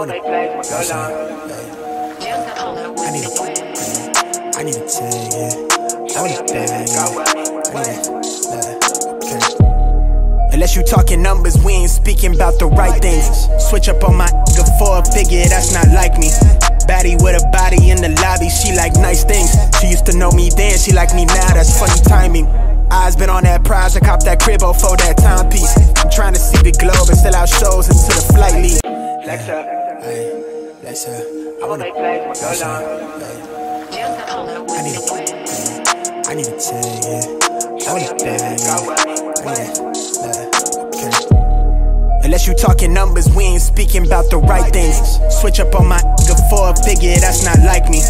wanna play my go long. I need a tag, yeah. I want a bag, yeah. Unless you talking numbers, we ain't speaking about the right things. Switch up on my nigga for a figure, that's not like me. Baddie with a body in the lobby, she like nice things. She used to know me then, she like me now, that's funny timing. Eyes been on that prize, I copped that crib for that timepiece. I'm trying to see the globe and sell out shows into the flight league. Flex up, flex up. I wanna play my go long. I need a tag, yeah. I want a bag, yeah. Unless you talking numbers, we ain't speaking about the right things. Switch up on my nigga for a figure, that's not like me.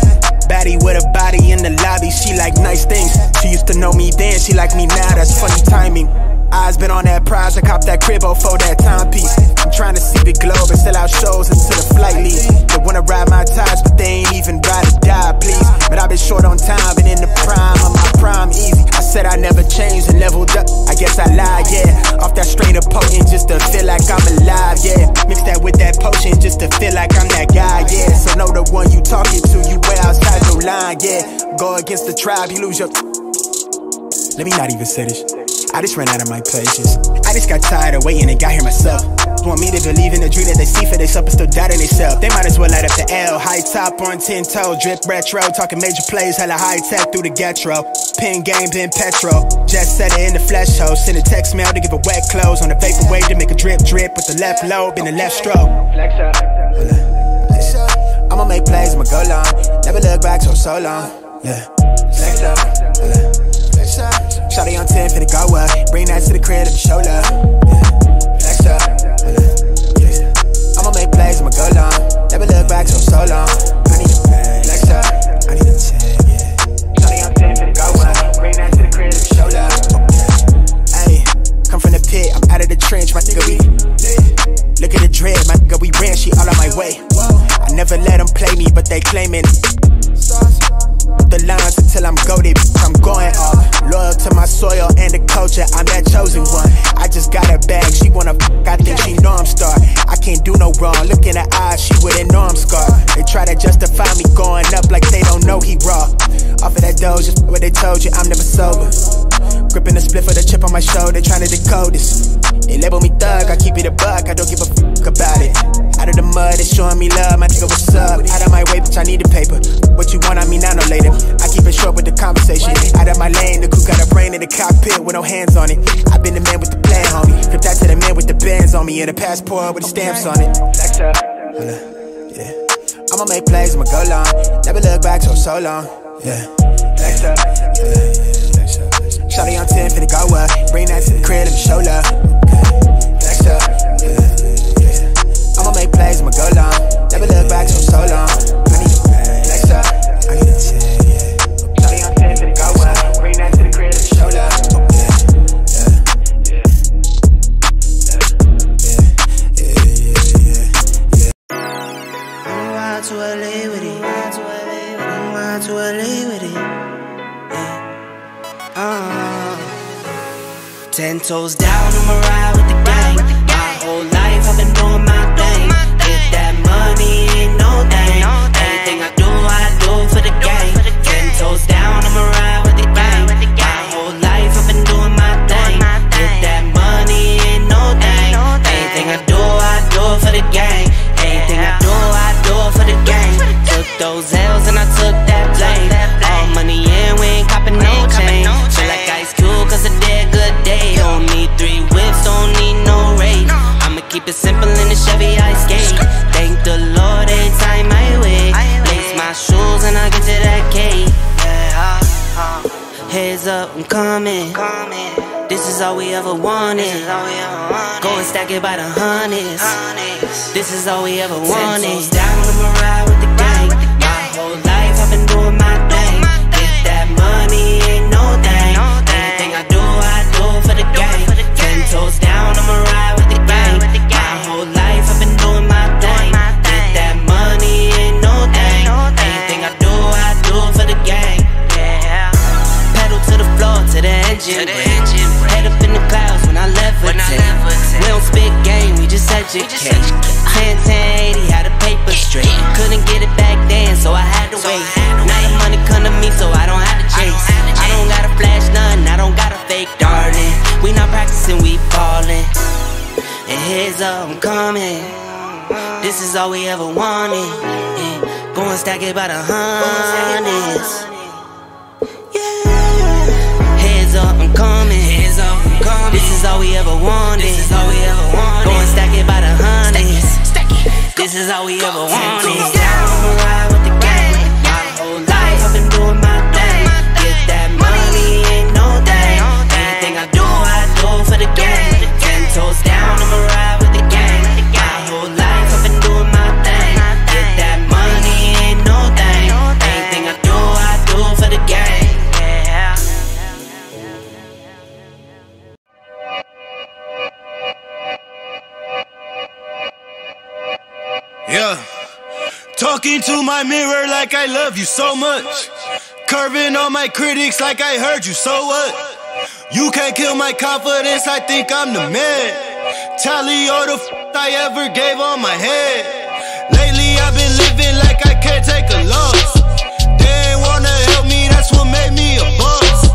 Baddie with a body in the lobby, she like nice things. She used to know me then, she like me now, that's funny timing. Eyes been on that prize, I copped that crib for that timepiece. I'm trying to see the globe and sell out shows into the flight league. They wanna ride my ties, but they ain't even ride or die, please. But I've been short on time, been in the prime of my prime, easy. I said I never changed and leveled up, I guess I lied, yeah. Off that strain of potent just to feel like I'm alive, yeah. Mix that with that potion just to feel like I'm that guy, yeah. So know the one you talking to, you way outside your line, yeah. Go against the tribe, you lose your... Let me not even say this. I just ran out of my places. I just got tired of waiting and got here myself. Want me to believe in the dream that they see for themselves but still doubting themselves. They might as well light up the L. High top on 10 toe, drip retro. Talking major plays, hella high tech through the getro. Pin game, pin petro. Just set it in the flesh hole. Send a text mail to give a wet clothes. On the vapor wave to make a drip drip with the left lobe in the left stroke. Flex up. I'ma make plays, I'ma go long. Never look back so long. Yeah. Flex up. Shawty on 10, finna go up. Bring that to the crib, let me show love. Flex up. I'ma make plays, I'ma go long. Never look back so long. I need a bag. Flex up. I need a tag, yeah. Shawty on 10, finna go up. Bring that to the crib, let me show love. Ayy, come from the pit, I'm out of the trench, my nigga, we. Look at the dread, my nigga, we ran, she all on my way. I never let them play me, but they claiming the lines until I'm goated, I'm going off. Loyal to my soil and the culture, I'm that chosen one. I just got a bag, she wanna I think she know I'm star. I can't do no wrong, look in her eyes, she wouldn't know I'm scarred. They try to justify me going up like they don't know he raw. Off of that dough, just what they told you, I'm never sober. Gripping the split for the chip on my shoulder, trying to decode this. They label me thug, I keep it a buck, I don't give a fuck about it. Out of the mud, they showing me love, my nigga, what's up? Out of my way, bitch, I need the paper. What you want, I mean, I know later. I keep it short with the conversation. Out of my lane, the crew got a brain in the cockpit with no hands on it. I've been the man with the plan, homie. Flip that to the man with the bands on me and a passport with the stamps on it. Flex up. Yeah. I'ma make plays, I'ma go long. Never look back so long. Yeah. Flex up. Shawty on 10, finna go up. Bring that to the crib, let me show love. Flex up. I'ma make plays, I'ma go long. Never look back so long. I need a bag. Flex up. I need a tag, yeah. Shawty on 10, finna go up. Bring that to the crib, let me show love. To LA with it, to LA with it. 10 toes down, I'ma ride with the gang. My whole life I've been doing my thing. Get that money, ain't no thing. Anything I do for the gang. 10 toes down, I'ma ride with the gang. My whole life I've been doing my thing. Get that money, ain't no thing. Anything I do for the gang. Anything I do for the gang. Took those L's and I took that blame. All money in, we ain't copping no chain. Feel like Ice Cube cause I did good day. Don't need 3 whips, don't need no race. I'ma keep it simple in the Chevy I skate. Thank the Lord every time I wait. Lace my shoes and I get to that cake. Heads up, I'm coming. This is all we ever wanted. Go and stack it by the hundreds. This is all we ever wanted. 10 toes down, I'ma ride with the gang. My whole life I've been doing my thing. Get that money, ain't no thing. Anything I do for the gang. 10 toes down, I'ma ride with the gang. My whole life I've been doing my thing. Get that money, ain't no thing. Anything I do for the gang. Pedal to the floor, to the engine. Head up in the clouds when I levitate. We don't spit game, we just educate. 10, 10, 80, how to pay I'm coming. This is all we ever wanted. Yeah. Go and stack it by the hundreds. Yeah. Heads up, I'm coming. Heads up, I'm coming. This is all we ever wanted. This is all we ever wanted. Go and stack it by the hundreds. This is all we ever wanted. I'ma ride with the gang. My whole life I've been doing my thing. Get that money, ain't no thing. Anything I do for the gang. 10 toes down, I'ma ride with the gang. My whole life I've been doing my thing. Get that money, ain't no thing. Anything I do for the gang. Yeah, talking to my mirror like I love you so much. Curving on my critics like I heard you, so what? You can't kill my confidence, I think I'm the man. Tally all the I ever gave on my head. Lately I've been living like I can't take a loss. They ain't wanna help me, that's what made me a boss.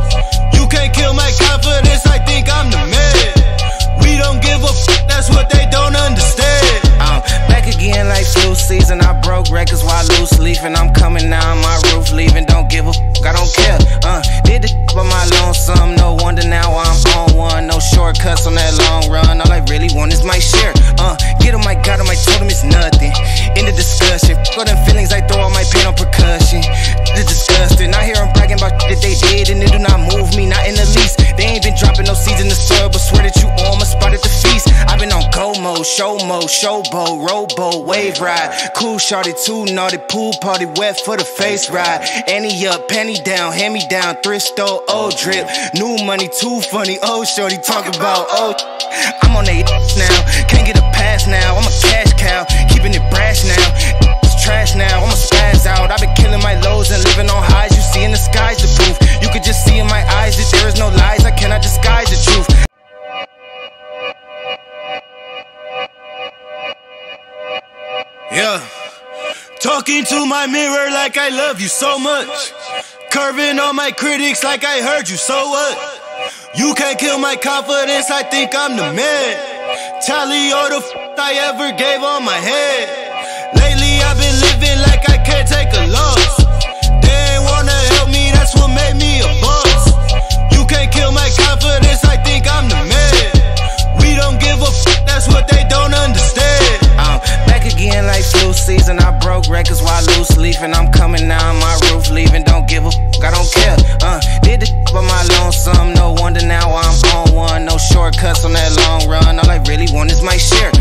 You can't kill my confidence, I think I'm the man. We don't give a that's what they don't understand. I'm back again like flu season. I broke records while loose leafing. I'm coming now on my roof leaving. Don't give a I don't care. Did the by my lonesome. No wonder now I'm on one. No shortcuts on that long run. All I really want is my share. Get on my God, I told him it's nothing. In the discussion, all them feelings I throw all my pain on percussion. It's disgusting. I hear them bragging about shit that they did and it do not move me, not in the least. They ain't been dropping no seeds in the soil, but swear that you on my spot at the feast. I've been on go mode, show mode, showboat, rowboat, wave ride. Cool shorty, too naughty, pool party, wet for the face ride. Annie up, penny down, hand me down, thrift store, old drip. New money, too funny, old shorty, talk about old. I'm on they now, can't get a pass now. I'm a cash cow, keeping it brash now. It's trash now, I'ma spaz out. I've been killing my lows and living on highs. You see in the skies the proof. You could just see in my eyes that there is no lies. I cannot disguise the truth. Yeah, talking to my mirror like I love you so much. Curving on my critics like I heard you, so what? You can't kill my confidence, I think I'm the man. Tally all the I ever gave on my head. Lately I've been living like I can't take a loss. They ain't wanna help me, that's what made me a boss. You can't kill my confidence, I think I'm the man. We don't give a that's what they don't understand. I'm back again like flu season. I broke records while loose leafing. I'm coming now on my roof leaving. Don't give a I don't care. Did the by my lonesome. No wonder now I'm on one. No shortcuts on that long run. All I really want is my share.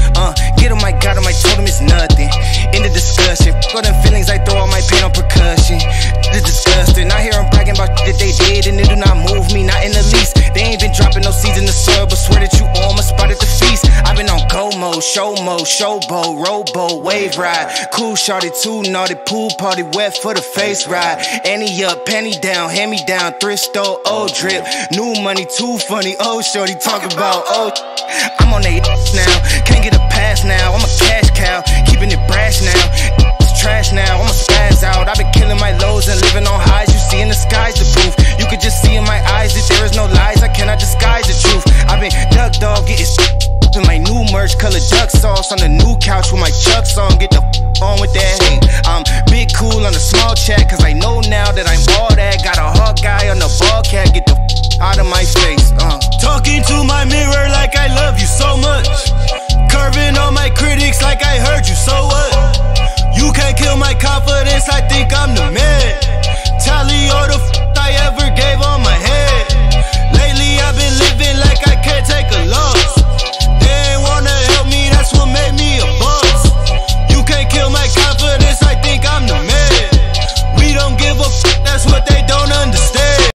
Get on my God, I told him it's nothing. In the discussion, all them feelings I throw all my pain on percussion. It's disgusting. I hear them bragging about shit that they did and it do not move me, not in the least. They ain't been dropping no seeds in the soil, but swear that you on my spot at the feast. I've been on go mode, show mode, showboat, rowboat, wave ride. Cool shorty, too naughty, pool party, wet for the face ride. Annie up, penny down, hand me down, thrift store, old drip. New money, too funny, old shorty, talk about old. I'm on they now, can't get a pass now. I'm a cash cow, keeping it brash now. It's trash now, I'ma spaz out. I've been killing my lows and living on highs. You see in the skies the proof. You could just see in my eyes that there is no lies. I cannot disguise the truth. I've been duck dog, getting in my new merch, color duck sauce on the new couch with my Chucks on. Get the on with that hate. I'm big cool on the small chat, cause I know now that I'm all that. Got a hawk guy on the ball cat, get the out of my face. Talking to my mirror like I love you so much. Curving on my critics like I heard you, so what? You can't kill my confidence, I think I'm the man. Tally all the I ever gave on my head. Lately I've been living like I can't take a loss. They ain't wanna help me, that's what made me a boss. You can't kill my confidence, I think I'm the man. We don't give a that's what they don't understand.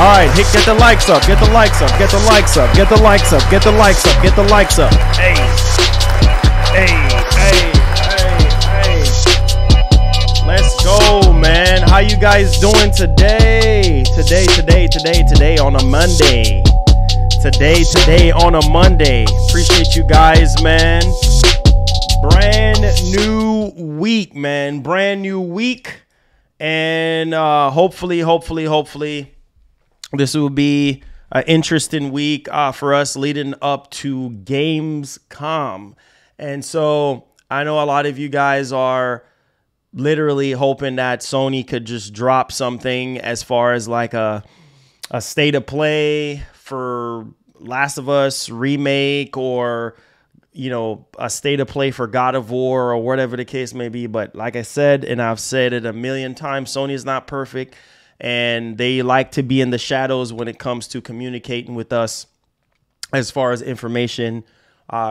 All right, get the likes up. Get the likes up. Get the likes up. Get the likes up. Get the likes up. Get the likes up. Hey, hey, hey, hey, hey. Let's go, man. How you guys doing today? Today on a Monday. Today on a Monday. Appreciate you guys, man. Brand new week, man. Brand new week. And hopefully, this will be an interesting week for us leading up to Gamescom. And so I know a lot of you guys are literally hoping that Sony could just drop something as far as like a state of play for Last of Us remake, or, you know, a state of play for God of War, or whatever the case may be. But like I said, and I've said it a million times, Sony is not perfect, and they like to be in the shadows when it comes to communicating with us as far as information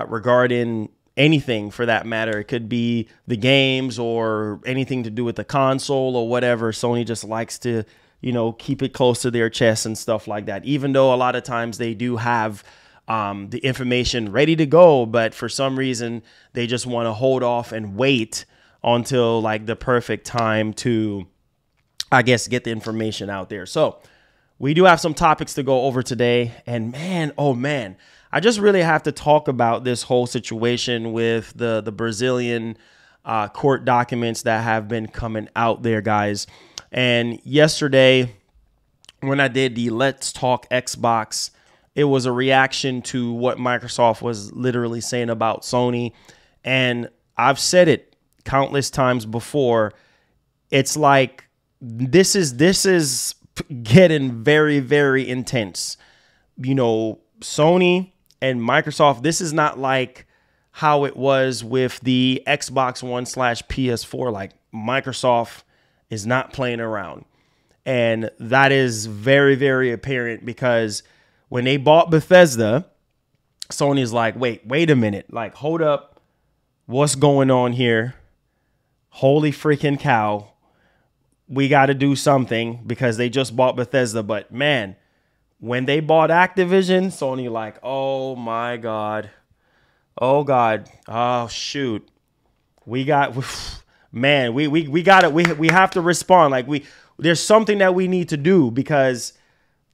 regarding anything for that matter. It could be the games or anything to do with the console or whatever. Sony just likes to, you know, keep it close to their chest and stuff like that, even though a lot of times they do have the information ready to go, but for some reason they just want to hold off and wait until like the perfect time to, I guess, get the information out there. So we do have some topics to go over today, and man, oh man, I just really have to talk about this whole situation with the Brazilian court documents that have been coming out there, guys. And yesterday when I did the Let's Talk Xbox, it was a reaction to what Microsoft was literally saying about Sony. And I've said it countless times before. It's like this is getting very, very intense. You know, Sony and Microsoft, this is not like how it was with the Xbox One / PS4. Like, Microsoft is not playing around. And that is very, very apparent, because when they bought Bethesda, Sony's like, wait a minute. Like, hold up. What's going on here? Holy freaking cow. We got to do something, because they just bought Bethesda. But man, when they bought Activision, Sony like, oh my God. Oh God. Oh shoot. We got, man, we got it. We have to respond. Like, there's something that we need to do, because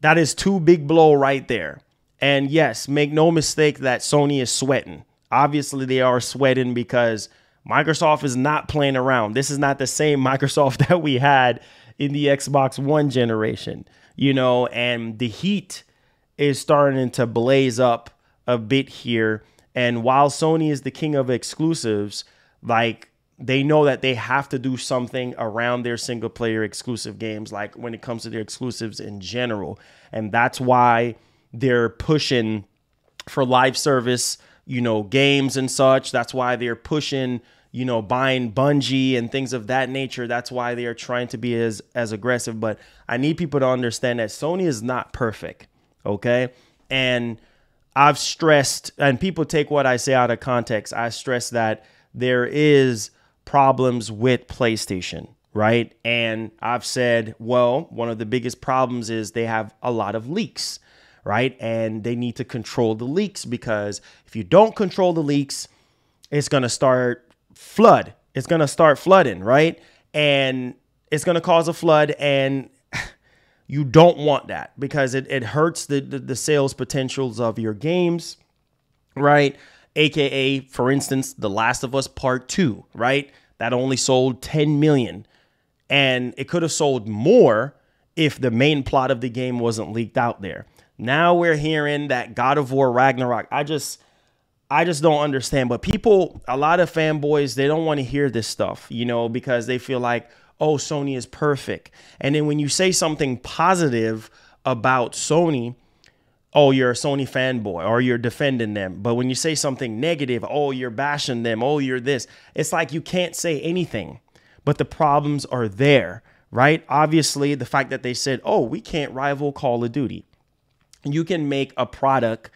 that is too big blow right there. And yes, make no mistake that Sony is sweating. Obviously, they are sweating, because Microsoft is not playing around. This is not the same Microsoft that we had in the Xbox One generation, you know, and the heat is starting to blaze up a bit here. And while Sony is the king of exclusives, like, they know that they have to do something around their single player exclusive games, like when it comes to their exclusives in general. And that's why they're pushing for live service, you know, games and such. That's why they're pushing, you know, buying Bungie and things of that nature. That's why they are trying to be as aggressive. But I need people to understand that Sony is not perfect. Okay. And I've stressed, and people take what I say out of context, I stress that there is problems with PlayStation, right? And I've said, well, one of the biggest problems is they have a lot of leaks, right? And they need to control the leaks, because if you don't control the leaks, it's going to start flood. It's going to start flooding, right? And it's going to cause a flood, and you don't want that, because it hurts the sales potentials of your games, right? AKA, for instance, The Last of Us Part 2, right? That only sold 10 million. And it could have sold more if the main plot of the game wasn't leaked out there. Now we're hearing that God of War Ragnarok. I just don't understand. But people, a lot of fanboys, they don't want to hear this stuff, you know, because they feel like, oh, Sony is perfect. And then when you say something positive about Sony, oh, you're a Sony fanboy, or you're defending them. But when you say something negative, oh, you're bashing them, oh, you're this. It's like you can't say anything, but the problems are there, right? Obviously, the fact that they said, oh, we can't rival Call of Duty. You can make a product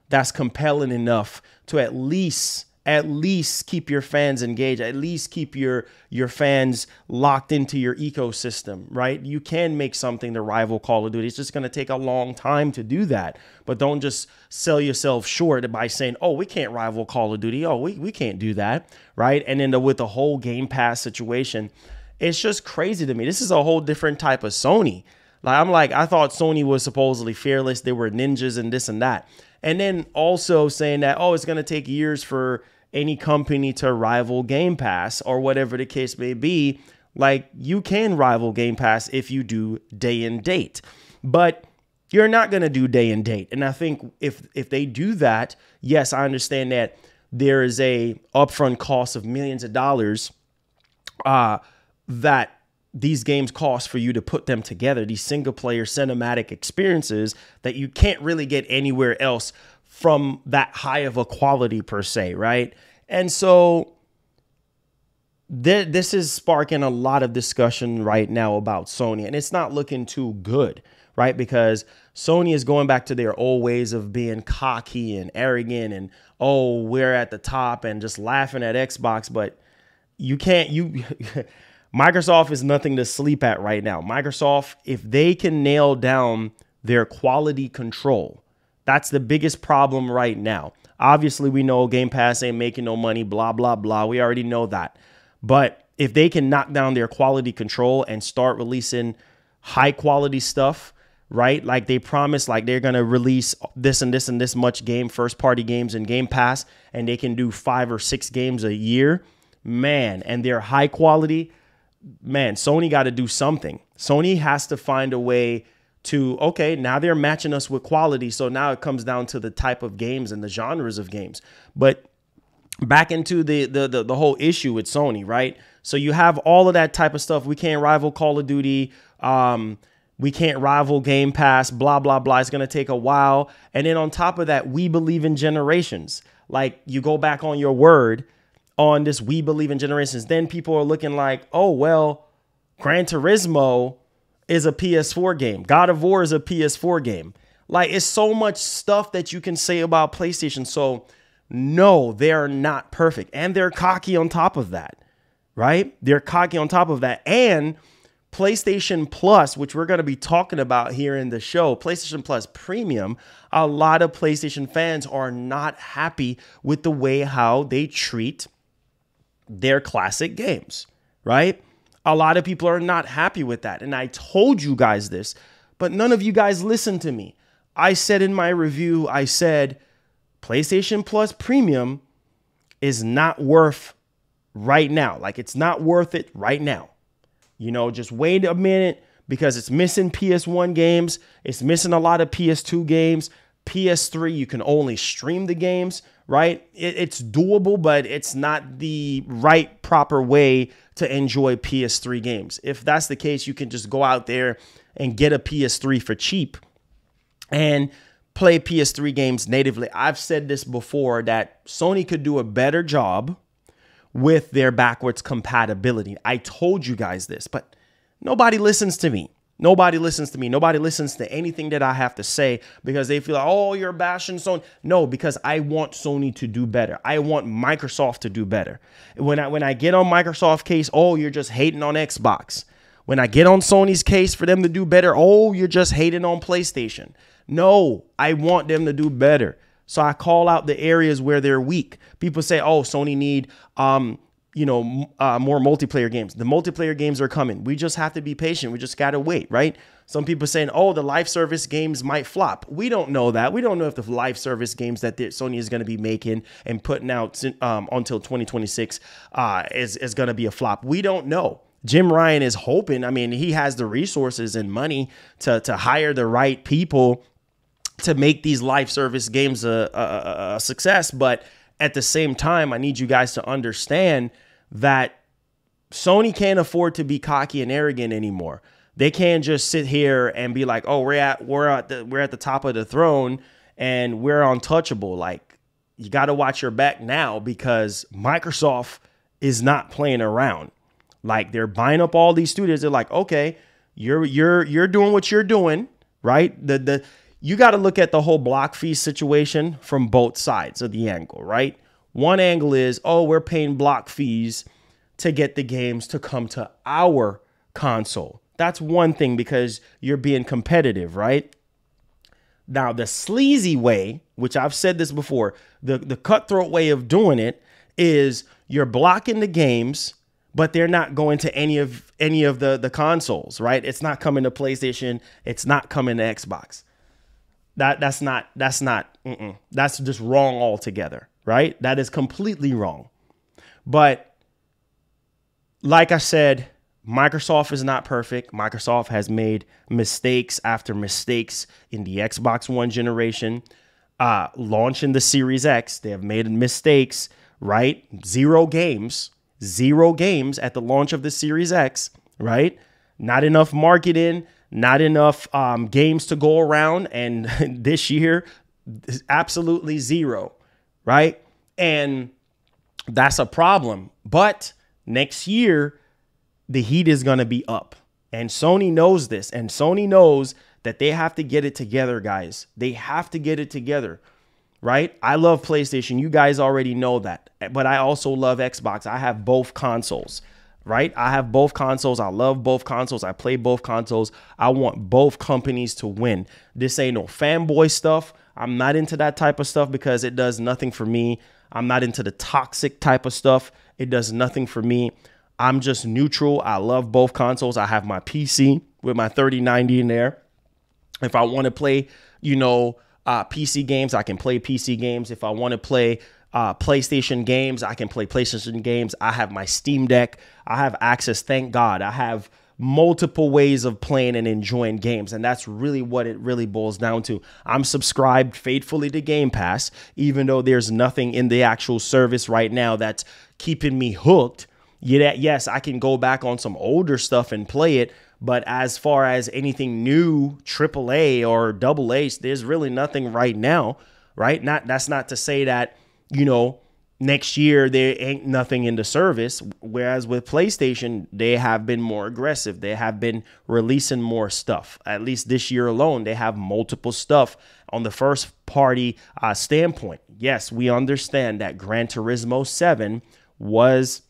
that's compelling enough to at least at least keep your fans engaged, at least keep your fans locked into your ecosystem, right? You can make something to rival Call of Duty. It's just going to take a long time to do that. But don't just sell yourself short by saying, oh, we can't rival Call of Duty. Oh, we can't do that, right? And then with the whole Game Pass situation, it's just crazy to me. This is a whole different type of Sony. I thought Sony was supposedly fearless. They were ninjas and this and that. And then also saying that, oh, it's going to take years for any company to rival Game Pass or whatever the case may be. Like, you can rival Game Pass if you do day and date, but you're not going to do day and date. And I think if they do that, yes, I understand that there is a upfront cost of millions of dollars that these games cost for you to put them together, these single player cinematic experiences that you can't really get anywhere else from that high of a quality per se, right? And so this is sparking a lot of discussion right now about Sony, and it's not looking too good, right? Because Sony is going back to their old ways of being cocky and arrogant and, oh, we're at the top, and just laughing at Xbox. But you can't, Microsoft is nothing to sleep at right now. Microsoft, if they can nail down their quality control, that's the biggest problem right now. Obviously, we know Game Pass ain't making no money, blah, blah, blah. We already know that. But if they can knock down their quality control and start releasing high quality stuff, right? Like they promised, like they're going to release this and this and this much first party games in Game Pass, and they can do 5 or 6 games a year, man, and they're high quality. Man, Sony got to do something. Sony has to find a way to, okay, now they're matching us with quality. So now it comes down to the type of games and the genres of games. But back into the whole issue with Sony, right? So you have all of that type of stuff. We can't rival Call of Duty. We can't rival Game Pass, blah, blah, blah. It's going to take a while. And then on top of that, we believe in generations. Like, you go back on your word on this, we believe in generations. Then people are looking like, oh, well, Gran Turismo is a PS4 game. God of War is a PS4 game. Like, it's so much stuff that you can say about PlayStation. So no, they're not perfect. And they're cocky on top of that, right? They're cocky on top of that. And PlayStation Plus, which we're going to be talking about here in the show, PlayStation Plus Premium, a lot of PlayStation fans are not happy with the way how they treat their classic games, right? A lot of people are not happy with that. And I told you guys this, but none of you guys listened to me. I said in my review, I said PlayStation Plus Premium is not worth right now. Like, it's not worth it right now. You know, just wait a minute, because it's missing PS1 games. It's missing a lot of PS2 games. PS3, you can only stream the games, right? It's doable, but it's not the right, proper way to enjoy PS3 games. If that's the case, you can just go out there and get a PS3 for cheap and play PS3 games natively. I've said this before, that Sony could do a better job with their backwards compatibility. I told you guys this, but nobody listens to me. Nobody listens to me. Nobody listens to anything that I have to say, because they feel like, oh, you're bashing Sony. No, because I want Sony to do better. I want Microsoft to do better. When I get on Microsoft case, oh, you're just hating on Xbox. When I get on Sony's case for them to do better, oh, you're just hating on PlayStation. No, I want them to do better. So I call out the areas where they're weak. People say, oh, Sony need more multiplayer games. The multiplayer games are coming. We just have to be patient. We just got to wait, right? Some people saying, oh, the live service games might flop. We don't know that. We don't know if the live service games that Sony is going to be making and putting out until 2026 is going to be a flop. We don't know. Jim Ryan is hoping. I mean, he has the resources and money to hire the right people to make these live service games a success. But at the same time, I need you guys to understand that Sony can't afford to be cocky and arrogant anymore. They can't just sit here and be like, oh, we're at the top of the throne and we're untouchable. Like, you got to watch your back now, because Microsoft is not playing around. Like, they're buying up all these studios. They're like, okay, you're doing what you're doing, right? You got to look at the whole block fee situation from both sides of the angle, right? One angle is, oh, we're paying block fees to get the games to come to our console. That's one thing because you're being competitive, right? Now, the sleazy way, which I've said this before, the cutthroat way of doing it is you're blocking the games, but they're not going to any of the consoles, right? It's not coming to PlayStation. It's not coming to Xbox. That's just wrong altogether, right? That is completely wrong. But like I said, Microsoft is not perfect. Microsoft has made mistakes after mistakes in the Xbox One generation. Launching the Series X, they have made mistakes, right? Zero games at the launch of the Series X, right? Not enough marketing, not enough games to go around. And this year, absolutely zero, right? And that's a problem. But next year, the heat is going to be up. And Sony knows this. And Sony knows that they have to get it together, guys. They have to get it together, right? I love PlayStation. You guys already know that. But I also love Xbox. I have both consoles, right? I have both consoles. I love both consoles. I play both consoles. I want both companies to win. This ain't no fanboy stuff. I'm not into that type of stuff because it does nothing for me. I'm not into the toxic type of stuff. It does nothing for me. I'm just neutral. I love both consoles. I have my PC with my 3090 in there. If I want to play, PC games, I can play PC games. If I want to play PlayStation games, I can play PlayStation games. I have my Steam Deck. I have access. Thank God. I have multiple ways of playing and enjoying games. And that's really what it really boils down to. I'm subscribed faithfully to Game Pass, even though there's nothing in the actual service right now that's keeping me hooked. Yes, I can go back on some older stuff and play it. But as far as anything new, AAA or AA, there's really nothing right now, right? That's not to say that, next year there ain't nothing in the service. Whereas with PlayStation, they have been more aggressive. They have been releasing more stuff. At least this year alone, they have multiple stuff on the first party standpoint. Yes, we understand that Gran Turismo 7 was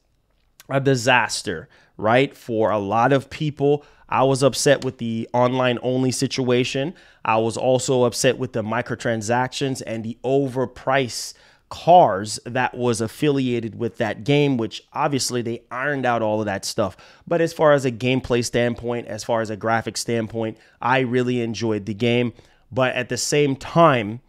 a disaster, right? For a lot of people. I was upset with the online only situation. I was also upset with the microtransactions and the overpriced cars that was affiliated with that game, which obviously they ironed out all of that stuff. But as far as a gameplay standpoint, as far as a graphic standpoint, I really enjoyed the game. But at the same time,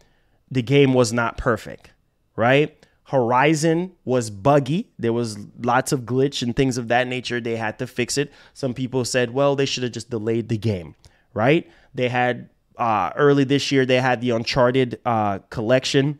the game was not perfect, right? Horizon was buggy. There was lots of glitch and things of that nature. They had to fix it. Some people said, well, they should have just delayed the game, right? They had early this year, they had the Uncharted collection.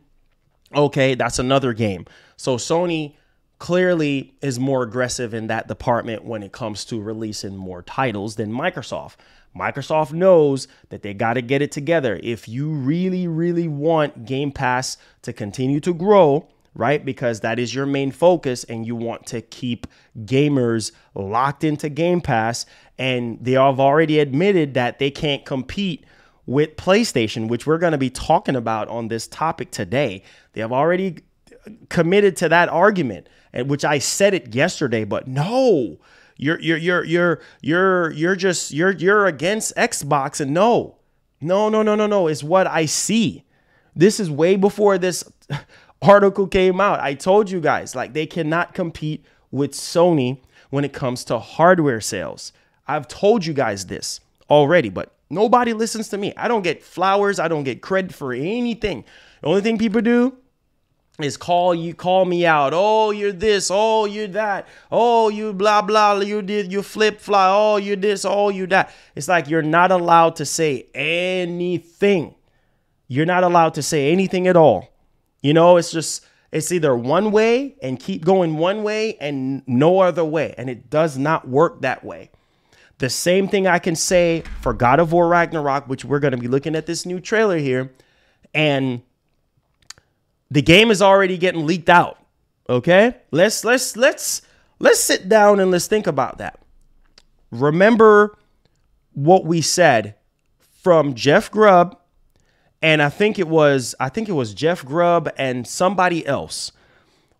Okay, that's another game. So Sony clearly is more aggressive in that department when it comes to releasing more titles than Microsoft. Microsoft knows that they got to get it together. If you really, really want Game Pass to continue to grow, right? Because that is your main focus and you want to keep gamers locked into Game Pass. And they have already admitted that they can't compete with PlayStation, which we're going to be talking about on this topic today. They have already committed to that argument, and which I said it yesterday, but no, you're against Xbox, and no, it's what I see. This is way before this article came out. I told you guys, like, they cannot compete with Sony when it comes to hardware sales. I've told you guys this already, but nobody listens to me. I don't get flowers. I don't get credit for anything. The only thing people do is call me out. Oh, you're this. Oh, you're that. Oh, you blah, blah. You flip fly. Oh, you're this. Oh, you that. It's like you're not allowed to say anything. You're not allowed to say anything at all. It's either one way and keep going one way and no other way. And it does not work that way. The same thing I can say for God of War Ragnarok, which we're going to be looking at this new trailer here. And the game is already getting leaked out. Okay? Let's sit down and let's think about that. Remember what we said from Jeff Grubb, and I think it was Jeff Grubb and somebody else.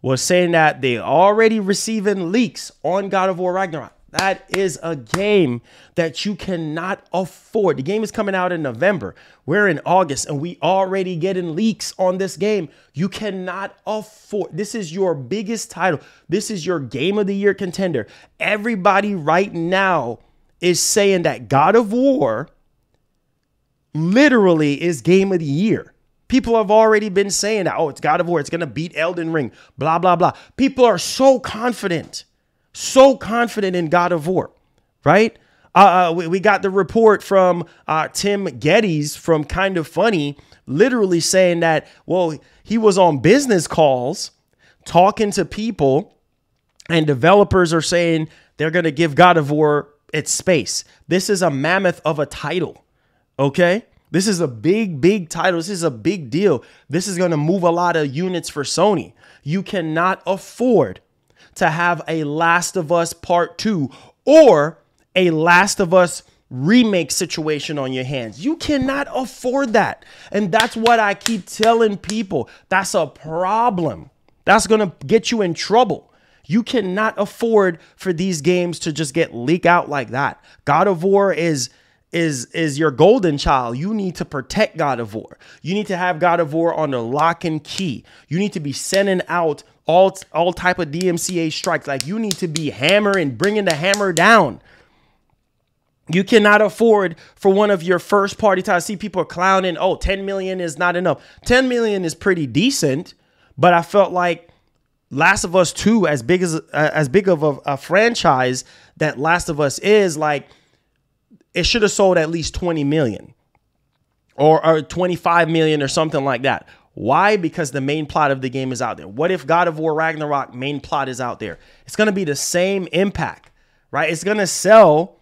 was saying that they already receiving leaks on God of War Ragnarok. That is a game that you cannot afford. The game is coming out in November. We're in August and we already getting leaks on this game. You cannot afford. This is your biggest title. This is your game of the year contender. Everybody right now is saying that God of War literally is game of the year. People have already been saying that, oh, it's God of War. It's going to beat Elden Ring, blah, blah, blah. People are so confident in God of War, right? We got the report from Tim Geddes from Kind of Funny, literally saying that, well, he was on business calls talking to people and developers are saying they're going to give God of War its space. This is a mammoth of a title, okay? This is a big title. This is a big deal. This is going to move a lot of units for Sony. You cannot afford to have a Last of Us Part 2 or a Last of Us remake situation on your hands. You cannot afford that. And that's what I keep telling people. That's a problem. That's going to get you in trouble. You cannot afford for these games to just get leaked out like that. God of War is your golden child. You need to protect God of War. You need to have God of War on the lock and key. You need to be sending out all type of DMCA strikes. Like, you need to be hammering, bringing the hammer down. You cannot afford for one of your first party titles. See people clowning, oh, 10 million is not enough. 10 million is pretty decent, but I felt like Last of Us 2, as big of a franchise that Last of Us is, like, it should have sold at least 20 million or 25 million or something like that. Why? Because the main plot of the game is out there. What if God of War Ragnarok main plot is out there? It's going to be the same impact, right? It's going to sell,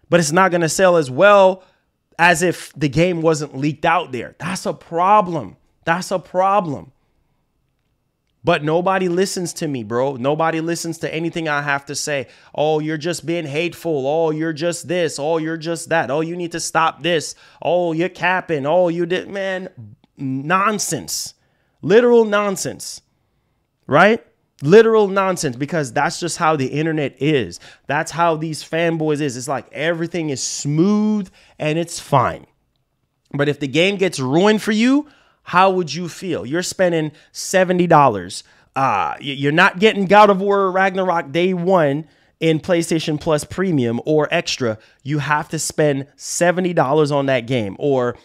but it's not going to sell as well as if the game wasn't leaked out there. That's a problem. That's a problem. But nobody listens to me, bro. Nobody listens to anything I have to say. Oh, you're just being hateful. Oh, you're just this. Oh, you're just that. Oh, you need to stop this. Oh, you're capping. Oh, you did, man. Nonsense. Literal nonsense. Right? Literal nonsense, because that's just how the internet is. That's how these fanboys is. It's like everything is smooth and it's fine. But if the game gets ruined for you, how would you feel? You're spending $70. You're not getting God of War Ragnarok day one in PlayStation Plus Premium or Extra. You have to spend $70 on that game, or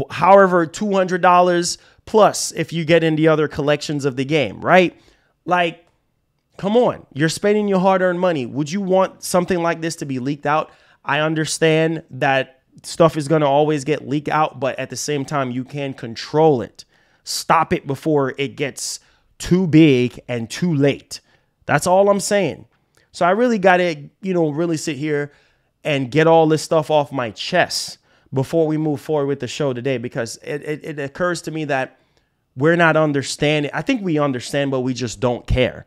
however, $200 plus if you get in the other collections of the game, right? Like, come on. You're spending your hard-earned money. Would you want something like this to be leaked out? I understand that stuff is going to always get leaked out, but at the same time, you can control it. Stop it before it gets too big and too late. That's all I'm saying. So I really got to, really sit here and get all this stuff off my chest before we move forward with the show today, because it occurs to me that we're not understanding. I think we understand, but we just don't care.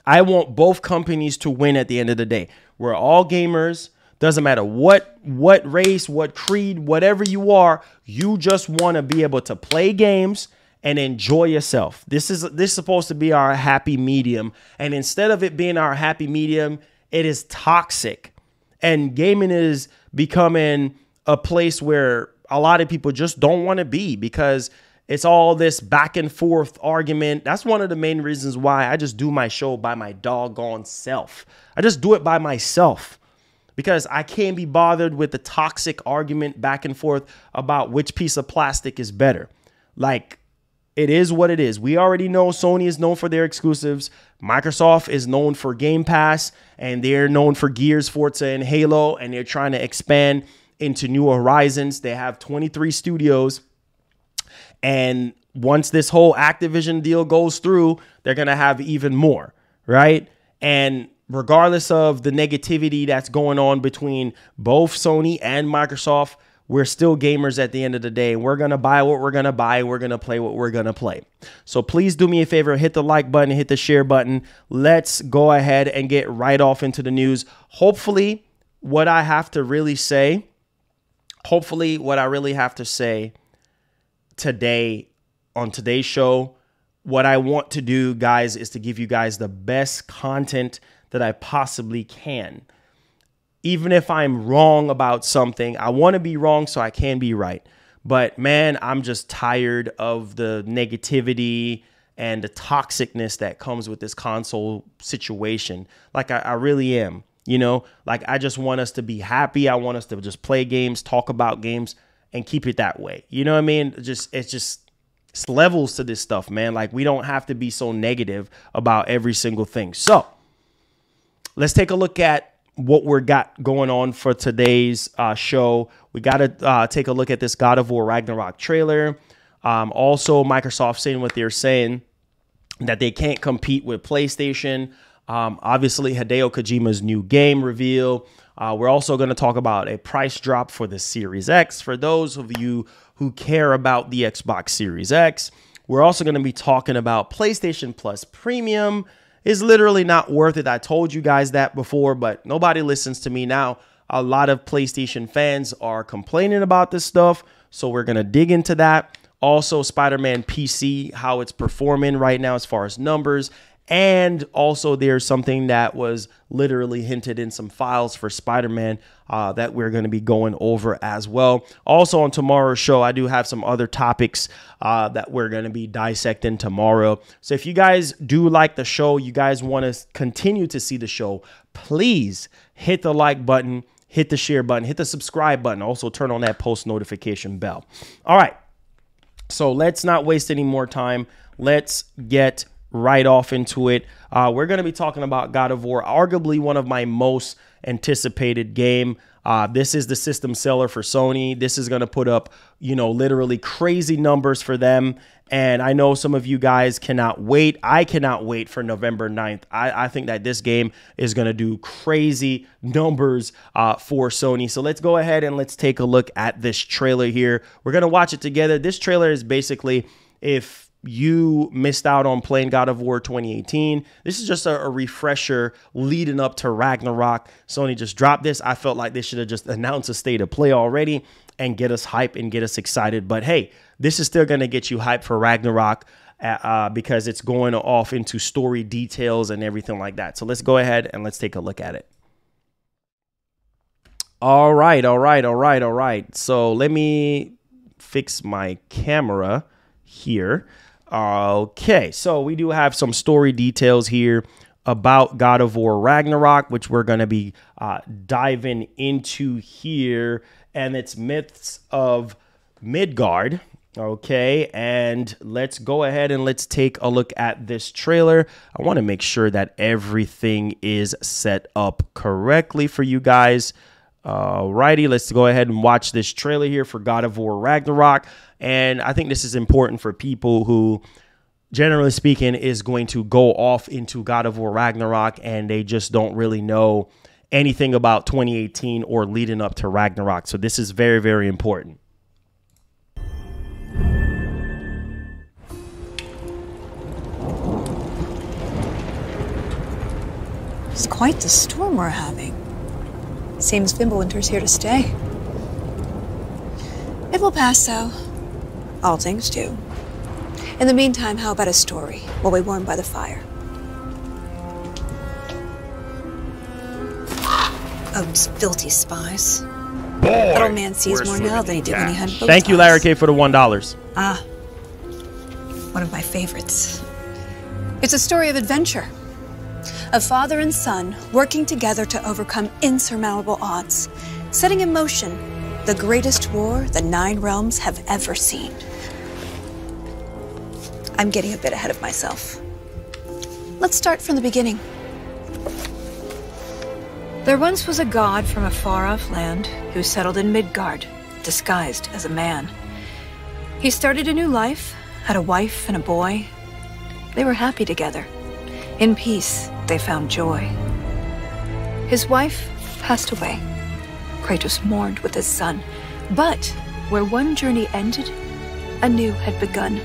I want both companies to win at the end of the day. We're all gamers. Doesn't matter what race, what creed, whatever you are, you just want to be able to play games and enjoy yourself. This is supposed to be our happy medium. And instead of it being our happy medium, it is toxic. And gaming is becoming a place where a lot of people just don't want to be, because it's all this back and forth argument. That's one of the main reasons why I just do my show by my doggone self. I just do it by myself, because I can't be bothered with the toxic argument back and forth about which piece of plastic is better. Like, it is what it is. We already know Sony is known for their exclusives. Microsoft is known for Game Pass, and they're known for Gears, Forza, and Halo, and they're trying to expand into new horizons. They have 23 studios, and once this whole Activision deal goes through, they're going to have even more, right? And regardless of the negativity that's going on between both Sony and Microsoft, we're still gamers at the end of the day. We're going to buy what we're going to buy. We're going to play what we're going to play. So please do me a favor, hit the like button, hit the share button. Let's go ahead and get right off into the news. Hopefully what I really have to say today on today's show what I want to do, guys, is to give you guys the best content that I possibly can. Even if I'm wrong about something, I want to be wrong so I can be right. But man, I'm just tired of the negativity and the toxicness that comes with this console situation. Like I really am, you know, like I just want us to be happy. I want us to just play games, talk about games, and keep it that way. You know what I mean? It's levels to this stuff, man. Like we don't have to be so negative about every single thing. So let's take a look at what we're got going on for today's show. We got to take a look at this God of War Ragnarok trailer. Also, Microsoft saying what they're saying, that they can't compete with PlayStation. Obviously, Hideo Kojima's new game reveal. We're also going to talk about a price drop for the Series X for those of you who care about the Xbox Series X. We're also going to be talking about PlayStation Plus Premium is literally not worth it. I told you guys that before, but nobody listens to me now. A lot of PlayStation fans are complaining about this stuff, so we're going to dig into that. Also, Spiderman PC, how it's performing right now as far as numbers. And also there's something that was literally hinted in some files for Spider-Man that we're going to be going over as well. Also on tomorrow's show, I do have some other topics that we're going to be dissecting tomorrow. So if you guys do like the show, you guys want to continue to see the show, please hit the like button, hit the share button, hit the subscribe button. Also turn on that post notification bell. All right. So let's not waste any more time. Let's get right off into it. We're going to be talking about God of War, arguably one of my most anticipated game. This is the system seller for Sony. This is going to put up, you know, literally crazy numbers for them. And I know some of you guys cannot wait. I cannot wait for November 9th. I think that this game is going to do crazy numbers for Sony. So let's go ahead and let's take a look at this trailer here. We're going to watch it together. This trailer is basically, if you missed out on playing God of War 2018, this is just a refresher leading up to Ragnarok. Sony just dropped this. I felt like they should have just announced a state of play already and get us hyped and get us excited. But hey, this is still going to get you hyped for Ragnarok because it's going off into story details and everything like that. So let's go ahead and let's take a look at it. All right. So let me fix my camera here. Okay, so we do have some story details here about God of War Ragnarok, which we're going to be diving into here, and it's Myths of Midgard. Okay, and let's go ahead and let's take a look at this trailer. I want to make sure that everything is set up correctly for you guys. Alrighty, let's go ahead and watch this trailer here for God of War Ragnarok. And I think this is important for people who, generally speaking, is going to go off into God of War Ragnarok and they just don't really know anything about 2018 or leading up to Ragnarok. So this is very, very important. It's quite the storm we're having. Seems Fimbulwinter's here to stay. It will pass, though. All things do. In the meantime, how about a story while we warm by the fire? Those filthy spies. That old man sees more now than he did when he had bow Thank you, ties. Larry K, for the $1. Ah, one of my favorites. It's a story of adventure. A father and son working together to overcome insurmountable odds, setting in motion the greatest war the 9 realms have ever seen. I'm getting a bit ahead of myself. Let's start from the beginning. There once was a god from a far-off land who settled in Midgard, disguised as a man. He started a new life, had a wife and a boy. They were happy together. In peace, they found joy. His wife passed away. Kratos mourned with his son. But where one journey ended, a new had begun.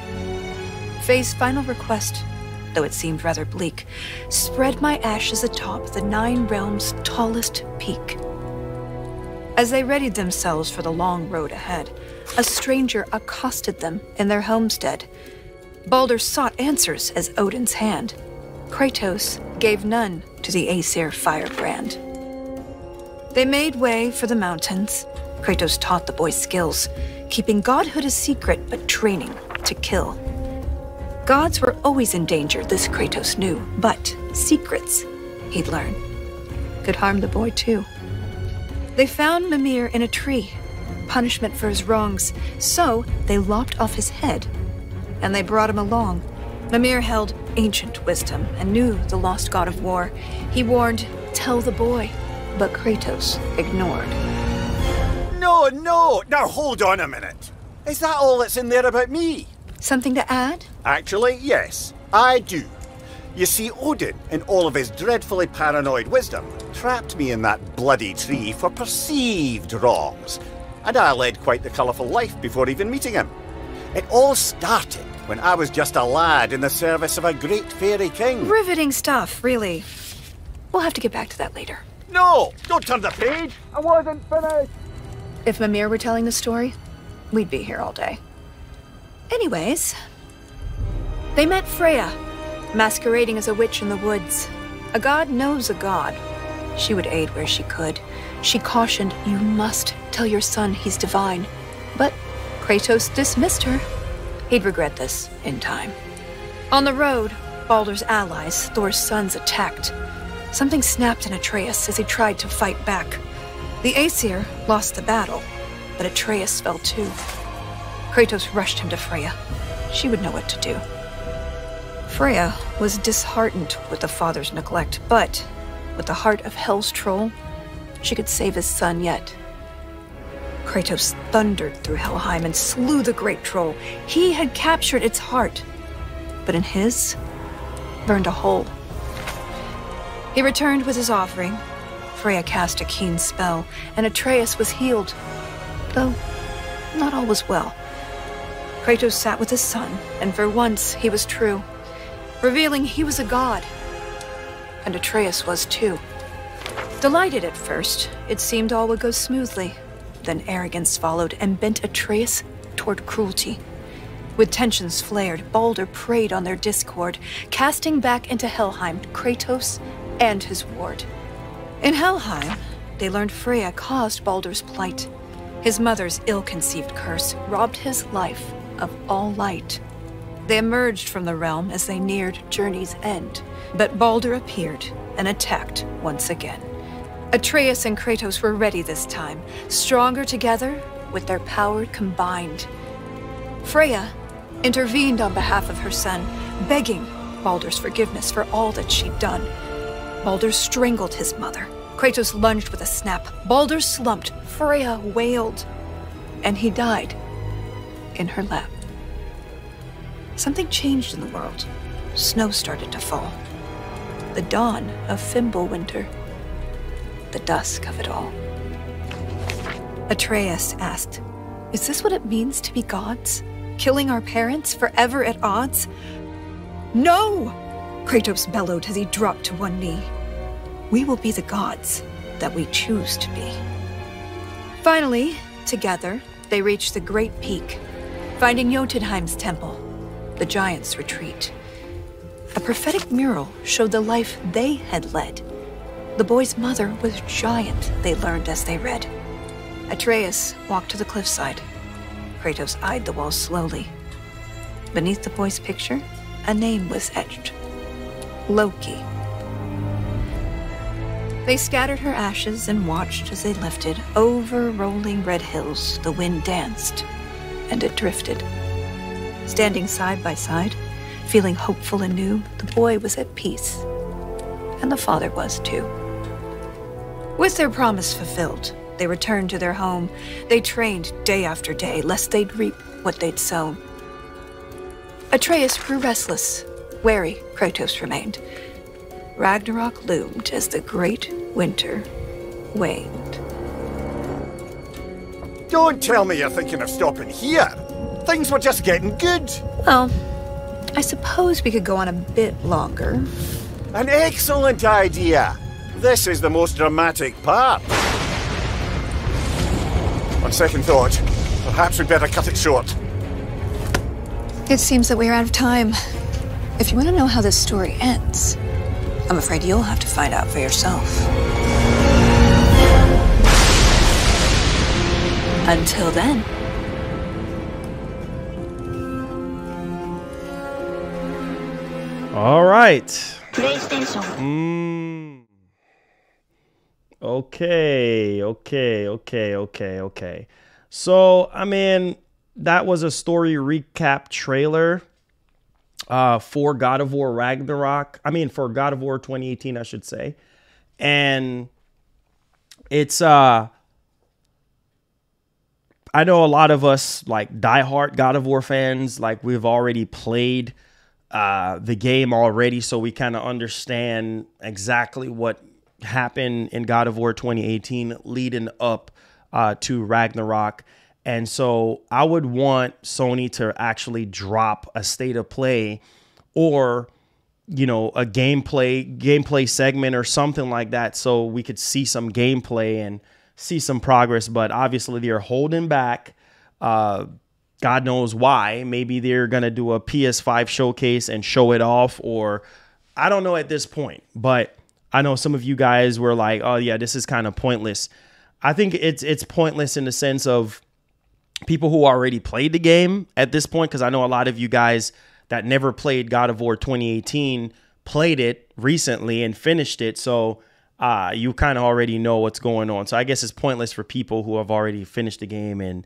Faye's final request, though it seemed rather bleak, spread my ashes atop the 9 realms' tallest peak. As they readied themselves for the long road ahead, a stranger accosted them in their homestead. Balder sought answers as Odin's hand. Kratos gave none to the Aesir firebrand. They made way for the mountains. Kratos taught the boy skills, keeping godhood a secret but training to kill. Gods were always in danger, this Kratos knew, but secrets, he'd learn, could harm the boy too. They found Mimir in a tree, punishment for his wrongs, so they lopped off his head, and they brought him along. Mimir held ancient wisdom and knew the lost god of war. He warned, "Tell the boy," but Kratos ignored. No, now hold on a minute. Is that all that's in there about me? Something to add? Actually, yes, I do. You see, Odin, in all of his dreadfully paranoid wisdom, trapped me in that bloody tree for perceived wrongs, and I led quite the colourful life before even meeting him. It all started when I was just a lad in the service of a great fairy king. Riveting stuff, really. We'll have to get back to that later. No, don't turn the page. I wasn't finished. If Mimir were telling the story, we'd be here all day. Anyways, they met Freya, masquerading as a witch in the woods. A god knows a god. She would aid where she could. She cautioned, "You must tell your son he's divine." But Kratos dismissed her. He'd regret this in time. On the road, Balder's allies, Thor's sons, attacked. Something snapped in Atreus as he tried to fight back. The Aesir lost the battle, but Atreus fell too. Kratos rushed him to Freya. She would know what to do. Freya was disheartened with the father's neglect, but with the heart of Hell's troll, she could save his son yet. Kratos thundered through Helheim and slew the great troll. He had captured its heart, but in his, burned a hole. He returned with his offering. Freya cast a keen spell, and Atreus was healed, though not all was well. Kratos sat with his son, and for once he was true, revealing he was a god, and Atreus was too. Delighted at first, it seemed all would go smoothly. Then arrogance followed and bent Atreus toward cruelty. With tensions flared, Balder preyed on their discord, casting back into Helheim Kratos and his ward. In Helheim, they learned Freya caused Balder's plight. His mother's ill-conceived curse robbed his life of all light. They emerged from the realm as they neared journey's end, but Balder appeared and attacked once again. Atreus and Kratos were ready this time, stronger together with their power combined. Freya intervened on behalf of her son, begging Balder's forgiveness for all that she'd done. Balder strangled his mother. Kratos lunged with a snap. Balder slumped. Freya wailed. And he died in her lap. Something changed in the world. Snow started to fall. The dawn of Fimbulwinter. The dusk of it all. Atreus asked, "Is this what it means to be gods? Killing our parents forever at odds?" "No!" Kratos bellowed as he dropped to one knee. "We will be the gods that we choose to be." Finally, together, they reached the Great Peak, finding Jotunheim's temple, the giants' retreat. A prophetic mural showed the life they had led. The boy's mother was giant, they learned as they read. Atreus walked to the cliffside. Kratos eyed the wall slowly. Beneath the boy's picture, a name was etched. Loki. They scattered her ashes and watched as they lifted. Over rolling red hills, the wind danced, and it drifted. Standing side by side, feeling hopeful and new, the boy was at peace, and the father was too. With their promise fulfilled, they returned to their home. They trained day after day, lest they'd reap what they'd sown. Atreus grew restless. Wary, Kratos remained. Ragnarok loomed as the great winter waned. Don't tell me you're thinking of stopping here. Things were just getting good. Well, I suppose we could go on a bit longer. An excellent idea. This is the most dramatic part. On second thought, perhaps we'd better cut it short. It seems that we're out of time. If you want to know how this story ends, I'm afraid you'll have to find out for yourself. Until then. All right. PlayStation. Okay. So, I mean, that was a story recap trailer for God of War Ragnarok. I mean, for God of War 2018, I should say. And it's, I know a lot of us, like, diehard God of War fans, like, we've already played the game already, so we kind of understand exactly what happened in God of War 2018 leading up to Ragnarok. And so I would want Sony to actually drop a state of play or, you know, a gameplay segment or something like that, so we could see some gameplay and see some progress. But obviously they're holding back. God knows why. Maybe they're going to do a PS5 showcase and show it off, or I don't know at this point. But I know some of you guys were like, oh, yeah, this is kind of pointless. I think it's pointless in the sense of people who already played the game at this point, because I know a lot of you guys that never played God of War 2018 played it recently and finished it. So you kind of already know what's going on. So I guess it's pointless for people who have already finished the game and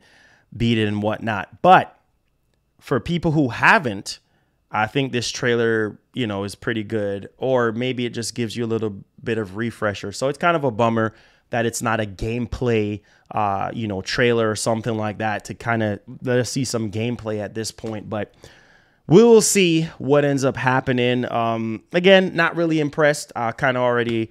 beat it and whatnot. But for people who haven't, I think this trailer, you know, is pretty good. Or maybe it just gives you a little bit of refresher. So it's kind of a bummer that it's not a gameplay, you know, trailer or something like that to kind of let us see some gameplay at this point. But we'll see what ends up happening. Again, not really impressed. I kind of already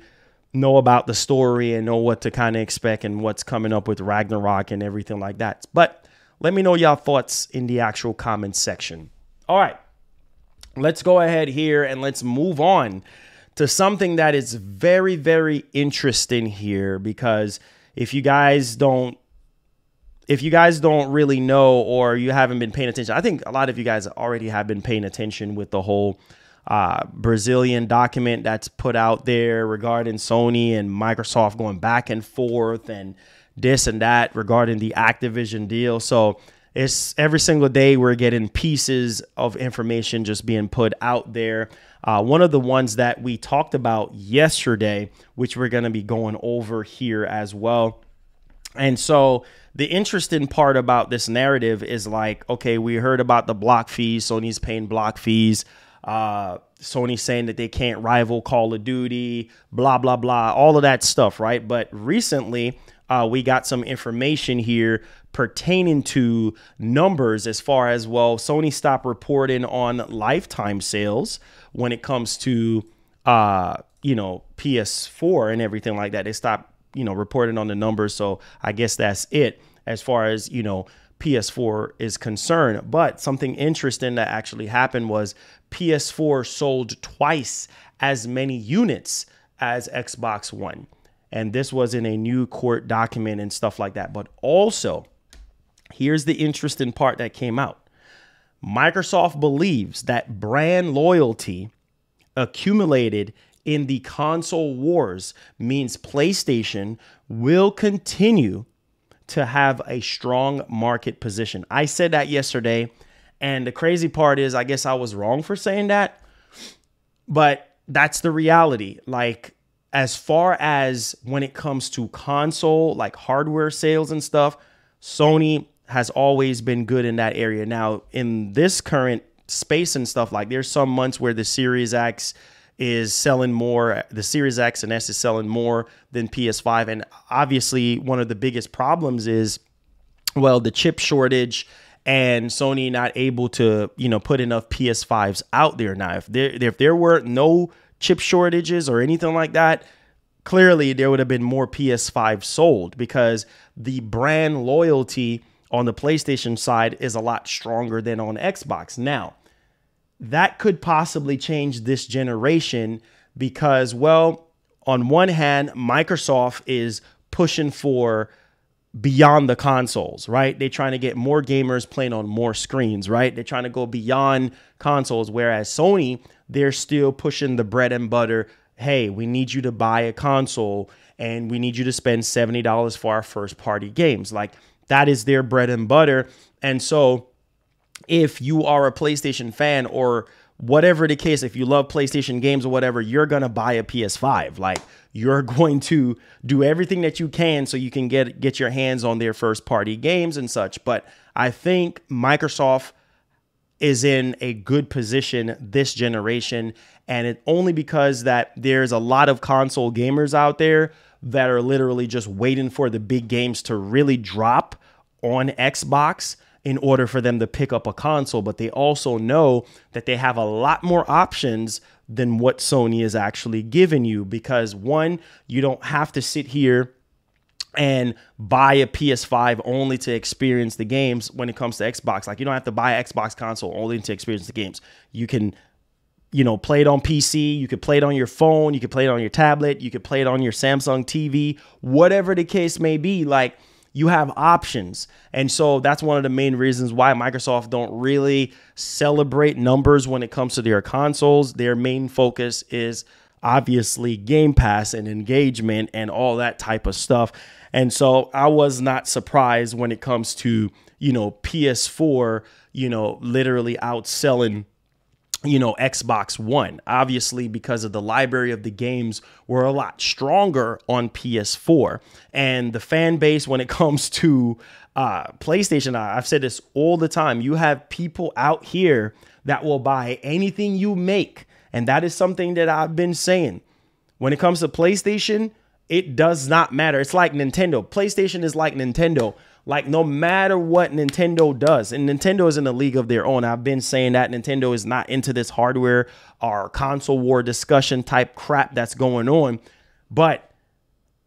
know about the story and know what to kind of expect and what's coming up with Ragnarok and everything like that. But let me know y'all thoughts in the actual comments section. All right, let's go ahead here and let's move on to something that is very, very interesting here, because if you guys don't really know, or you haven't been paying attention, I think a lot of you guys already have been paying attention with the whole Brazilian document that's put out there regarding Sony and Microsoft going back and forth and this and that regarding the Activision deal. So it's every single day we're getting pieces of information just being put out there. One of the ones that we talked about yesterday, which we're going to be going over here as well. And so the interesting part about this narrative is like, okay, we heard about the block fees. Sony's paying block fees. Sony saying that they can't rival Call of Duty, blah, blah, blah, all of that stuff, right? But recently, we got some information here pertaining to numbers as far as, well, Sony stopped reporting on lifetime sales when it comes to, you know, PS4 and everything like that. They stopped, you know, reporting on the numbers. So I guess that's it as far as, you know, PS4 is concerned. But something interesting that actually happened was PS4 sold twice as many units as Xbox One. And this was in a new court document and stuff like that. But also, here's the interesting part that came out. Microsoft believes that brand loyalty accumulated in the console wars means PlayStation will continue to have a strong market position. I said that yesterday, and the crazy part is I guess I was wrong for saying that, but that's the reality. Like, as far as when it comes to console, like hardware sales and stuff, Sony has always been good in that area. Now, in this current space and stuff, like there's some months where the Series X is selling more, the Series X and S is selling more than PS5. And obviously one of the biggest problems is, well, the chip shortage and Sony not able to, you know, put enough PS5s out there. Now, if there were no chip shortages or anything like that, clearly there would have been more PS5 sold, because the brand loyalty on the PlayStation side is a lot stronger than on Xbox. Now, that could possibly change this generation because, well, on one hand, Microsoft is pushing for beyond the consoles, right? They're trying to get more gamers playing on more screens, right? They're trying to go beyond consoles, whereas Sony, they're still pushing the bread and butter. Hey, we need you to buy a console and we need you to spend $70 for our first party games. Like, that is their bread and butter. And so if you are a PlayStation fan or whatever the case, if you love PlayStation games or whatever, you're going to buy a PS5. Like, you're going to do everything that you can so you can get your hands on their first party games and such. But I think Microsoft is in a good position this generation, and it only because that there's a lot of console gamers out there that are literally just waiting for the big games to really drop on Xbox in order for them to pick up a console. But they also know that they have a lot more options than what Sony is actually giving you, because one, you don't have to sit here and buy a PS5 only to experience the games when it comes to Xbox. Like, you don't have to buy an Xbox console only to experience the games. You can, you know, play it on PC, you could play it on your phone, you could play it on your tablet, you could play it on your Samsung TV, whatever the case may be. Like, you have options. And so that's one of the main reasons why Microsoft don't really celebrate numbers when it comes to their consoles. Their main focus is obviously Game Pass and engagement and all that type of stuff. And so I was not surprised when it comes to, you know, PS4, you know, literally outselling, you know, Xbox One, obviously, because of the library of the games were a lot stronger on PS4. And the fan base when it comes to PlayStation, I've said this all the time, you have people out here that will buy anything you make. And that is something that I've been saying. When it comes to PlayStation, it does not matter. It's like Nintendo. PlayStation is like Nintendo. Like, no matter what Nintendo does, and Nintendo is in a league of their own. I've been saying that Nintendo is not into this hardware or console war discussion type crap that's going on. But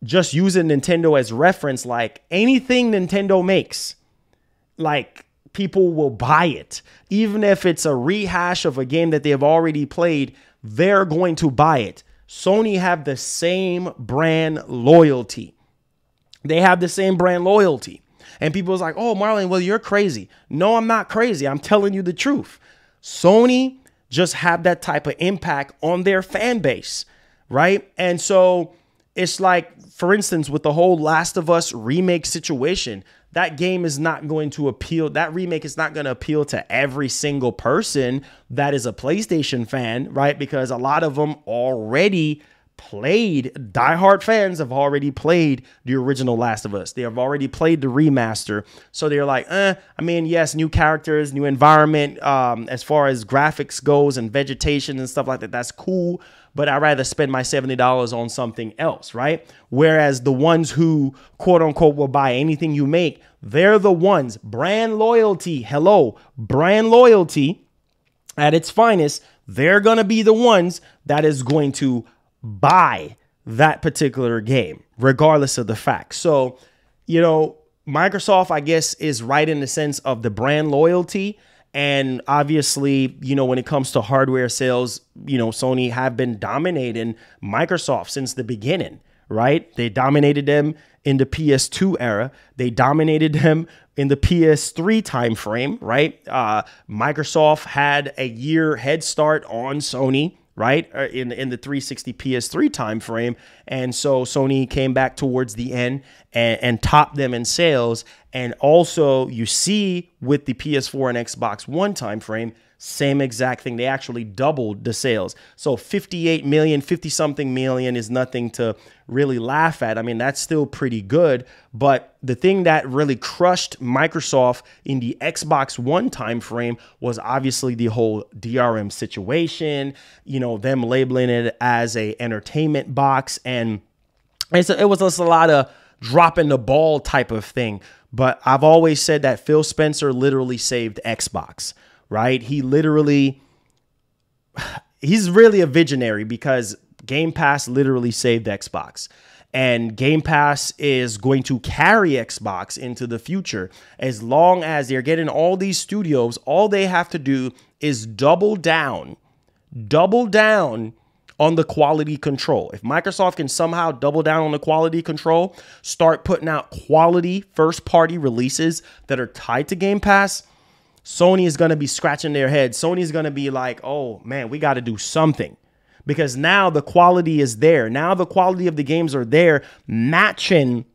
just using Nintendo as reference, like, anything Nintendo makes, like, people will buy it. Even if it's a rehash of a game that they have already played, they're going to buy it. Sony have the same brand loyalty. They have the same brand loyalty. And people was like, oh, Marlon, well, you're crazy. No, I'm not crazy. I'm telling you the truth. Sony just have that type of impact on their fan base, right? And so it's like, for instance, with the whole Last of Us remake situation, that game is not going to appeal. That remake is not going to appeal to every single person that is a PlayStation fan, right? Because a lot of them already played, diehard fans have already played the original Last of Us. They have already played the remaster. So they're like, I mean, yes, new characters, new environment, as far as graphics goes and vegetation and stuff like that, that's cool. But I'd rather spend my $70 on something else, right? Whereas the ones who, quote unquote, will buy anything you make, they're the ones, brand loyalty, hello, brand loyalty at its finest, they're going to be the ones that is going to buy that particular game, regardless of the fact. So, you know, Microsoft, I guess, is right in the sense of the brand loyalty. And obviously, you know, when it comes to hardware sales, you know, Sony have been dominating Microsoft since the beginning, right? They dominated them in the PS2 era. They dominated them in the PS3 timeframe, right? Microsoft had a year head start on Sony, right, in the 360 PS3 timeframe. And so Sony came back towards the end and topped them in sales. And also you see with the PS4 and Xbox One timeframe, same exact thing. They actually doubled the sales. So 58 million, 50 something million is nothing to really laugh at. I mean, that's still pretty good. But the thing that really crushed Microsoft in the Xbox One timeframe was obviously the whole DRM situation, you know, them labeling it as a entertainment box. And it was just a lot of dropping the ball type of thing. But I've always said that Phil Spencer literally saved Xbox. Right? He's really a visionary, because Game Pass literally saved Xbox. And Game Pass is going to carry Xbox into the future. As long as they're getting all these studios, all they have to do is double down on the quality control. If Microsoft can somehow double down on the quality control, start putting out quality first-party releases that are tied to Game Pass, Sony is going to be scratching their head. Sony is going to be like, oh, man, we got to do something. Because now the quality is there. Now the quality of the games are there, matching,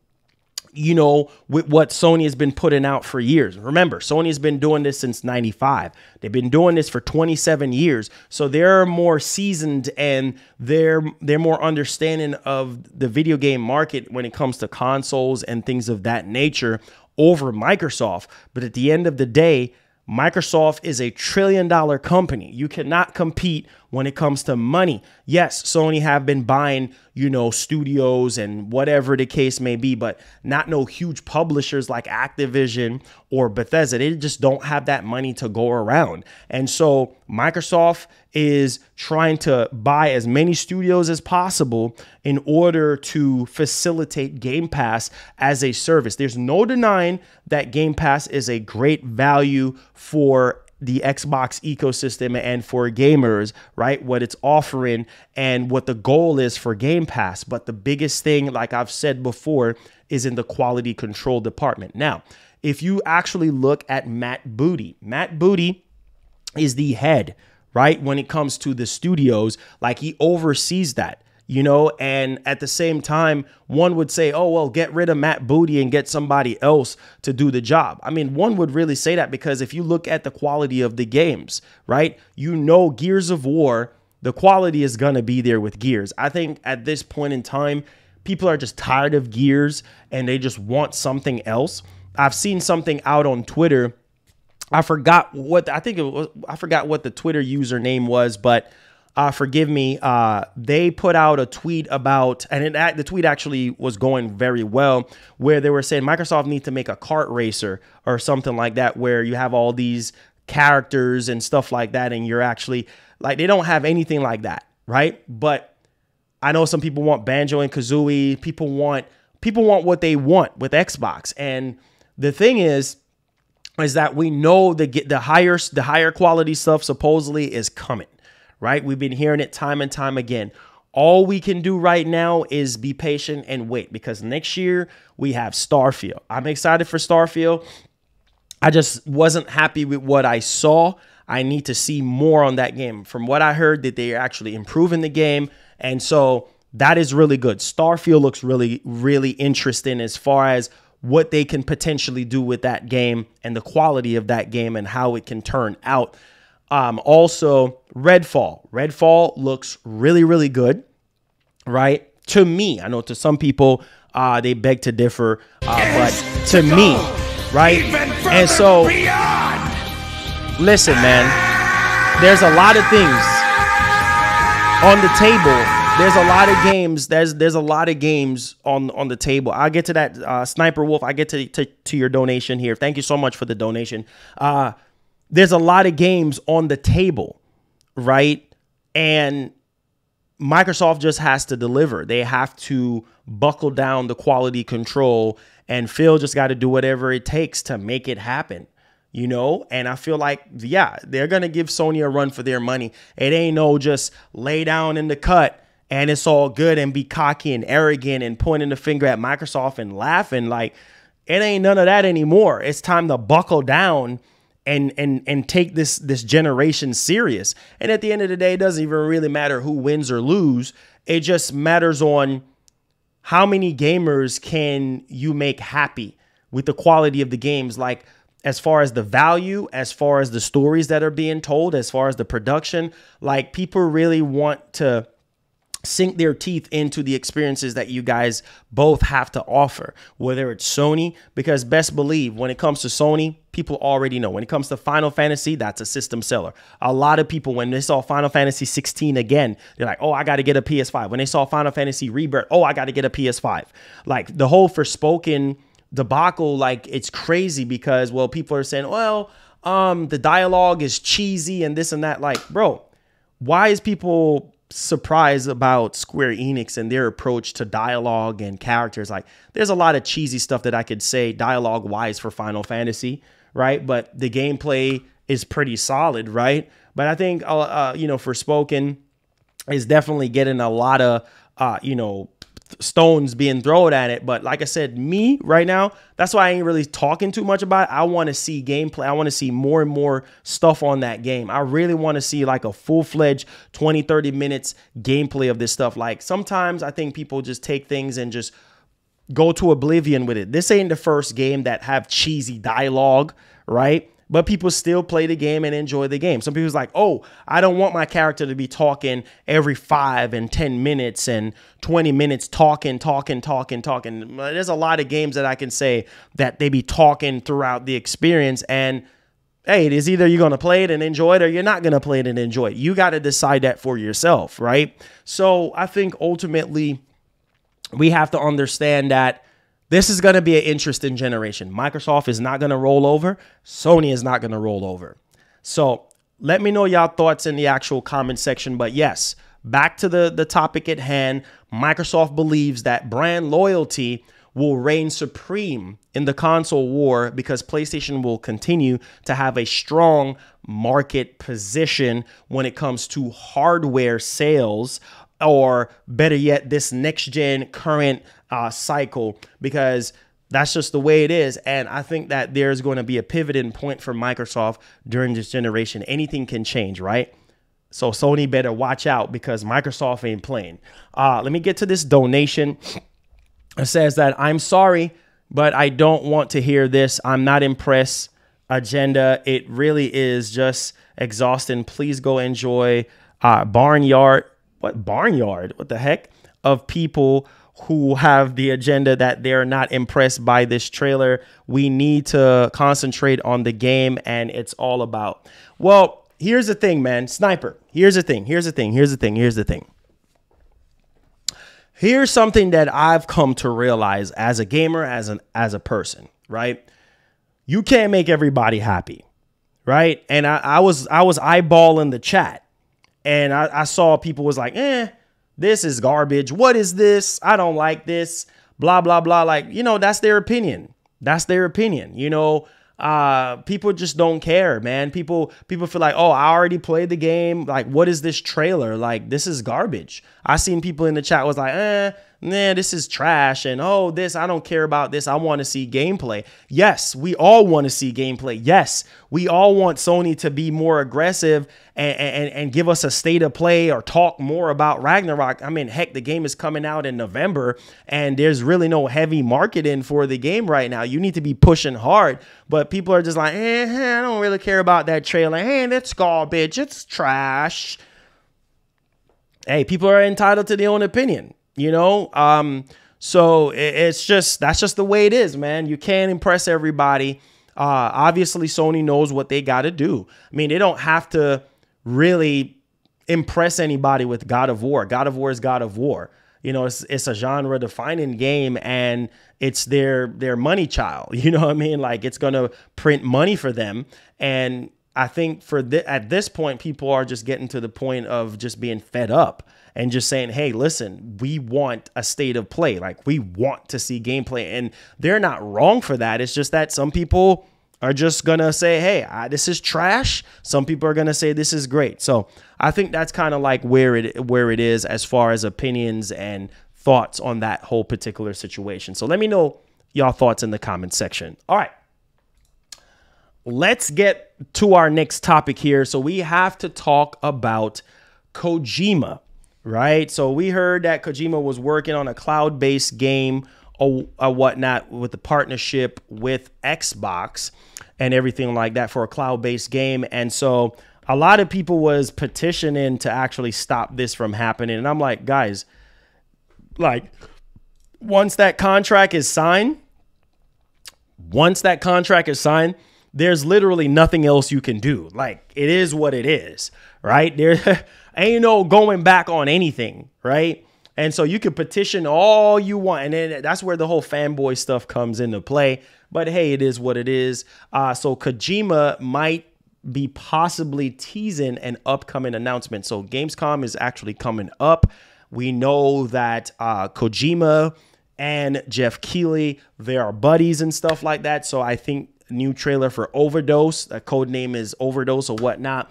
you know, with what Sony has been putting out for years. Remember, Sony has been doing this since 95. They've been doing this for 27 years. So they're more seasoned and they're more understanding of the video game market when it comes to consoles and things of that nature over Microsoft. But at the end of the day, Microsoft is a $1 trillion company. You cannot compete when it comes to money. Yes, Sony have been buying, you know, studios and whatever the case may be, but not no huge publishers like Activision or Bethesda. They just don't have that money to go around. And so Microsoft is trying to buy as many studios as possible in order to facilitate Game Pass as a service. There's no denying that Game Pass is a great value for the Xbox ecosystem and for gamers, right? What it's offering and what the goal is for Game Pass. But the biggest thing, like I've said before, is in the quality control department. Now, if you actually look at Matt Booty is the head, right? When it comes to the studios, like he oversees that. You know, and at the same time, one would say, oh, well, get rid of Matt Booty and get somebody else to do the job. I mean, one would really say that because if you look at the quality of the games, right, you know, Gears of War, the quality is going to be there with Gears. I think at this point in time, people are just tired of Gears and they just want something else. I've seen something out on Twitter. I forgot what the Twitter username was, but forgive me, they put out a tweet about, and the tweet actually was going very well, where they were saying Microsoft needs to make a kart racer or something like that, where you have all these characters and stuff like that, and you're actually, like, they don't have anything like that, right? But I know some people want Banjo and Kazooie. People want what they want with Xbox. And the thing is that we know the higher quality stuff supposedly is coming. Right? We've been hearing it time and time again. All we can do right now is be patient and wait, because next year we have Starfield. I'm excited for Starfield. I just wasn't happy with what I saw. I need to see more on that game. From what I heard, that they are actually improving the game. And so that is really good. Starfield looks really, really interesting as far as what they can potentially do with that game and the quality of that game and how it can turn out. Also, Redfall looks really, really good, right? To me, I know to some people, they beg to differ, but to me, right? And so, listen, man, there's a lot of things on the table. There's a lot of games. There's a lot of games on the table. I'll get to that, Sniper Wolf. I get to your donation here. Thank you so much for the donation. There's a lot of games on the table, right? And Microsoft just has to deliver. They have to buckle down the quality control, and Phil just got to do whatever it takes to make it happen, you know? And I feel like, yeah, they're going to give Sony a run for their money. It ain't no just lay down in the cut and it's all good and be cocky and arrogant and pointing the finger at Microsoft and laughing. Like, it ain't none of that anymore. It's time to buckle down and take this generation serious. And at the end of the day, it doesn't even really matter who wins or lose. It just matters on how many gamers can you make happy with the quality of the games, like as far as the value, as far as the stories that are being told, as far as the production. Like, people really want to sink their teeth into the experiences that you guys both have to offer, whether it's Sony, because best believe when it comes to Sony, people already know. When it comes to Final Fantasy, that's a system seller. A lot of people, when they saw Final Fantasy 16 again, they're like, oh, I got to get a PS5. When they saw Final Fantasy Rebirth, oh, I got to get a PS5. Like, the whole Forspoken debacle, like, it's crazy because, well, people are saying, well, the dialogue is cheesy and this and that. Like, bro, why is people surprised about Square Enix and their approach to dialogue and characters? Like, there's a lot of cheesy stuff that I could say dialogue wise for Final Fantasy, right? But the gameplay is pretty solid, right? But I think, you know, Forspoken, is definitely getting a lot of, you know, stones being thrown at it. But like I said, me right now, that's why I ain't really talking too much about it. I want to see gameplay. I want to see more and more stuff on that game. I really want to see like a full-fledged 20-30 minutes gameplay of this stuff. Like sometimes I think people just take things and just go to oblivion with it. This ain't the first game that have cheesy dialogue, right? But people still play the game and enjoy the game. Some people's like, oh, I don't want my character to be talking every 5 and 10 minutes and 20 minutes talking. There's a lot of games that I can say that they be talking throughout the experience. And hey, it is either you're going to play it and enjoy it or you're not going to play it and enjoy it. You got to decide that for yourself, right? So I think ultimately we have to understand that this is going to be an interesting generation. Microsoft is not going to roll over. Sony is not going to roll over. So let me know y'all thoughts in the actual comment section. But yes, back to the topic at hand. Microsoft believes that brand loyalty will reign supreme in the console war because PlayStation will continue to have a strong market position when it comes to hardware sales, or better yet, this next gen current cycle, because that's just the way it is. And I think that there's going to be a pivoting point for Microsoft during this generation. Anything can change, right? So Sony better watch out because Microsoft ain't playing. Let me get to this donation. It says that I'm sorry, but I don't want to hear this. I'm not impressed. Agenda. It really is just exhausting. Please go enjoy Barnyard. What barnyard? What the heck? Of people who have the agenda that they're not impressed by this trailer. We need to concentrate on the game and it's all about. Well, here's the thing, man. Sniper. Here's the thing. Here's the thing. Here's something that I've come to realize as a gamer, as a person, right? You can't make everybody happy, right? And I was eyeballing the chat. And I saw people was like, this is garbage. What is this? I don't like this. Blah, blah, blah. Like, you know, that's their opinion. That's their opinion. You know, people just don't care, man. People feel like, oh, I already played the game. Like, what is this trailer? Like, this is garbage. I seen people in the chat was like, nah, this is trash. And oh, this, I don't care about this. I want to see gameplay. Yes, we all want to see gameplay. Yes, we all want Sony to be more aggressive and give us a state of play or talk more about Ragnarok. I mean, heck, the game is coming out in November and there's really no heavy marketing for the game right now. You need to be pushing hard, but people are just like, I don't really care about that trailer. Hey, that's garbage. It's trash. Hey, people are entitled to their own opinion. You know, so that's just the way it is, man. You can't impress everybody. Obviously, Sony knows what they got to do. I mean, they don't have to really impress anybody with God of War. God of War is God of War. You know, it's a genre defining game and it's their money child. You know what I mean? Like it's going to print money for them. And I think at this point, people are just getting to the point of just being fed up. And just saying, hey, listen, we want a state of play. Like we want to see gameplay. And they're not wrong for that. It's just that some people are just going to say, hey, this is trash. Some people are going to say this is great. So I think that's kind of like where it is as far as opinions and thoughts on that whole particular situation. So let me know y'all thoughts in the comment section. All right. Let's get to our next topic here. So we have to talk about Kojima. Right. So we heard that Kojima was working on a cloud-based game or whatnot with the partnership with Xbox and everything like that for a cloud-based game. And so a lot of people was petitioning to actually stop this from happening. And I'm like, guys, like once that contract is signed, there's literally nothing else you can do. Like it is what it is. Right. There ain't no going back on anything. Right. And so you can petition all you want. And then that's where the whole fanboy stuff comes into play. But hey, it is what it is. So Kojima might be possibly teasing an upcoming announcement. So Gamescom is actually coming up. We know that Kojima and Jeff Keighley, they are buddies and stuff like that. So I think new trailer for Overdose, the code name is Overdose or whatnot.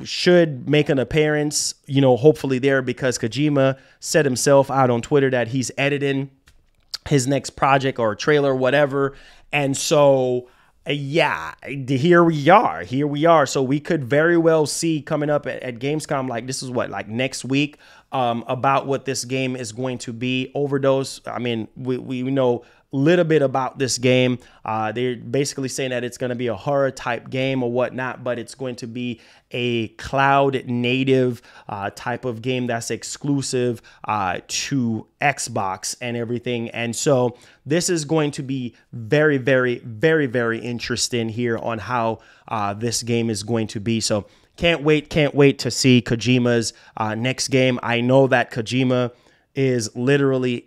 should make an appearance, you know, hopefully there, because Kojima said himself out on Twitter that he's editing his next project or trailer, whatever. And so, yeah, here we are. So we could very well see coming up at Gamescom, like this is what, like next week, about what this game is going to be. Overdose. I mean, we know a little bit about this game. They're basically saying that it's going to be a horror type game or whatnot, but it's going to be a cloud native type of game that's exclusive to Xbox and everything. And so this is going to be very, very, very, very interesting here on how this game is going to be. So can't wait to see Kojima's next game. I know that Kojima is literally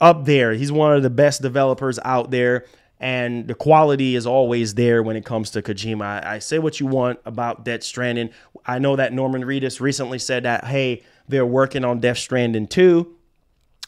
up there. He's one of the best developers out there, and the quality is always there when it comes to Kojima. I say what you want about Death Stranding. I know that Norman Reedus recently said that, hey, they're working on Death Stranding 2,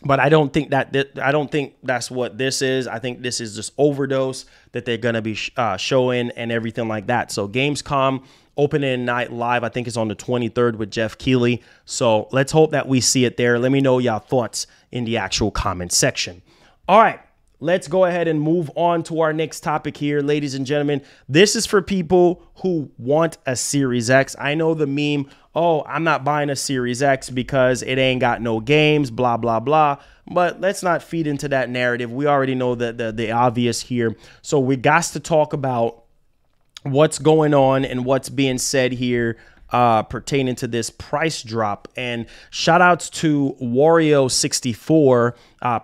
but I don't think that's what this is. I think this is just Overdose that they're going to be showing and everything like that. So Gamescom opening night live, I think, is on the 23rd with Jeff Keighley. So let's hope that we see it there. Let me know y'all thoughts in the actual comment section. All right, let's go ahead and move on to our next topic here, ladies and gentlemen. This is for people who want a Series X. I know the meme, oh, I'm not buying a Series X because it ain't got no games, blah, blah, blah. But let's not feed into that narrative. We already know the obvious here. So we got to talk about what's going on and what's being said here pertaining to this price drop. And shout outs to Wario64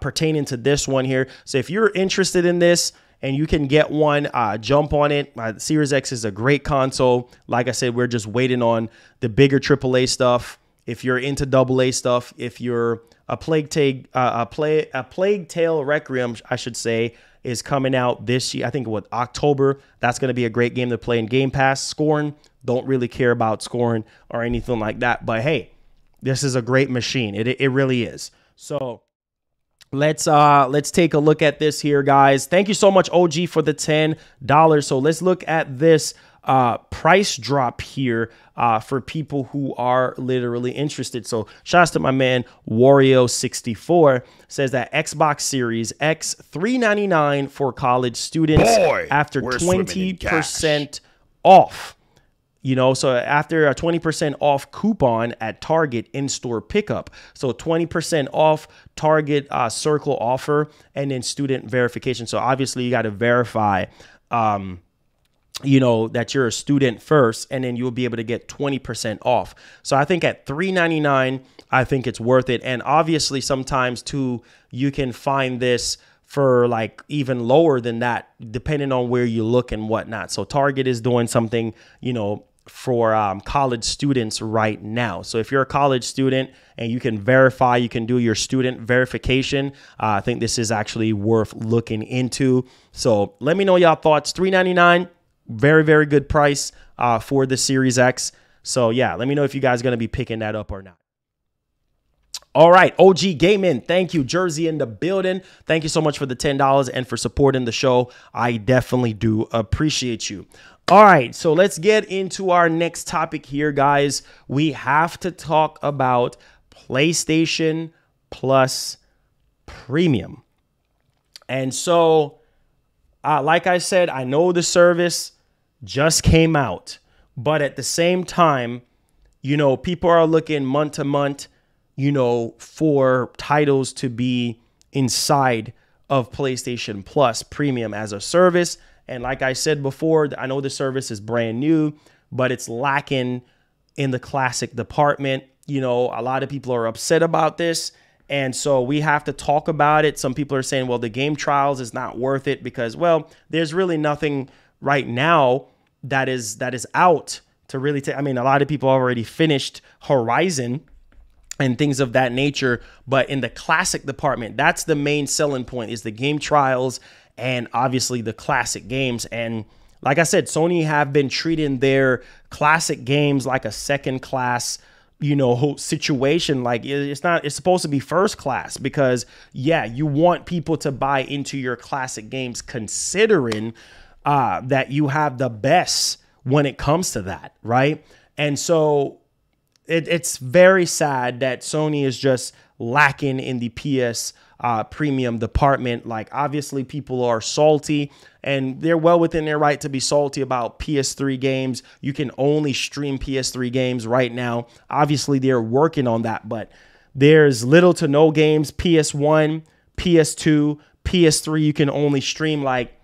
pertaining to this one here. So if you're interested in this and you can get one, jump on it. Series X is a great console. Like I said, we're just waiting on the bigger AAA stuff. If you're into AA stuff, if you're a Plague Tale Requiem, I should say, is coming out this year. I think what, October. That's going to be a great game to play in Game Pass. Scorn, don't really care about Scorn or anything like that. But hey, this is a great machine. It really is. So let's take a look at this here, guys. Thank you so much, OG, for the $10. So let's look at this price drop here for people who are literally interested. So shouts to my man Wario64, says that Xbox Series X $399 for college students after 20% off. You know, so after a 20% off coupon at Target in-store pickup. So 20% off Target circle offer and then student verification. So obviously you got to verify you know, that you're a student first, and then you'll be able to get 20% off. So I think at $399, I think it's worth it. And obviously sometimes too, you can find this for like even lower than that, depending on where you look and whatnot. So Target is doing something, you know, for college students right now. So if you're a college student and you can verify, you can do your student verification. I think this is actually worth looking into. So let me know y'all thoughts. $399. Very, very good price for the Series X. So yeah, let me know if you guys are going to be picking that up or not. All right, OG Gaming, thank you. Jersey in the building. Thank you so much for the $10 and for supporting the show. I definitely do appreciate you. All right, so let's get into our next topic here, guys. We have to talk about PlayStation Plus Premium. And so, like I said, I know the service just came out, but at the same time, you know, people are looking month to month, you know, for titles to be inside of PlayStation Plus Premium as a service. And like I said before, I know the service is brand new, but it's lacking in the classic department. You know, a lot of people are upset about this. And so we have to talk about it. Some people are saying, well, the game trials is not worth it because, well, there's really nothing right now that is out to really take. I mean, a lot of people already finished Horizon and things of that nature. But in the classic department, that's the main selling point, is the game trials and obviously the classic games. And like I said, Sony have been treating their classic games like a second class, you know, whole situation. Like it's supposed to be first class, because yeah, you want people to buy into your classic games, considering that you have the best when it comes to that, right? And so it's very sad that Sony is just lacking in the PS premium department. Like, obviously people are salty, and they're well within their right to be salty about PS3 games. You can only stream PS3 games right now. Obviously they're working on that, but there's little to no games. PS1, PS2, PS3, you can only stream, like,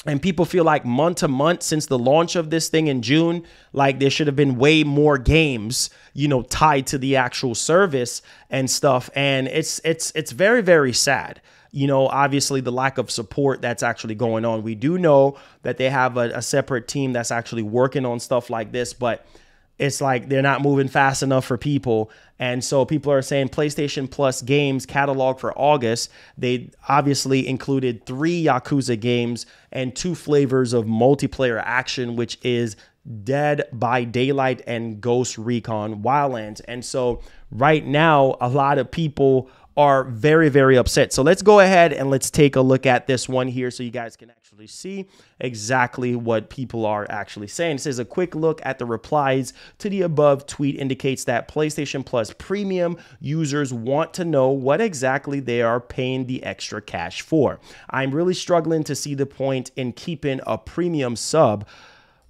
and people feel like month to month since the launch of this thing in June, like there should have been way more games, you know, tied to the actual service and stuff. And it's very, very sad. You know, obviously the lack of support that's actually going on. We do know that they have a separate team that's actually working on stuff like this, but it's like they're not moving fast enough for people. And so people are saying PlayStation Plus games catalog for August. They obviously included 3 Yakuza games and 2 flavors of multiplayer action, which is Dead by Daylight and Ghost Recon Wildlands. And so right now, a lot of people are very, very upset. So let's go ahead and let's take a look at this one here so you guys can actually see exactly what people are actually saying. It says a quick look at the replies to the above tweet indicates that PlayStation Plus Premium users want to know what exactly they are paying the extra cash for. I'm really struggling to see the point in keeping a premium sub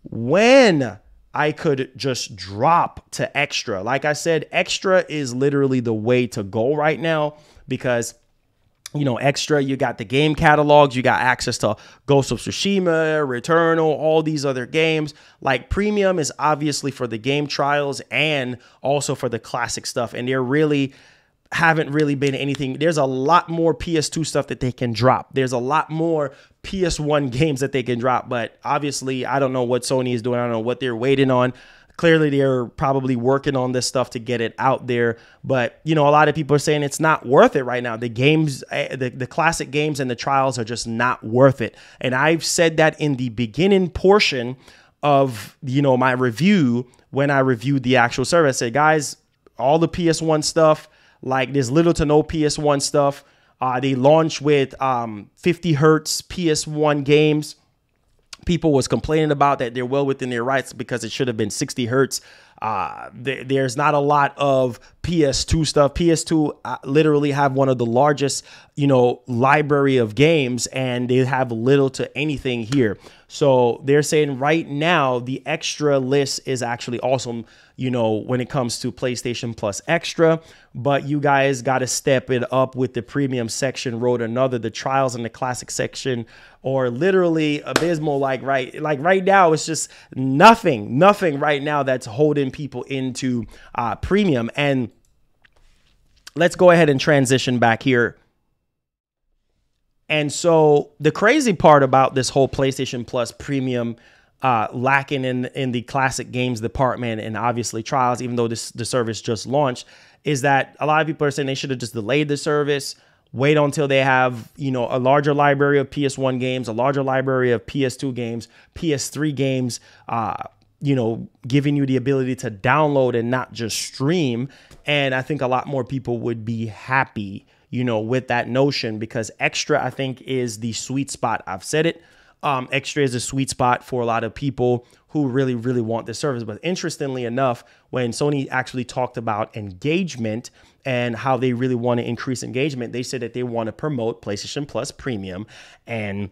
when I could just drop to extra. Like I said, extra is literally the way to go right now because, you know, extra, you got the game catalogs, you got access to Ghost of Tsushima, Returnal, all these other games. Like, premium is obviously for the game trials and also for the classic stuff. And there really haven't really been anything. There's a lot more PS2 stuff that they can drop. There's a lot more PS1 games that they can drop, but obviously I don't know what Sony is doing. I don't know what they're waiting on. Clearly they're probably working on this stuff to get it out there, but you know, a lot of people are saying it's not worth it right now. The games, the classic games and the trials are just not worth it. And I've said that in the beginning portion of, you know, my review when I reviewed the actual service. I said, guys, all the PS1 stuff, like there's little to no PS1 stuff. They launched with 50 hertz PS1 games. People was complaining about that. They're well within their rights because it should have been 60 hertz. There's not a lot of PS2 stuff. PS2 literally have one of the largest, you know, library of games, and they have little to anything here. So they're saying right now the extra list is actually awesome, you know, when it comes to PlayStation Plus Extra, but you guys got to step it up with the premium section. Wrote another, the trials and the classic section, or literally abysmal. Like right now, it's just nothing right now that's holding people into premium. And let's go ahead and transition back here. And so the crazy part about this whole PlayStation Plus Premium lacking in the classic games department and obviously trials, even though the service just launched, is that a lot of people are saying they should have just delayed the service, wait until they have, you know, a larger library of PS1 games, a larger library of PS2 games, PS3 games, you know, giving you the ability to download and not just stream. And I think a lot more people would be happy, you know, with that notion, because extra, I think, is the sweet spot. I've said it. Extra is a sweet spot for a lot of people who really, really want this service. But interestingly enough, when Sony actually talked about engagement and how they really want to increase engagement, they said that they want to promote PlayStation Plus Premium and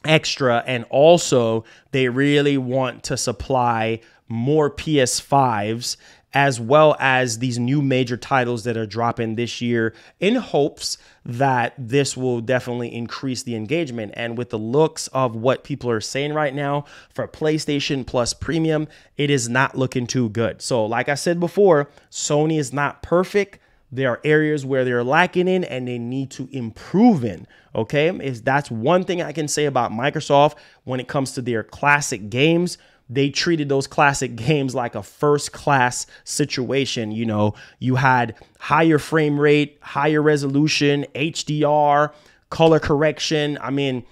Extra. And also they really want to supply more PS5s, as well as these new major titles that are dropping this year, in hopes that this will definitely increase the engagement. And with the looks of what people are saying right now for PlayStation Plus Premium, it is not looking too good. So like I said before, Sony is not perfect. There are areas where they're lacking in and they need to improve in. Okay, that's one thing I can say about Microsoft when it comes to their classic games. They treated those classic games like a first class situation. You know, you had higher frame rate, higher resolution, HDR, color correction. I mean,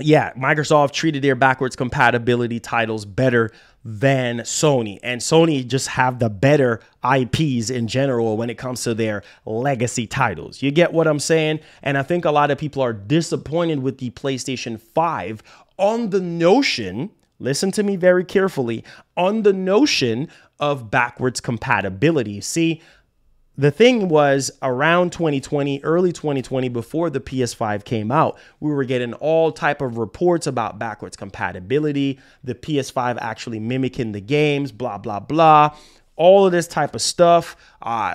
yeah, Microsoft treated their backwards compatibility titles better than Sony, and Sony just have the better IPs in general when it comes to their legacy titles. You get what I'm saying? And I think a lot of people are disappointed with the PlayStation 5 on the notion listen to me very carefully, on the notion of backwards compatibility. See, the thing was around 2020, early 2020, before the PS5 came out, we were getting all type of reports about backwards compatibility, the PS5 actually mimicking the games, blah, blah, blah. All of this type of stuff.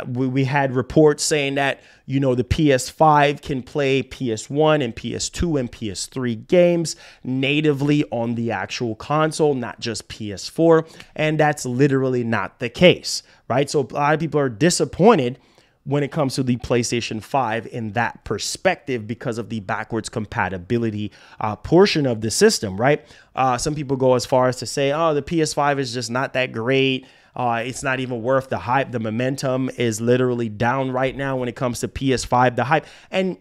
We had reports saying that, you know, the PS5 can play PS1 and PS2 and PS3 games natively on the actual console, not just PS4. And that's literally not the case, right? So a lot of people are disappointed when it comes to the PlayStation 5 in that perspective because of the backwards compatibility portion of the system, right? Some people go as far as to say, oh, the PS5 is just not that great. It's not even worth the hype. The momentum is literally down right now when it comes to PS5, the hype. And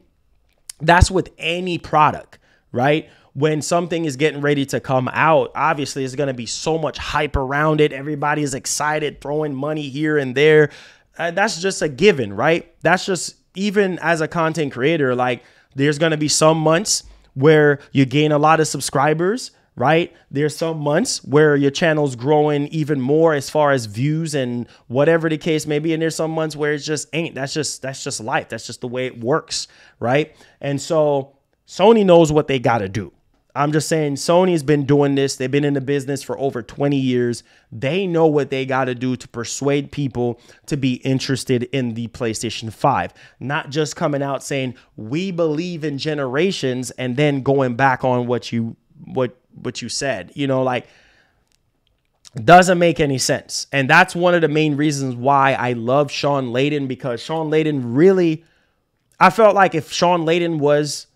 that's with any product, right? When something is getting ready to come out, obviously there's going to be so much hype around it. Everybody is excited, throwing money here and there. That's just a given, right? That's just, even as a content creator, like there's going to be some months where you gain a lot of subscribers, right? There's some months where your channel's growing even more as far as views and whatever the case may be. And there's some months where it just ain't. That's just life. That's just the way it works, right? And so Sony knows what they got to do. I'm just saying, Sony's been doing this. They've been in the business for over 20 years. They know what they got to do to persuade people to be interested in the PlayStation 5. Not just coming out saying, we believe in generations, and then going back on what you said, you know, like, doesn't make any sense. And that's one of the main reasons why I love Sean Layden, because Sean Layden really, I felt like if Sean Layden was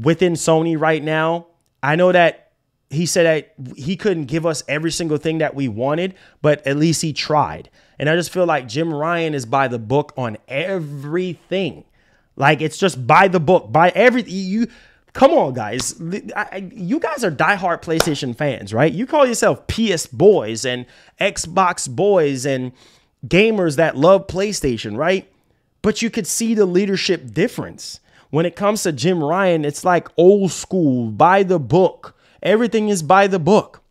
within Sony right now, I know that he said that he couldn't give us every single thing that we wanted, but at least he tried. And I just feel like Jim Ryan is by the book on everything. Like, it's just by the book, by everything. Come on, guys. You guys are diehard PlayStation fans, right? You call yourself PS boys and Xbox boys and gamers that love PlayStation, right? But you could see the leadership difference. When it comes to Jim Ryan, it's like old school, by the book. Everything is by the book.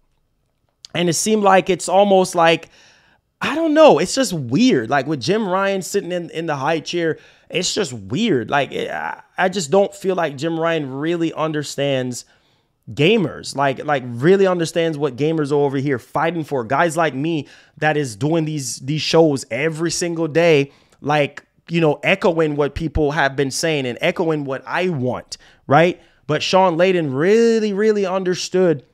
And it seemed like it's almost like, I don't know, it's just weird. Like with Jim Ryan sitting in the high chair, it's just weird. Like, I just don't feel like Jim Ryan really understands gamers, like really understands what gamers are over here fighting for. Guys like me that is doing these shows every single day, like, you know, echoing what people have been saying and echoing what I want, right? But Sean Layden really understood,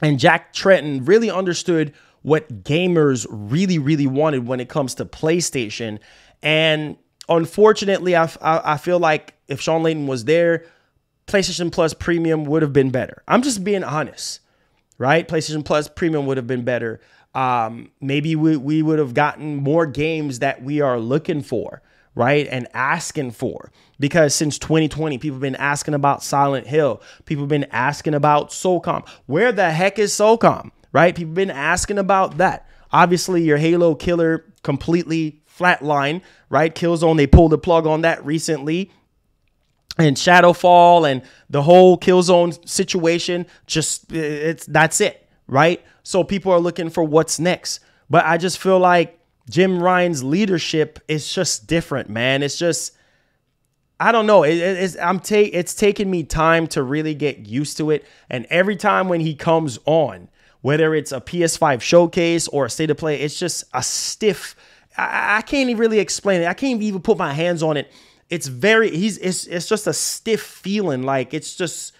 and Jack Tretton really understood what gamers really wanted when it comes to PlayStation. And unfortunately, I feel like if Sean Layden was there, PlayStation Plus Premium would have been better. I'm just being honest, right? PlayStation Plus Premium would have been better. Maybe we would have gotten more games that we are looking for, right? And asking for, because since 2020, people have been asking about Silent Hill. People have been asking about SOCOM. Where the heck is SOCOM, right? People have been asking about that. Obviously, your Halo killer completely flatline, right? Killzone, they pulled the plug on that recently. And Shadowfall and the whole Killzone situation, just that's it, right? So people are looking for what's next. But I just feel like Jim Ryan's leadership is just different, man. It's just, I don't know. It's taken me time to really get used to it. And every time when he comes on, whether it's a PS5 showcase or a state of play, it's just a stiff. I can't even really explain it. I can't even put my hands on it. It's it's just a stiff feeling. Like, it's just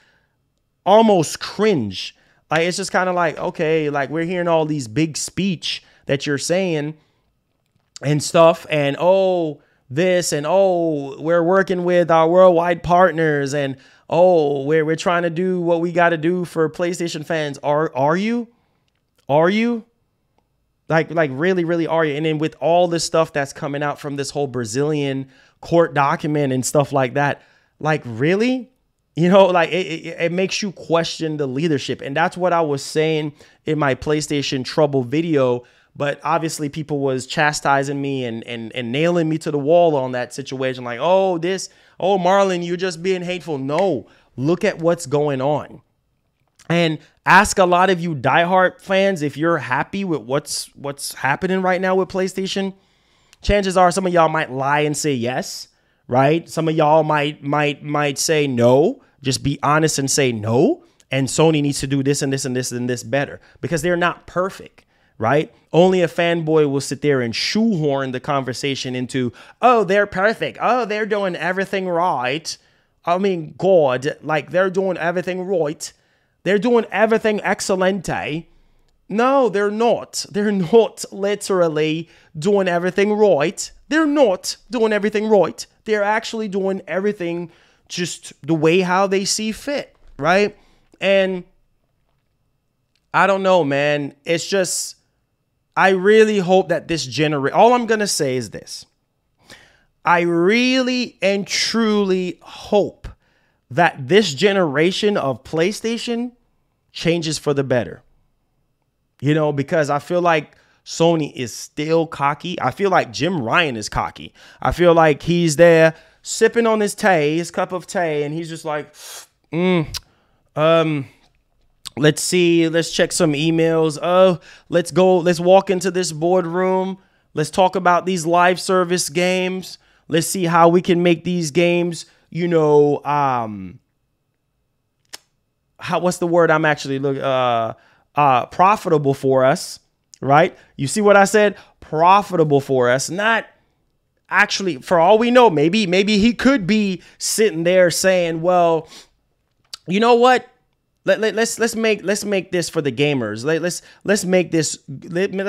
almost cringe. Like, it's just kind of like, okay, like, we're hearing all these big speech that you're saying and stuff, and oh, this, and oh, we're working with our worldwide partners, and oh, we're trying to do what we got to do for PlayStation fans. Are you like really are you? And then with all this stuff that's coming out from this whole Brazilian court document and stuff like that, like, really, you know, like it makes you question the leadership. And that's what I was saying in my PlayStation Trouble video. But obviously people was chastising me and nailing me to the wall on that situation. Like, oh, Marlon, you're just being hateful. No, look at what's going on. And ask a lot of you diehard fans if you're happy with what's happening right now with PlayStation. Chances are some of y'all might lie and say yes, right? Some of y'all might say no. Just be honest and say no. And Sony needs to do this and this and this and this better because they're not perfect, right? Only a fanboy will sit there and shoehorn the conversation into, oh, they're perfect. Oh, they're doing everything right. I mean, God, like they're doing everything right. They're doing everything excelente. No, they're not. They're not literally doing everything right. They're not doing everything right. They're actually doing everything just the way how they see fit, right? And I don't know, man. It's just, I really hope that this generation, all I'm going to say is this. I really and truly hope that this generation of PlayStation changes for the better. You know, because I feel like Sony is still cocky. I feel like Jim Ryan is cocky. I feel like he's there sipping on his cup of tea, and he's just like, let's see, let's check some emails. Oh, let's walk into this boardroom. Let's talk about these live service games. Let's see how we can make these games, you know, what's the word I'm actually looking, profitable for us, right? You see what I said? Profitable for us, not actually, for all we know, maybe he could be sitting there saying, well, you know what? Let's make this for the gamers. Let's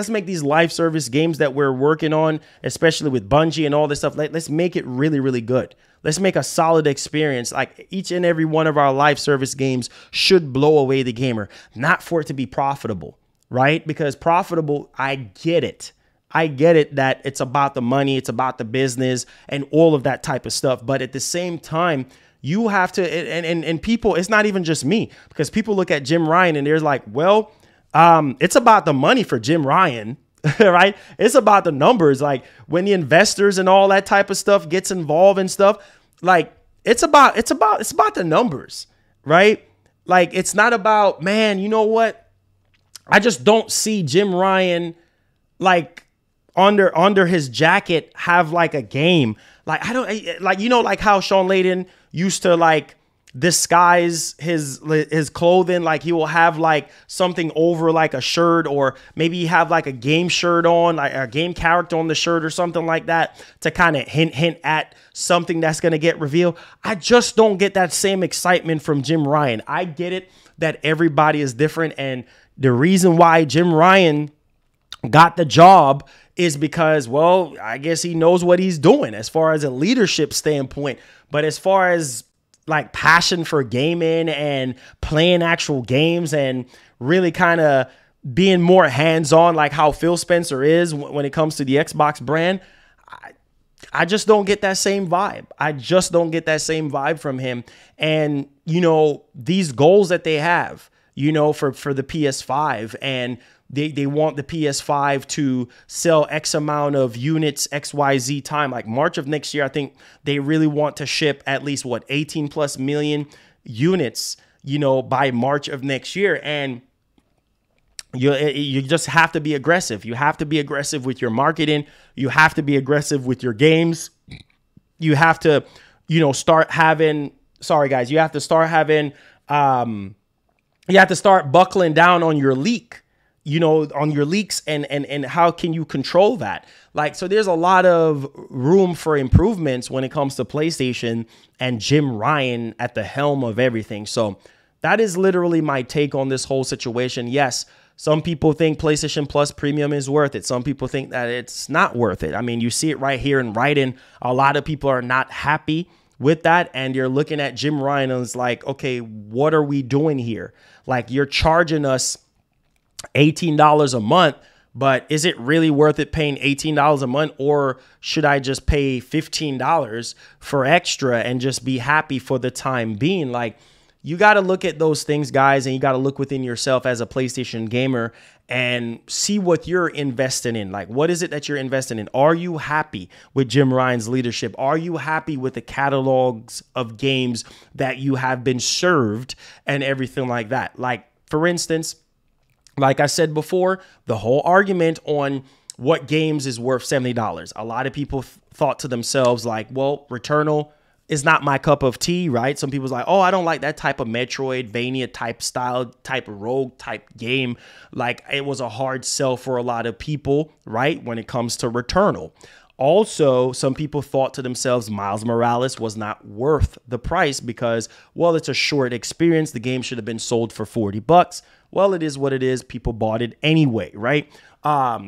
make these live service games that we're working on, especially with Bungie and all this stuff. Let's make it really, really good. Let's make a solid experience. Like each and every one of our live service games should blow away the gamer, not for it to be profitable, right? Because profitable, I get it. I get it that it's about the money, it's about the business and all of that type of stuff. But at the same time, you have to, and people, it's not even just me, because people look at Jim Ryan and they're like, well, it's about the money for Jim Ryan, right? It's about the numbers. Like when the investors and all that type of stuff gets involved and stuff, like it's about the numbers, right? Like it's not about, man, you know what? I just don't see Jim Ryan like under his jacket have like a game. Like I don't like, you know, like how Sean Layden used to like disguise his clothing. Like he will have like something over like a shirt, or maybe have like a game shirt on, like a game character on the shirt or something like that to kind of hint at something that's going to get revealed. I just don't get that same excitement from Jim Ryan. I get it that everybody is different. And the reason why Jim Ryan got the job is because, well, I guess he knows what he's doing as far as a leadership standpoint. But as far as like passion for gaming and playing actual games and really kind of being more hands-on, like how Phil Spencer is when it comes to the Xbox brand, I just don't get that same vibe. I just don't get that same vibe from him. And, you know, these goals that they have, you know, for the PS5, and they want the PS5 to sell X amount of units, XYZ time, like March of next year. I think they really want to ship at least, what, 18 plus million units, you know, by March of next year. And you just have to be aggressive. You have to be aggressive with your marketing. You have to be aggressive with your games. You have to, you know, start having, sorry guys, you have to start having, you have to start buckling down on your leak, you know, on your leaks, and how can you control that? Like, so there's a lot of room for improvements when it comes to PlayStation and Jim Ryan at the helm of everything. So that is literally my take on this whole situation. Yes, some people think PlayStation Plus Premium is worth it. Some people think that it's not worth it. I mean, you see it right here in writing. A lot of people are not happy with that. And you're looking at Jim Ryan and it's like, okay, what are we doing here? Like, you're charging us $18 a month, but is it really worth it paying $18 a month? Or should I just pay $15 for extra and just be happy for the time being? Like, you got to look at those things, guys, and you got to look within yourself as a PlayStation gamer and see what you're investing in. Like, what is it that you're investing in? Are you happy with Jim Ryan's leadership? Are you happy with the catalogs of games that you have been served and everything like that? Like, for instance, like I said before, the whole argument on what games is worth $70. A lot of people thought to themselves like, well, Returnal is not my cup of tea, right? Some people's like, oh, I don't like that type of Metroidvania type style, type of rogue type game. Like, it was a hard sell for a lot of people, right? When it comes to Returnal. Also, some people thought to themselves, Miles Morales was not worth the price because, well, it's a short experience. The game should have been sold for $40. Well, it is what it is. People bought it anyway, right?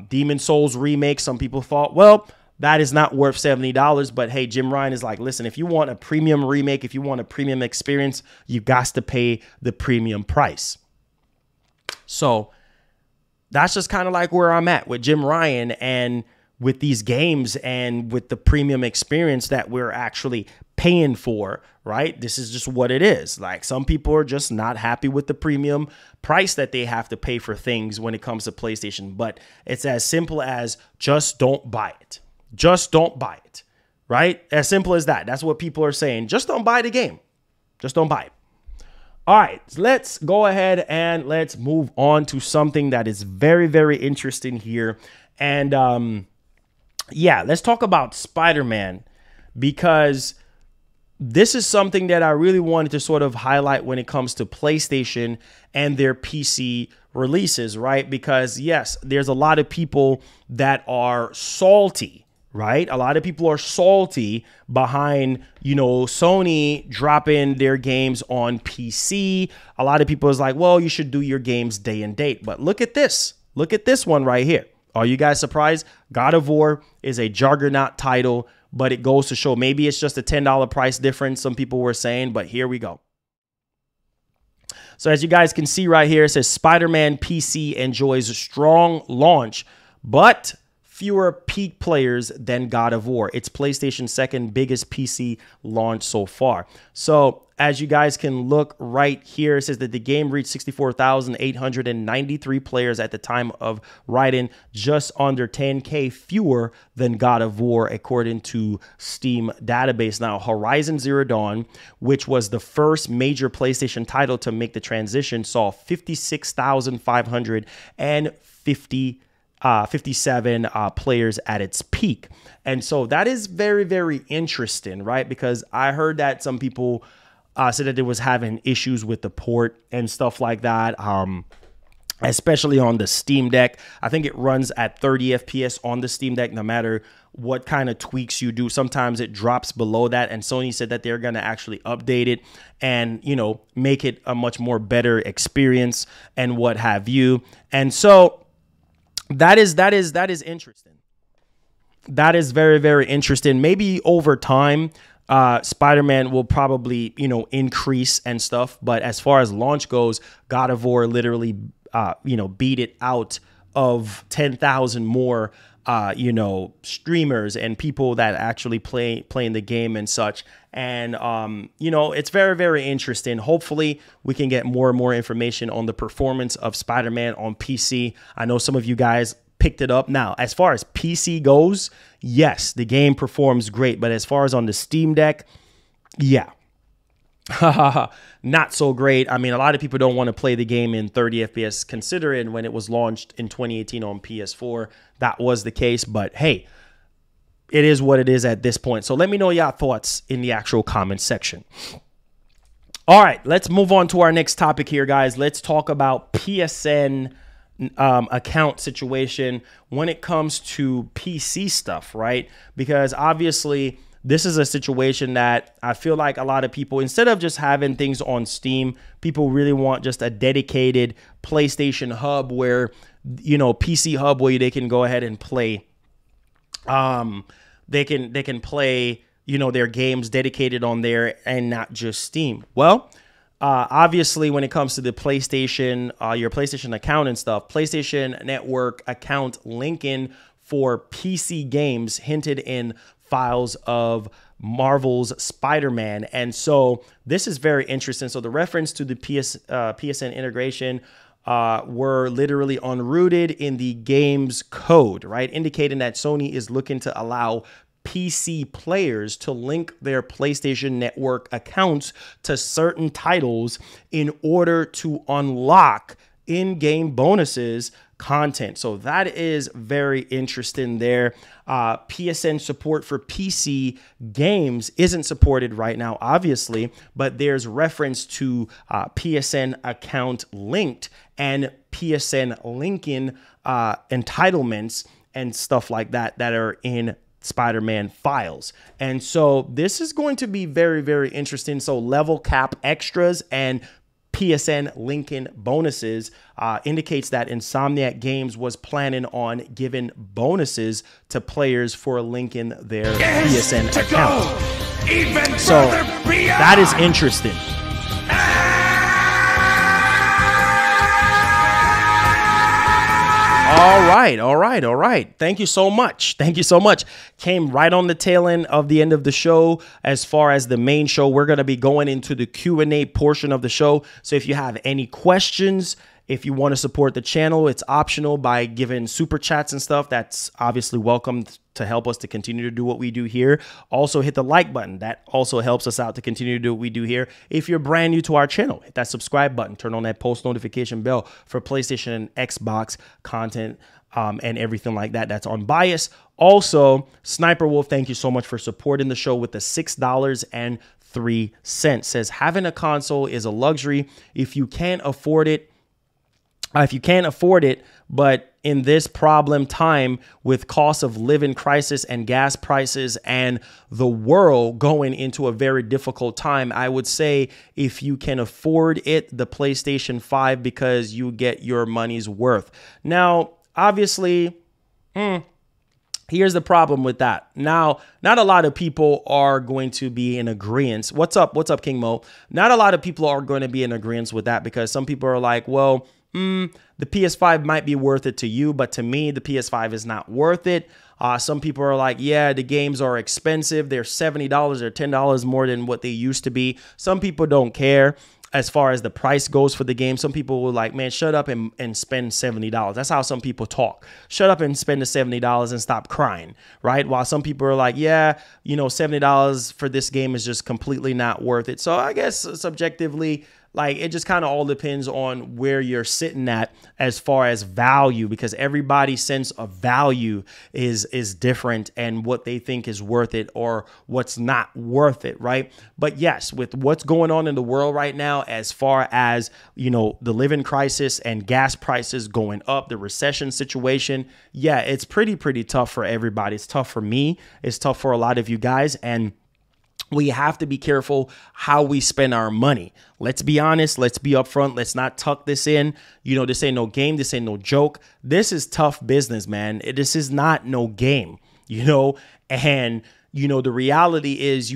Demon Souls remake. Some people thought, well, that is not worth $70. But hey, Jim Ryan is like, listen, if you want a premium remake, if you want a premium experience, you got to pay the premium price. So that's just kind of like where I'm at with Jim Ryan and with these games and with the premium experience that we're actually paying for, right? This is just what it is. Like, some people are just not happy with the premium price that they have to pay for things when it comes to PlayStation. But it's as simple as just don't buy it. Just don't buy it, right? As simple as that. That's what people are saying. Just don't buy the game. Just don't buy it. All right, let's go ahead and let's move on to something that is very, very interesting here. And yeah, let's talk about Spider-Man, because this is something that I really wanted to sort of highlight when it comes to PlayStation and their PC releases, right? Because yes, there's a lot of people that are salty, right? A lot of people are salty behind, you know, Sony dropping their games on PC. A lot of people is like, well, you should do your games day and date. But look at this. Look at this one right here. Are you guys surprised? God of War is a juggernaut title, but it goes to show maybe it's just a $10 price difference, some people were saying, but here we go. So as you guys can see right here, it says Spider-Man PC enjoys a strong launch, but fewer peak players than God of War. It's PlayStation's second biggest PC launch so far. So as you guys can look right here, it says that the game reached 64,893 players at the time of writing, just under 10K fewer than God of War, according to Steam database. Now, Horizon Zero Dawn, which was the first major PlayStation title to make the transition, saw 57 players at its peak. And so that is very, very interesting, right? Because I heard that some people said that they was having issues with the port and stuff like that, especially on the Steam Deck. I think it runs at 30 FPS on the Steam Deck, no matter what kind of tweaks you do. Sometimes it drops below that, and Sony said that they're going to actually update it and, you know, make it a much more better experience and what have you. And so that is interesting. That is very, very interesting. Maybe over time, Spider-Man will probably, you know, increase and stuff. But as far as launch goes, God of War literally, you know, beat it out of 10,000 more, you know, streamers and people that actually playing the game and such. And, you know, it's very, very interesting. Hopefully we can get more and more information on the performance of Spider-Man on PC. I know some of you guys picked it up. Now, as far as PC goes, yes, the game performs great. But as far as on the Steam Deck, yeah, not so great. I mean, a lot of people don't want to play the game in 30 FPS, considering when it was launched in 2018 on PS4, that was the case. But hey, it is what it is at this point. So let me know your thoughts in the actual comment section. All right, let's move on to our next topic here, guys. Let's talk about PSN account situation when it comes to PC stuff, right? Because obviously this is a situation that I feel like a lot of people, instead of just having things on Steam, people really want just a dedicated PlayStation hub where, you know, PC hub where they can go ahead and play. They can play, you know, their games dedicated on there and not just Steam. Well, obviously, when it comes to the PlayStation, your PlayStation account and stuff, PlayStation Network account linking for PC games hinted in files of Marvel's Spider-Man. And so this is very interesting. So the reference to the PSN integration were literally unrooted in the game's code, right? Indicating that Sony is looking to allow PC players to link their PlayStation Network accounts to certain titles in order to unlock in-game bonuses content. So that is very interesting there. PSN support for PC games isn't supported right now, obviously, but there's reference to PSN account linked and PSN linking entitlements and stuff like that that are in Spider-Man files. And so this is going to be very, very interesting. So level cap extras and PSN linking bonuses indicates that Insomniac Games was planning on giving bonuses to players for linking their PSN account. So that is interesting. All right. Thank you so much. Came right on the tail end of the end of the show. As far as the main show, we're going to be going into the Q&A portion of the show. So if you have any questions, if you want to support the channel, it's optional by giving super chats and stuff. That's obviously welcome to help us to continue to do what we do here. Also hit the like button. That also helps us out to continue to do what we do here. If you're brand new to our channel, hit that subscribe button, turn on that post notification bell for PlayStation and Xbox content and everything like that. That's unbiased. Also, Sniper Wolf, thank you so much for supporting the show with the $6.03. Says having a console is a luxury if you can't afford it. But in this problem time with cost of living crisis and gas prices and the world going into a very difficult time, I would say if you can afford it, the PlayStation 5, because you get your money's worth. Now, obviously, here's the problem with that. Now, not a lot of people are going to be in agreement. What's up, King Mo? Not a lot of people are going to be in agreement with that, because some people are like, well, the PS5 might be worth it to you, but to me, the PS5 is not worth it. Some people are like, yeah, the games are expensive. They're $70 or $10 more than what they used to be. Some people don't care as far as the price goes for the game. Some people will like, man, shut up and spend $70. That's how some people talk. Shut up and spend the $70 and stop crying, right? While some people are like, yeah, you know, $70 for this game is just completely not worth it. So I guess subjectively, like, it just kind of all depends on where you're sitting at as far as value, because everybody's sense of value is different and what they think is worth it or what's not worth it, right? But yes, with what's going on in the world right now, as far as, you know, the living crisis and gas prices going up, the recession situation, yeah, it's pretty tough for everybody. It's tough for me. It's tough for a lot of you guys. And we have to be careful how we spend our money. Let's be honest. Let's be upfront. Let's not tuck this in. You know, this ain't no game. This ain't no joke. This is tough business, man. This is not no game, you know. And, you know, the reality is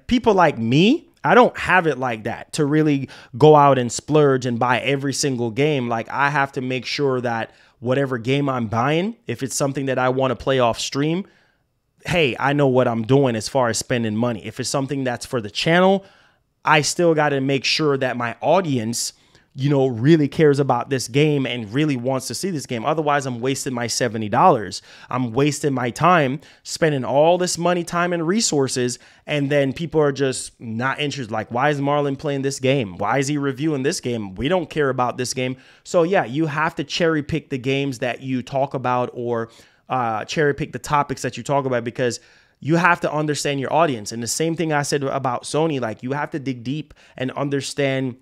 people like me, I don't have it like that to really go out and splurge and buy every single game. Like, I have to make sure that whatever game I'm buying, if it's something that I want to play off stream, hey, I know what I'm doing as far as spending money. If it's something that's for the channel, I still got to make sure that my audience, you know, really cares about this game and really wants to see this game. Otherwise, I'm wasting my $70. I'm wasting my time spending all this money, time, and resources. And then people are just not interested. Like, why is Marlon playing this game? Why is he reviewing this game? We don't care about this game. So yeah, you have to cherry pick the games that you talk about, or cherry pick the topics that you talk about, because you have to understand your audience. And the same thing I said about Sony, like, you have to dig deep and understand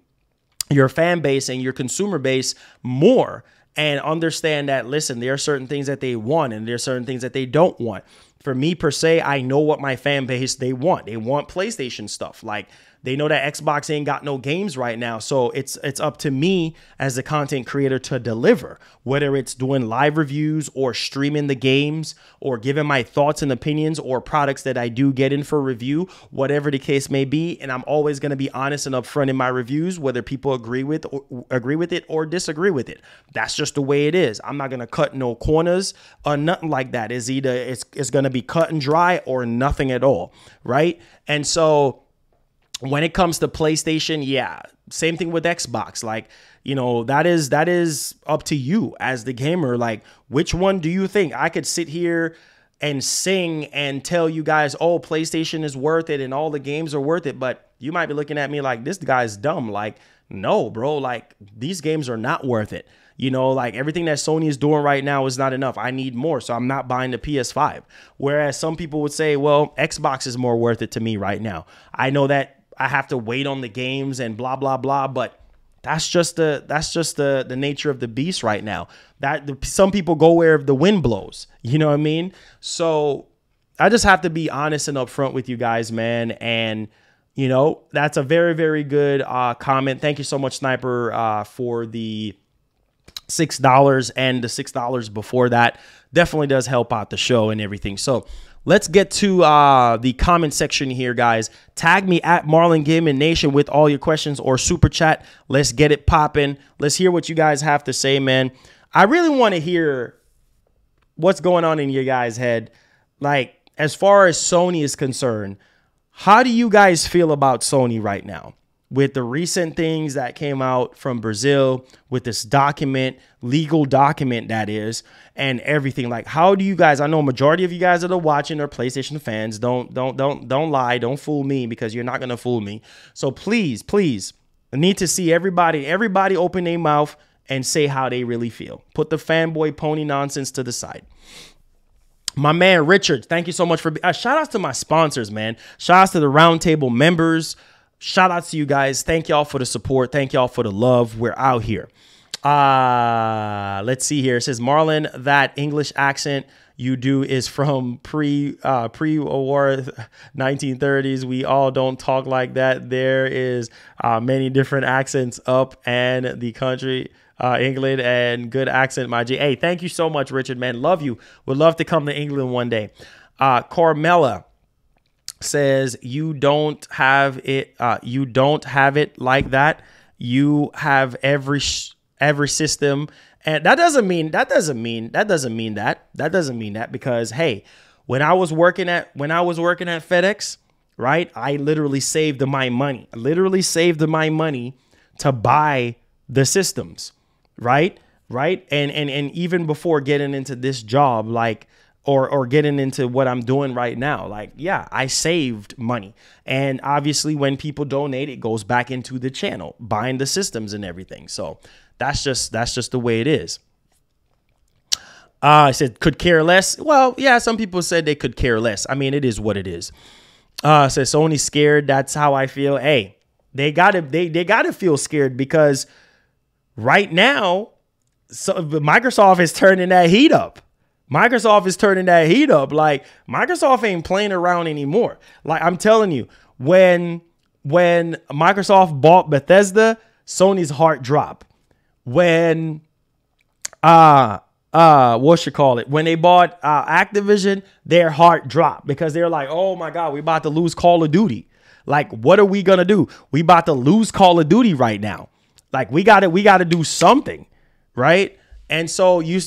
your fan base and your consumer base more, and understand that, listen, there are certain things that they want and there are certain things that they don't want. For me, per se, I know what my fan base, they want. They want PlayStation stuff. Like, They know that Xbox ain't got no games right now. So it's up to me as the content creator to deliver, whether it's doing live reviews or streaming the games or giving my thoughts and opinions or products that I do get in for review, whatever the case may be. And I'm always going to be honest and upfront in my reviews, whether people agree with it or disagree with it. That's just the way it is. I'm not going to cut no corners or nothing like that. It's either it's going to be cut and dry or nothing at all. Right. And so when it comes to PlayStation, yeah, same thing with Xbox. Like, you know, that is up to you as the gamer. Like, which one do you think? I could sit here and sing and tell you guys, oh, PlayStation is worth it and all the games are worth it. But you might be looking at me like, this guy's dumb. Like, no, bro, like these games are not worth it. You know, like everything that Sony is doing right now is not enough. I need more. So I'm not buying the PS5. Whereas some people would say, well, Xbox is more worth it to me right now. I know that I have to wait on the games and blah, blah, blah. But that's just the nature of the beast right now. Some people go where the wind blows. You know what I mean? So I just have to be honest and upfront with you guys, man. And, you know, that's a very, very good comment. Thank you so much, Sniper, for the $6 and the $6 before that. Definitely does help out the show and everything. So let's get to the comment section here, guys. Tag me at MarlonGamingNation with all your questions or super chat. Let's get it popping. Let's hear what you guys have to say, man. I really want to hear what's going on in your guys' head. Like, as far as Sony is concerned, how do you guys feel about Sony right now? With the recent things that came out from Brazil, with this document, legal document that is, and everything. Like, how do you guys? I know a majority of you guys that are watching are PlayStation fans. Don't lie, don't fool me, because you're not gonna fool me. So please, I need to see everybody open their mouth and say how they really feel. Put the fanboy pony nonsense to the side. My man Richard, thank you so much for shout outs to my sponsors, man. Shout outs to the Roundtable members. Shout outs to you guys. Thank y'all for the support. Thank y'all for the love. We're out here. Let's see here. It says, Marlon, that English accent you do is from pre-war 1930s. We all don't talk like that. There is many different accents up and the country, England, and good accent, my G. Hey, thank you so much, Richard, man. Love you. Would love to come to England one day. Carmela says, you don't have it like that. You have every system, and that doesn't mean that, because hey, when I was working at FedEx, right, I literally saved my money to buy the systems, right, and even before getting into this job, like, or getting into what I'm doing right now. Like, yeah, I saved money. And obviously when people donate, it goes back into the channel, buying the systems and everything. So that's just the way it is. I said, could care less. Well, yeah, some people said they could care less. I mean, it is what it is. Says Sony scared. That's how I feel. Hey, they gotta feel scared, because right now, Microsoft is turning that heat up. Like, Microsoft ain't playing around anymore. Like, I'm telling you, when Microsoft bought Bethesda, Sony's heart dropped. When when they bought Activision, their heart dropped, because they're like, oh my God, we about to lose Call of Duty. Like, what are we gonna do? We about to lose Call of Duty right now. Like, we gotta do something, right? And so you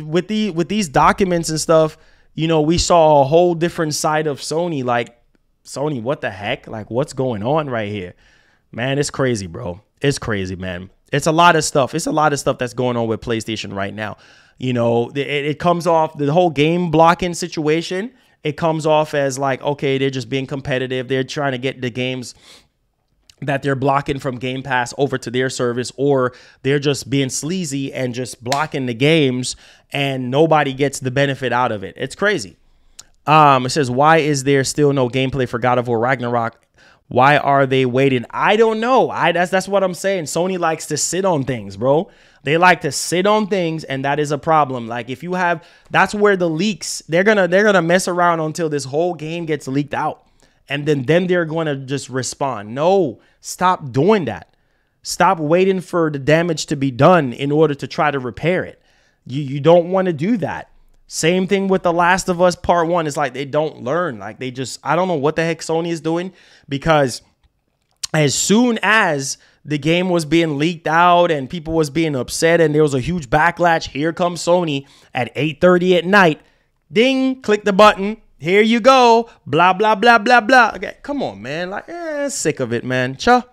with these documents and stuff, you know, we saw a whole different side of Sony. Like, Sony, what the heck? Like, what's going on right here? Man, it's crazy, bro. It's crazy, man. It's a lot of stuff. It's a lot of stuff that's going on with PlayStation right now. You know, it comes off, the whole game blocking situation, it comes off as like, okay, they're just being competitive. They're trying to get the games that they're blocking from Game Pass over to their service, or they're just being sleazy and just blocking the games and nobody gets the benefit out of it. It's crazy. It says, why is there still no gameplay for God of War Ragnarok? Why are they waiting? I don't know. That's what I'm saying. Sony likes to sit on things, bro. They like to sit on things, and that is a problem. Like, if you have, that's where the leaks, they're gonna mess around until this whole game gets leaked out. and then they're going to just respond. No, stop doing that. Stop waiting for the damage to be done in order to try to repair it. You don't want to do that. Same thing with The Last of Us Part 1. It's like they don't learn. Like they just, I don't know what the heck Sony is doing, because as soon as the game was being leaked out and people was being upset and there was a huge backlash, here comes Sony at 8:30 at night. Ding, click the button. Here you go. Blah, blah, blah, blah, blah. Okay, come on, man. Like, sick of it, man. Cha.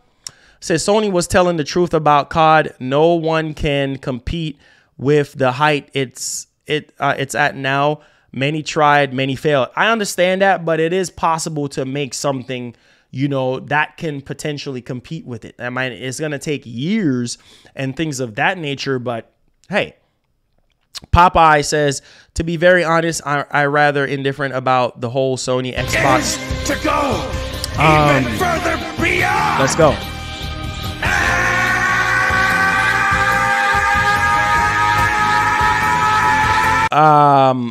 Says Sony was telling the truth about COD. No one can compete with the height it's at now. Many tried, many failed. I understand that, but it is possible to make something, you know, that can potentially compete with it. I mean, it's going to take years and things of that nature, but hey. Popeye says, to be very honest, I rather indifferent about the whole Sony Xbox. To go even further beyond. Let's go.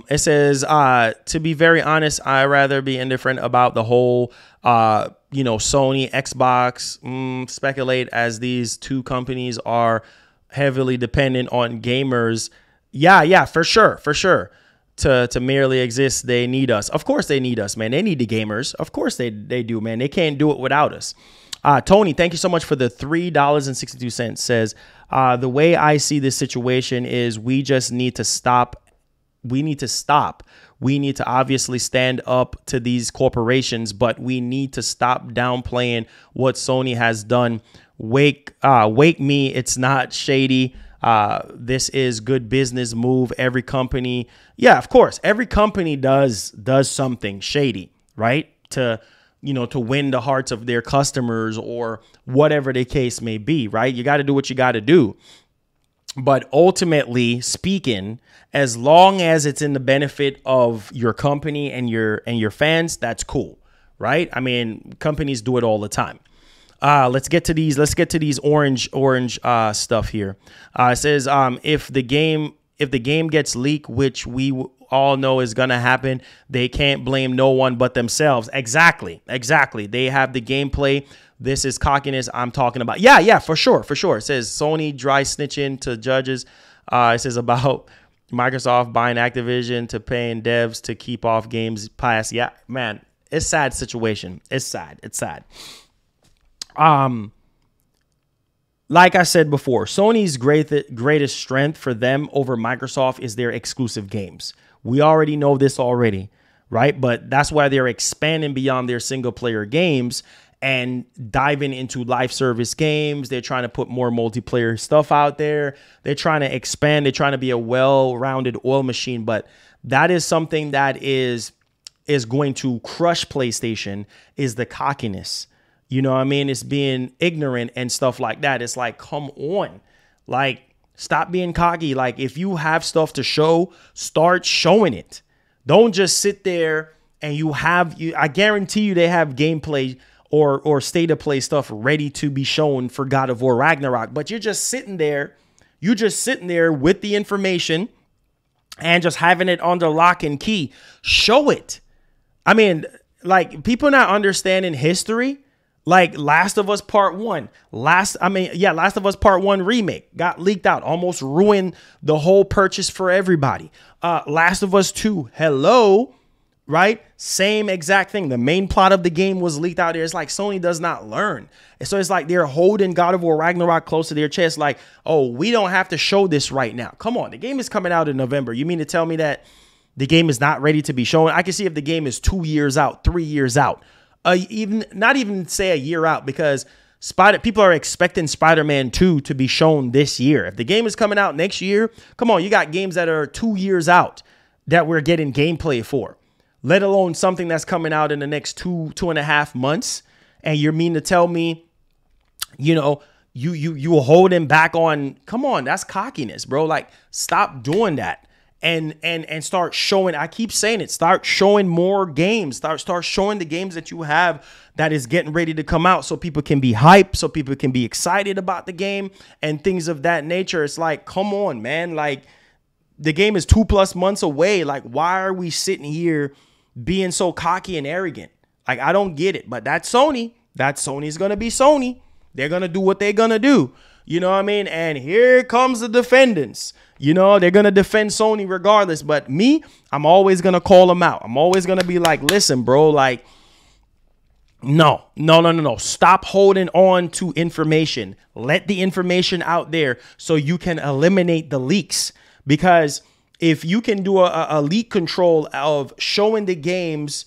It says, to be very honest, I rather be indifferent about the whole, you know, Sony Xbox. Speculate, as these two companies are heavily dependent on gamers. Yeah, for sure. To merely exist, they need us. Of course they need us, man. They need the gamers. Of course they do, man. They can't do it without us. Tony, thank you so much for the $3.62. Says, the way I see this situation is we just need to stop. We need to obviously stand up to these corporations, but we need to stop downplaying what Sony has done. Wake me. It's not shady. This is good business move. Every company. Yeah, of course. Every company does something shady, right? To win the hearts of their customers or whatever the case may be, right? You got to do what you got to do. But ultimately speaking, as long as it's in the benefit of your company and your fans, that's cool, right? I mean, companies do it all the time. Let's get to these orange stuff here. It says, if the game gets leaked, which we all know is gonna happen, they can't blame no one but themselves. Exactly. They have the gameplay. This is cockiness I'm talking about. Yeah, for sure. It says Sony dry snitching to judges. It says about Microsoft buying Activision to paying devs to keep off Games Pass. Yeah, man, it's a sad situation. It's sad. Like I said before, Sony's greatest strength for them over Microsoft is their exclusive games. We already know this already, right? But that's why they're expanding beyond their single player games and diving into live service games. They're trying to put more multiplayer stuff out there. They're trying to expand. They're trying to be a well-rounded oil machine. But that is something that is going to crush PlayStation, is the cockiness. You know what I mean? It's being ignorant and stuff like that. It's like, come on. Like, stop being cocky. Like, if you have stuff to show, start showing it. Don't just sit there and I guarantee you they have gameplay or state of play stuff ready to be shown for God of War Ragnarok. But you're just sitting there. You're just sitting there with the information and just having it under lock and key. Show it. I mean, like, people not understanding history. Like Last of Us Part 1. Last of Us Part 1 remake got leaked out. Almost ruined the whole purchase for everybody. Last of Us 2. Hello. Right? Same exact thing. The main plot of the game was leaked out there. It's like Sony does not learn. And so it's like they're holding God of War Ragnarok close to their chest. Like, oh, we don't have to show this right now. Come on. The game is coming out in November. You mean to tell me that the game is not ready to be shown? I can see if the game is 2 years out, 3 years out. Not even say a year out, because people are expecting Spider-Man 2 to be shown this year. If the game is coming out next year, come on, you got games that are 2 years out that we're getting gameplay for, let alone something that's coming out in the next 2.5 months. And you mean to tell me, you know, you holding back on, come on, that's cockiness, bro. Like, stop doing that. And start showing. I keep saying it. Start showing more games. Start showing the games that you have that is getting ready to come out, so people can be hyped, so people can be excited about the game and things of that nature. It's like, come on, man. Like, the game is 2+ months away. Like, why are we sitting here being so cocky and arrogant? Like, I don't get it. But that's Sony. Sony's going to be Sony. They're going to do what they're going to do. You know what I mean? And here comes the defendants. You know, they're going to defend Sony regardless. But me, I'm always going to call them out. I'm always going to be like, listen, bro, like, no. Stop holding on to information. Let the information out there so you can eliminate the leaks. Because if you can do a leak control of showing the games,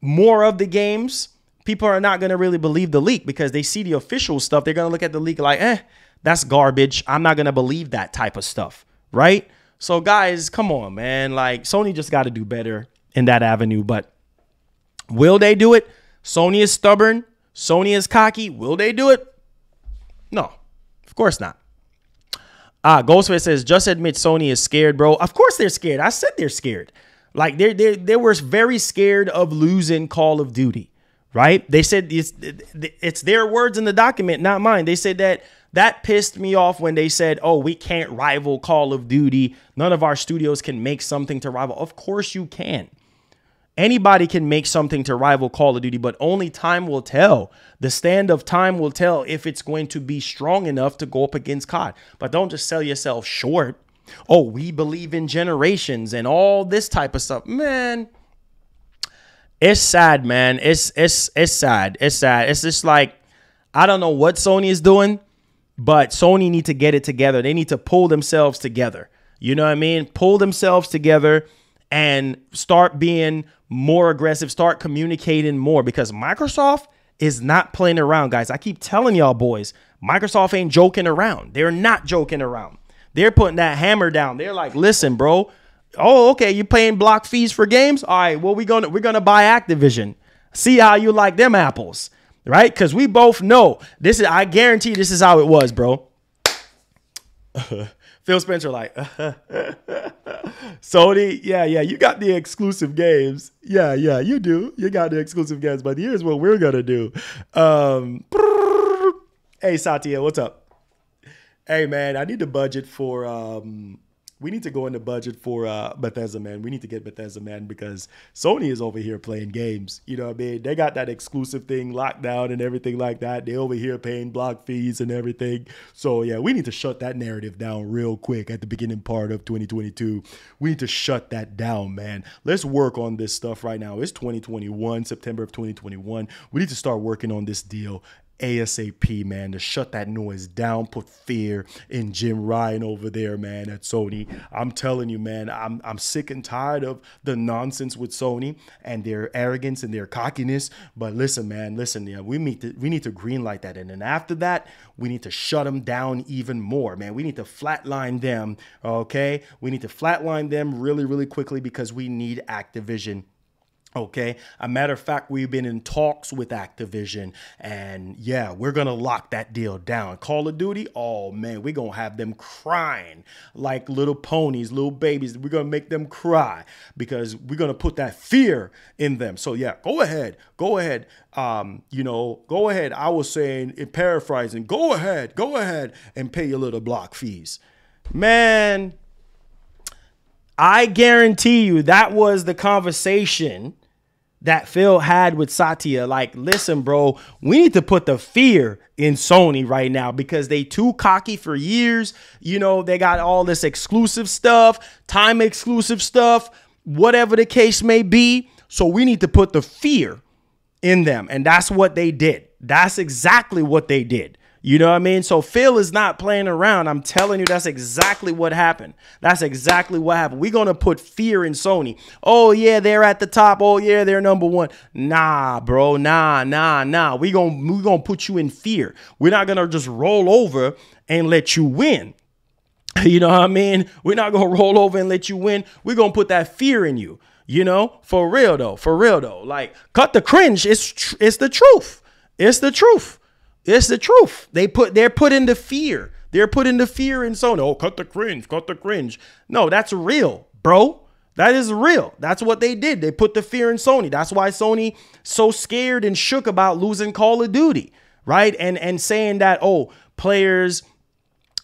more of the games, people are not going to really believe the leak because they see the official stuff. They're going to look at the leak like, that's garbage. I'm not going to believe that type of stuff. Right? So guys, come on, man. Like, Sony just got to do better in that avenue. But will they do it? Sony is stubborn. Sony is cocky. Will they do it? No, of course not. Ghostface says, just admit Sony is scared, bro. Of course they're scared. I said they're scared. Like, they were very scared of losing Call of Duty, right? They said it's their words in the document, not mine. They said that pissed me off when they said, oh, we can't rival Call of Duty. None of our studios can make something to rival. Of course you can. Anybody can make something to rival Call of Duty, but only time will tell. The stand of time will tell if it's going to be strong enough to go up against COD. But don't just sell yourself short. Oh, we believe in generations and all this type of stuff. Man, it's sad, man. It's sad. It's sad. It's just like, I don't know what Sony is doing, but Sony need to get it together. They need to pull themselves together. You know what I mean? Pull themselves together and start being more aggressive, start communicating more, because Microsoft is not playing around, guys. I keep telling y'all boys, Microsoft ain't joking around. They're not joking around. They're putting that hammer down. They're like, listen, bro. Oh, okay, you paying block fees for games? All right, well, we're gonna buy Activision. See how you like them apples, right? Because we both know this is, I guarantee this is how it was, bro. Phil Spencer like, Sony, yeah, you got the exclusive games. Yeah, you do. You got the exclusive games, but here's what we're going to do. Hey, Satya, what's up? Hey, man, I need the budget for, we need to go into budget for Bethesda, man. We need to get Bethesda, man, because Sony is over here playing games. You know what I mean? They got that exclusive thing locked down and everything like that. They over here paying block fees and everything. So, yeah, we need to shut that narrative down real quick at the beginning part of 2022. We need to shut that down, man. Let's work on this stuff right now. It's 2021, September of 2021. We need to start working on this deal ASAP, man, to shut that noise down, put fear in Jim Ryan over there, man, at Sony. I'm telling you, man, I'm sick and tired of the nonsense with Sony and their arrogance and their cockiness. But listen, man, yeah, we need to greenlight that. And then after that, we need to shut them down even more, man. We need to flatline them, okay? We need to flatline them really, really quickly because we need Activision. Okay. A matter of fact, we've been in talks with Activision and yeah, we're going to lock that deal down. Call of Duty. Oh man, we're going to have them crying like little ponies, little babies. We're going to make them cry because we're going to put that fear in them. So yeah, go ahead. Go ahead. Go ahead. I was saying, in paraphrasing, go ahead and pay your little block fees, man. I guarantee you that was the conversation that Phil had with Satya. Like, listen, bro, we need to put the fear in Sony right now because they too cocky for years. You know, they got all this exclusive stuff, time exclusive stuff, whatever the case may be. So we need to put the fear in them. And that's what they did. That's exactly what they did. You know what I mean? So Phil is not playing around. I'm telling you, that's exactly what happened. That's exactly what happened. We're going to put fear in Sony. Oh, yeah, they're at the top. Oh, yeah, they're number one. Nah, bro. Nah. We're gonna put you in fear. We're not going to just roll over and let you win. You know what I mean? We're not going to roll over and let you win. We're going to put that fear in you. You know, for real, though. Like, cut the cringe. It's the truth. It's the truth. It's the truth. They're put into fear. They're put into fear in Sony. Oh, cut the cringe. No, that's real, bro. That is real. That's what they did. They put the fear in Sony. That's why Sony so scared and shook about losing Call of Duty, right? And saying that, oh, players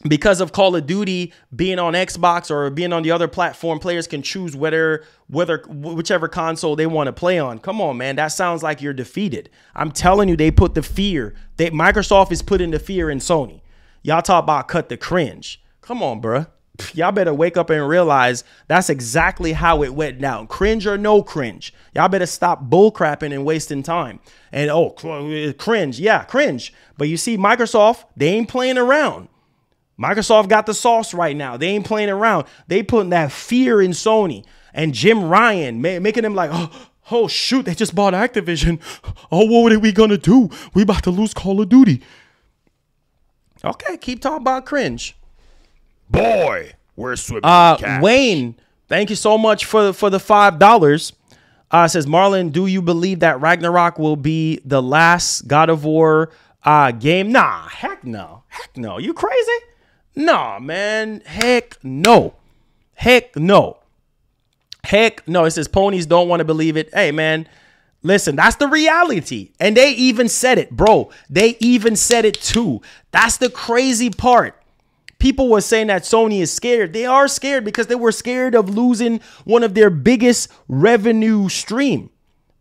because of Call of Duty being on Xbox or being on the other platform, players can choose whichever console they want to play on. Come on, man. That sounds like you're defeated. I'm telling you, they put the fear. Microsoft is putting the fear in Sony. Y'all talk about cut the cringe. Come on, bruh. Y'all better wake up and realize that's exactly how it went down. Cringe or no cringe. Y'all better stop bullcrapping and wasting time. And oh, cringe. Yeah, cringe. But you see, Microsoft, they ain't playing around. Microsoft got the sauce right now. They ain't playing around. They putting that fear in Sony. And Jim Ryan making them like, oh shoot, they just bought Activision. Oh, what are we gonna do? We about to lose Call of Duty. Okay, keep talking about cringe. Boy, we're swimming in cash. Wayne, thank you so much for the $5. Says, Marlon, do you believe that Ragnarok will be the last God of War game? Nah, heck no. Heck no. You crazy? Nah, man. Heck no. Heck no. Heck no. It says ponies don't want to believe it. Hey, man, listen, that's the reality. And they even said it, bro. They even said it too. That's the crazy part. People were saying that Sony is scared. They are scared because they were scared of losing one of their biggest revenue stream,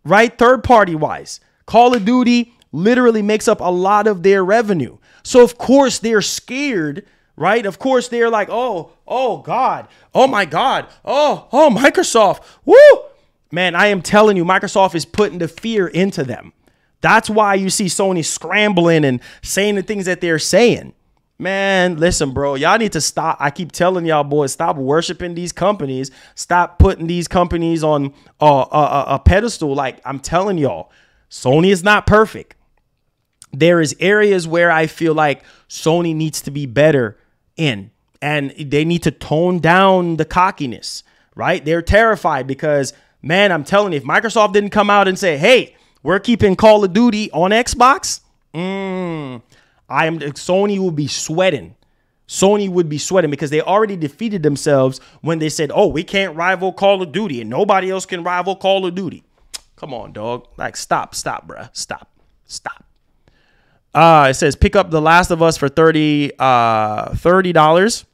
right? Third party wise. Call of Duty literally makes up a lot of their revenue. So of course they're scared, right? Of course they're like, oh God, oh my God, oh Microsoft, woo! Man, I am telling you, Microsoft is putting the fear into them. That's why you see Sony scrambling and saying the things that they're saying. Man, listen, bro, y'all need to stop. I keep telling y'all boys, stop worshiping these companies. Stop putting these companies on a pedestal. Like, I'm telling y'all, Sony is not perfect. There is areas where I feel like Sony needs to be better in, and they need to tone down the cockiness, right? They're terrified because, man, I'm telling you, if Microsoft didn't come out and say, hey, we're keeping Call of Duty on Xbox, Sony will be sweating. Sony would be sweating because they already defeated themselves when they said, oh, we can't rival Call of Duty and nobody else can rival Call of Duty. Come on, dog. Like, stop, bruh. Stop. It says, pick up The Last of Us for $30.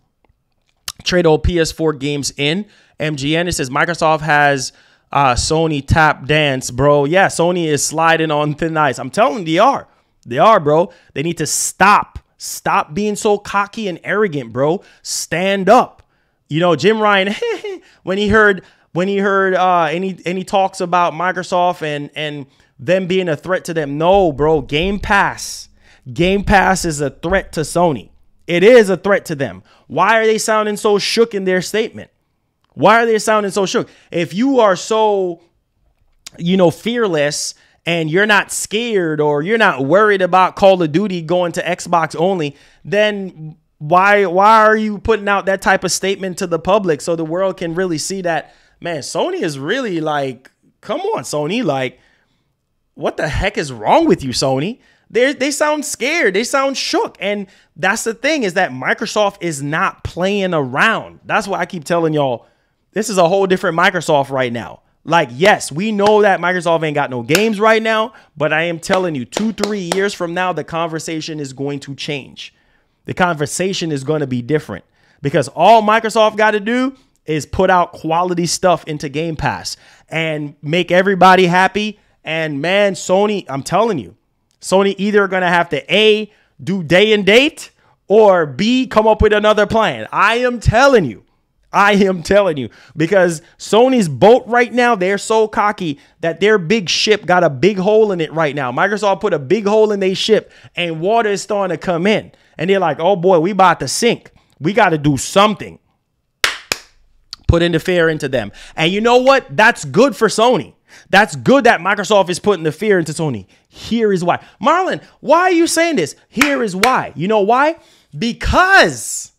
Trade old PS4 games in. MGN, it says, Microsoft has Sony tap dance, bro. Yeah, Sony is sliding on thin ice. I'm telling you, they are. They are, bro. They need to stop. Stop being so cocky and arrogant, bro. Stand up. You know, Jim Ryan, when he heard any talks about Microsoft and them being a threat to them. No, bro. Game Pass is a threat to Sony. It is a threat to them. Why are they sounding so shook in their statement? Why are they sounding so shook? If you are so, fearless and you're not scared or you're not worried about Call of Duty going to Xbox only, then why are you putting out that type of statement to the public so the world can really see that, man, Sony is really like, come on, Sony, like, what the heck is wrong with you, Sony? They sound scared. They sound shook. And that's the thing, is that Microsoft is not playing around. That's why I keep telling y'all, this is a whole different Microsoft right now. Like, yes, we know that Microsoft ain't got no games right now, but I am telling you, 2-3 years from now, the conversation is going to change. The conversation is going to be different because all Microsoft got to do is put out quality stuff into Game Pass and make everybody happy. And man, Sony, I'm telling you, Sony either going to have to A, do day and date, or B, come up with another plan. I am telling you, because Sony's boat right now, they're so cocky that their big ship got a big hole in it right now. Microsoft put a big hole in their ship and water is starting to come in. And they're like, oh boy, we about to sink. We got to do something. Put in the fear into them. And you know what? That's good for Sony. That's good that Microsoft is putting the fear into Sony. Here is why. Marlon, why are you saying this? Here is why. You know why? Because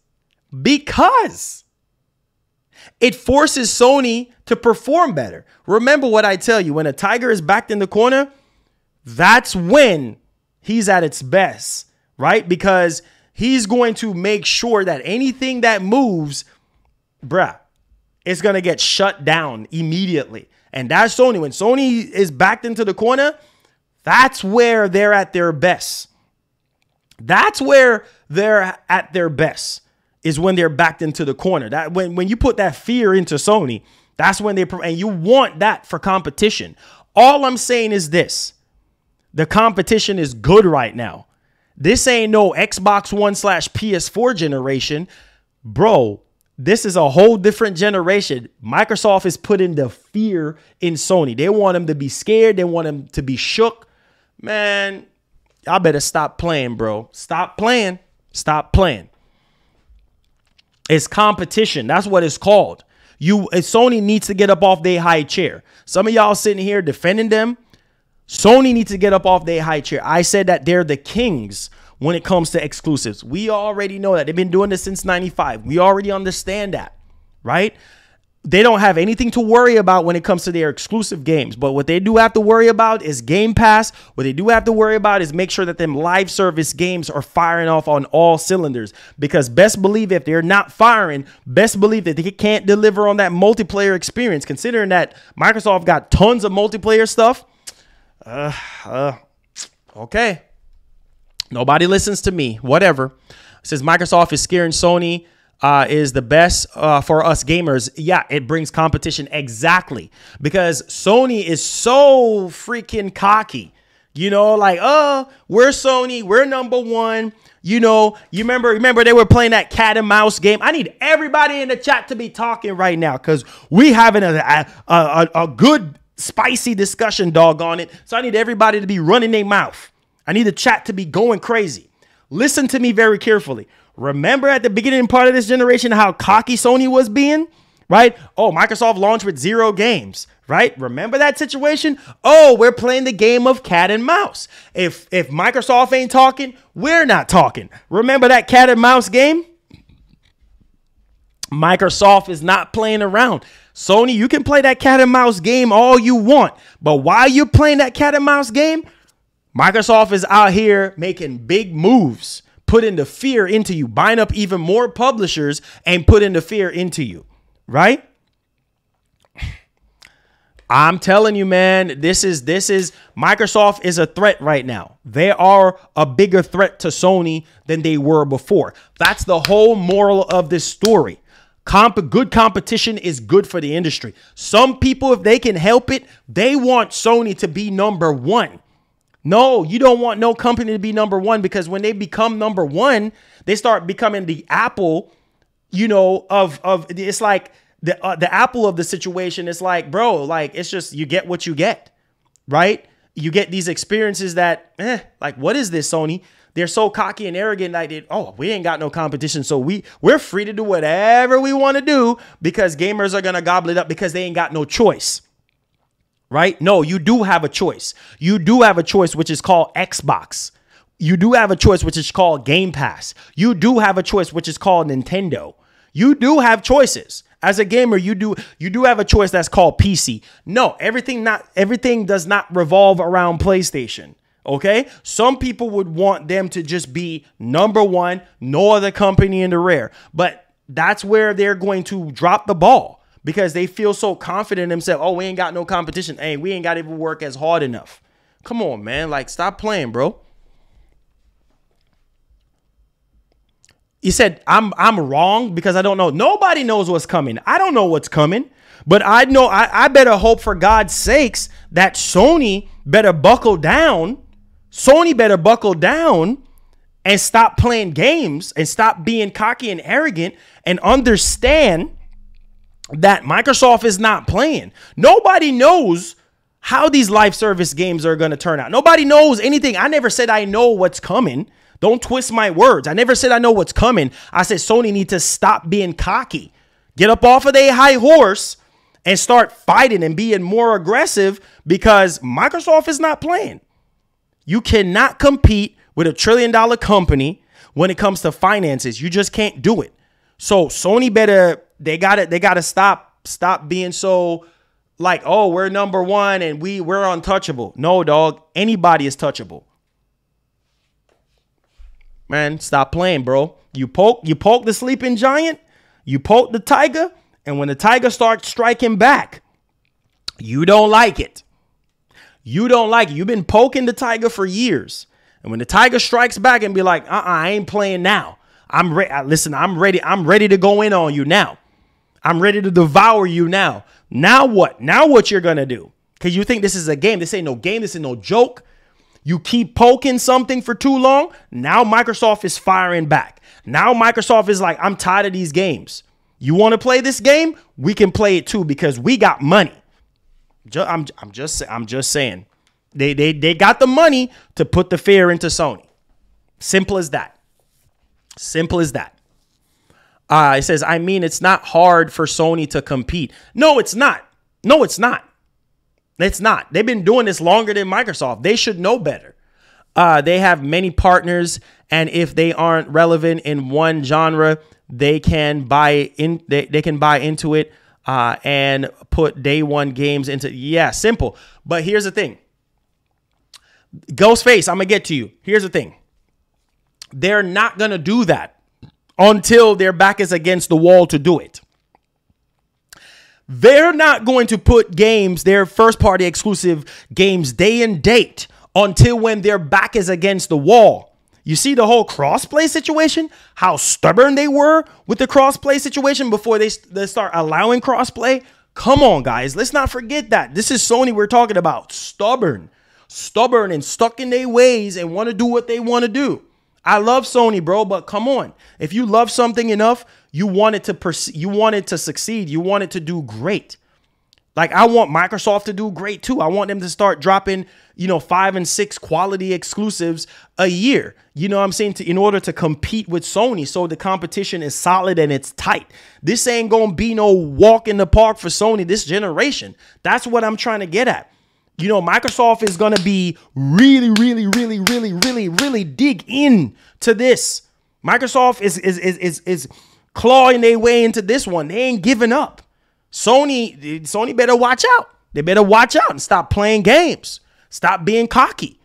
it forces Sony to perform better. Remember what I tell you, when a tiger is backed in the corner, that's when he's at its best, right? Because he's going to make sure that anything that moves, bruh, it's going to get shut down immediately. And that's Sony. When Sony is backed into the corner, that's where they're at their best. That's where they're at their best is when they're backed into the corner. That when you put that fear into Sony, that's when and you want that for competition. All I'm saying is this. The competition is good right now. This ain't no Xbox One/PS4 generation. Bro, this is a whole different generation. Microsoft is putting the fear in Sony. They want them to be scared. They want them to be shook. Man, y'all better stop playing, bro. Stop playing. Stop playing. It's competition. That's what it's called. Sony needs to get up off their high chair. Some of y'all sitting here defending them. Sony needs to get up off their high chair. I said that they're the kings when it comes to exclusives. We already know that. They've been doing this since 95. We already understand that, right? They don't have anything to worry about when it comes to their exclusive games. But what they do have to worry about is Game Pass. What they do have to worry about is make sure that them live service games are firing off on all cylinders. Because best believe if they're not firing, best believe that they can't deliver on that multiplayer experience. Considering that Microsoft got tons of multiplayer stuff. Okay. Nobody listens to me. Whatever. It says Microsoft is scaring Sony is the best for us gamers. Yeah, it brings competition. Exactly. Because Sony is so freaking cocky. You know, like, oh, we're Sony. We're number one. You know, you remember they were playing that cat and mouse game. I need everybody in the chat to be talking right now because we having a good spicy discussion, doggone it. So I need everybody to be running their mouth. I need the chat to be going crazy. Listen to me very carefully. Remember at the beginning part of this generation how cocky Sony was being, right? Oh, Microsoft launched with 0 games, right? Remember that situation? Oh, we're playing the game of cat and mouse. If Microsoft ain't talking, we're not talking. Remember that cat and mouse game? Microsoft is not playing around. Sony, you can play that cat and mouse game all you want. But while you're playing that cat and mouse game, Microsoft is out here making big moves, putting the fear into you, buying up even more publishers and putting the fear into you, right? I'm telling you, man, this is Microsoft is a threat right now. They are a bigger threat to Sony than they were before. That's the whole moral of this story. Good competition is good for the industry. Some people, if they can help it, they want Sony to be number one. No, you don't want no company to be number one because when they become number one, they start becoming the Apple, you know, of it's like the Apple of the situation. It's like, bro, like it's just you get what you get, right? You get these experiences that, like, what is this, Sony? They're so cocky and arrogant, like, we ain't got no competition, so we're free to do whatever we want to do because gamers are gonna gobble it up because they ain't got no choice. Right? No, you do have a choice. You do have a choice, which is called Xbox. You do have a choice, which is called Game Pass. You do have a choice, which is called Nintendo. You do have choices. As a gamer, you do have a choice that's called PC. No, everything does not revolve around PlayStation. Okay? Some people would want them to just be number one, no other company in the rear. But that's where they're going to drop the ball. Because they feel so confident in themselves. Oh, we ain't got no competition. Hey, we ain't got to even work as hard enough. Come on, man. Like, stop playing, bro. You said, I'm wrong because I don't know. Nobody knows what's coming. I don't know what's coming. But I know I better hope for God's sakes that Sony better buckle down. Sony better buckle down and stop playing games and stop being cocky and arrogant and understand that Microsoft is not playing. Nobody knows how these live service games are going to turn out. Nobody knows anything. I never said I know what's coming. Don't twist my words. I never said I know what's coming. I said Sony needs to stop being cocky. Get up off of their high horse and start fighting and being more aggressive because Microsoft is not playing. You cannot compete with $1 trillion company when it comes to finances. You just can't do it. So Sony better... They gotta stop being so like, oh, we're number one and we're untouchable. No, dog. Anybody is touchable. Man, stop playing, bro. You poke the sleeping giant, you poke the tiger, and when the tiger starts striking back, you don't like it. You don't like it. You've been poking the tiger for years. And when the tiger strikes back and be like, I ain't playing now. I'm ready. Listen, I'm ready. I'm ready to go in on you now. I'm ready to devour you now. Now what? Now what you're going to do? Because you think this is a game. This ain't no game. This ain't no joke. You keep poking something for too long. Now Microsoft is firing back. Now Microsoft is like, I'm tired of these games. You want to play this game? We can play it too because we got money. I'm just saying. They got the money to put the fear into Sony. Simple as that. Simple as that. It says, I mean, it's not hard for Sony to compete. No, it's not. No, it's not. It's not. They've been doing this longer than Microsoft. They should know better. They have many partners, and if they aren't relevant in one genre, they can buy in. They can buy into it and put day one games into. Yeah, simple. But here's the thing. Ghostface, I'm gonna get to you. Here's the thing. They're not gonna do that until their back is against the wall to do it. They're not going to put games, their first party exclusive games, day and date until when their back is against the wall. You see the whole crossplay situation, how stubborn they were with the crossplay situation before they start allowing crossplay. Come on, guys. Let's not forget that. This is Sony we're talking about. Stubborn and stuck in their ways and want to do what they want to do. I love Sony, bro, but come on. If you love something enough, you want it to succeed. You want it to do great. Like, I want Microsoft to do great too. I want them to start dropping, 5 and 6 quality exclusives a year. You know what I'm saying? In order to compete with Sony, so the competition is solid and it's tight. This ain't gonna be no walk in the park for Sony this generation. That's what I'm trying to get at. Microsoft is going to be really dig in to this. Microsoft is clawing their way into this one. They ain't giving up. Sony better watch out. They better watch out and stop playing games. Stop being cocky.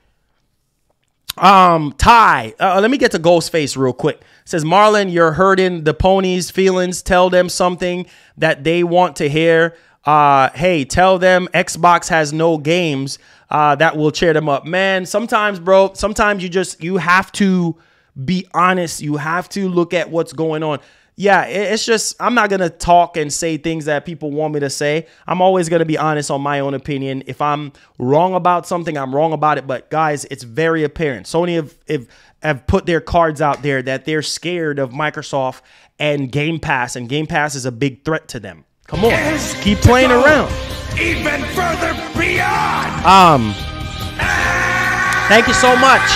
Ty, let me get to Ghostface real quick. It says, Marlon, you're hurting the ponies' feelings. Tell them something that they want to hear. Hey, tell them Xbox has no games that will cheer them up. Man, sometimes, bro, sometimes you have to be honest. You have to look at what's going on. Yeah, it's just, I'm not going to talk and say things that people want me to say. I'm always going to be honest on my own opinion. If I'm wrong about something, I'm wrong about it. But guys, it's very apparent. Sony have put their cards out there that they're scared of Microsoft and Game Pass is a big threat to them. Come on, keep playing around. Even further beyond. Thank you so much.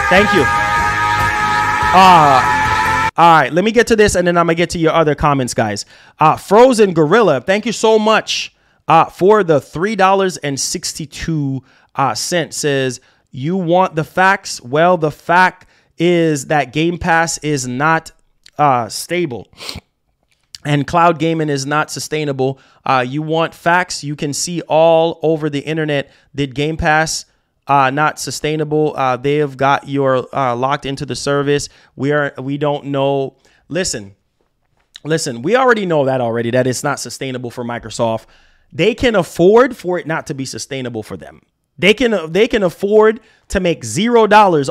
Thank you. All right, let me get to this, and then I'm gonna get to your other comments, guys. Frozen Gorilla, thank you so much for the $3.62. Says, you want the facts? Well, the fact is that Game Pass is not stable. And cloud gaming is not sustainable. You want facts? You can see all over the internet. Did Game Pass not sustainable? They have got your locked into the service. We don't know. Listen. We already know that it's not sustainable for Microsoft. They can afford for it not to be sustainable for them. They can afford to make $0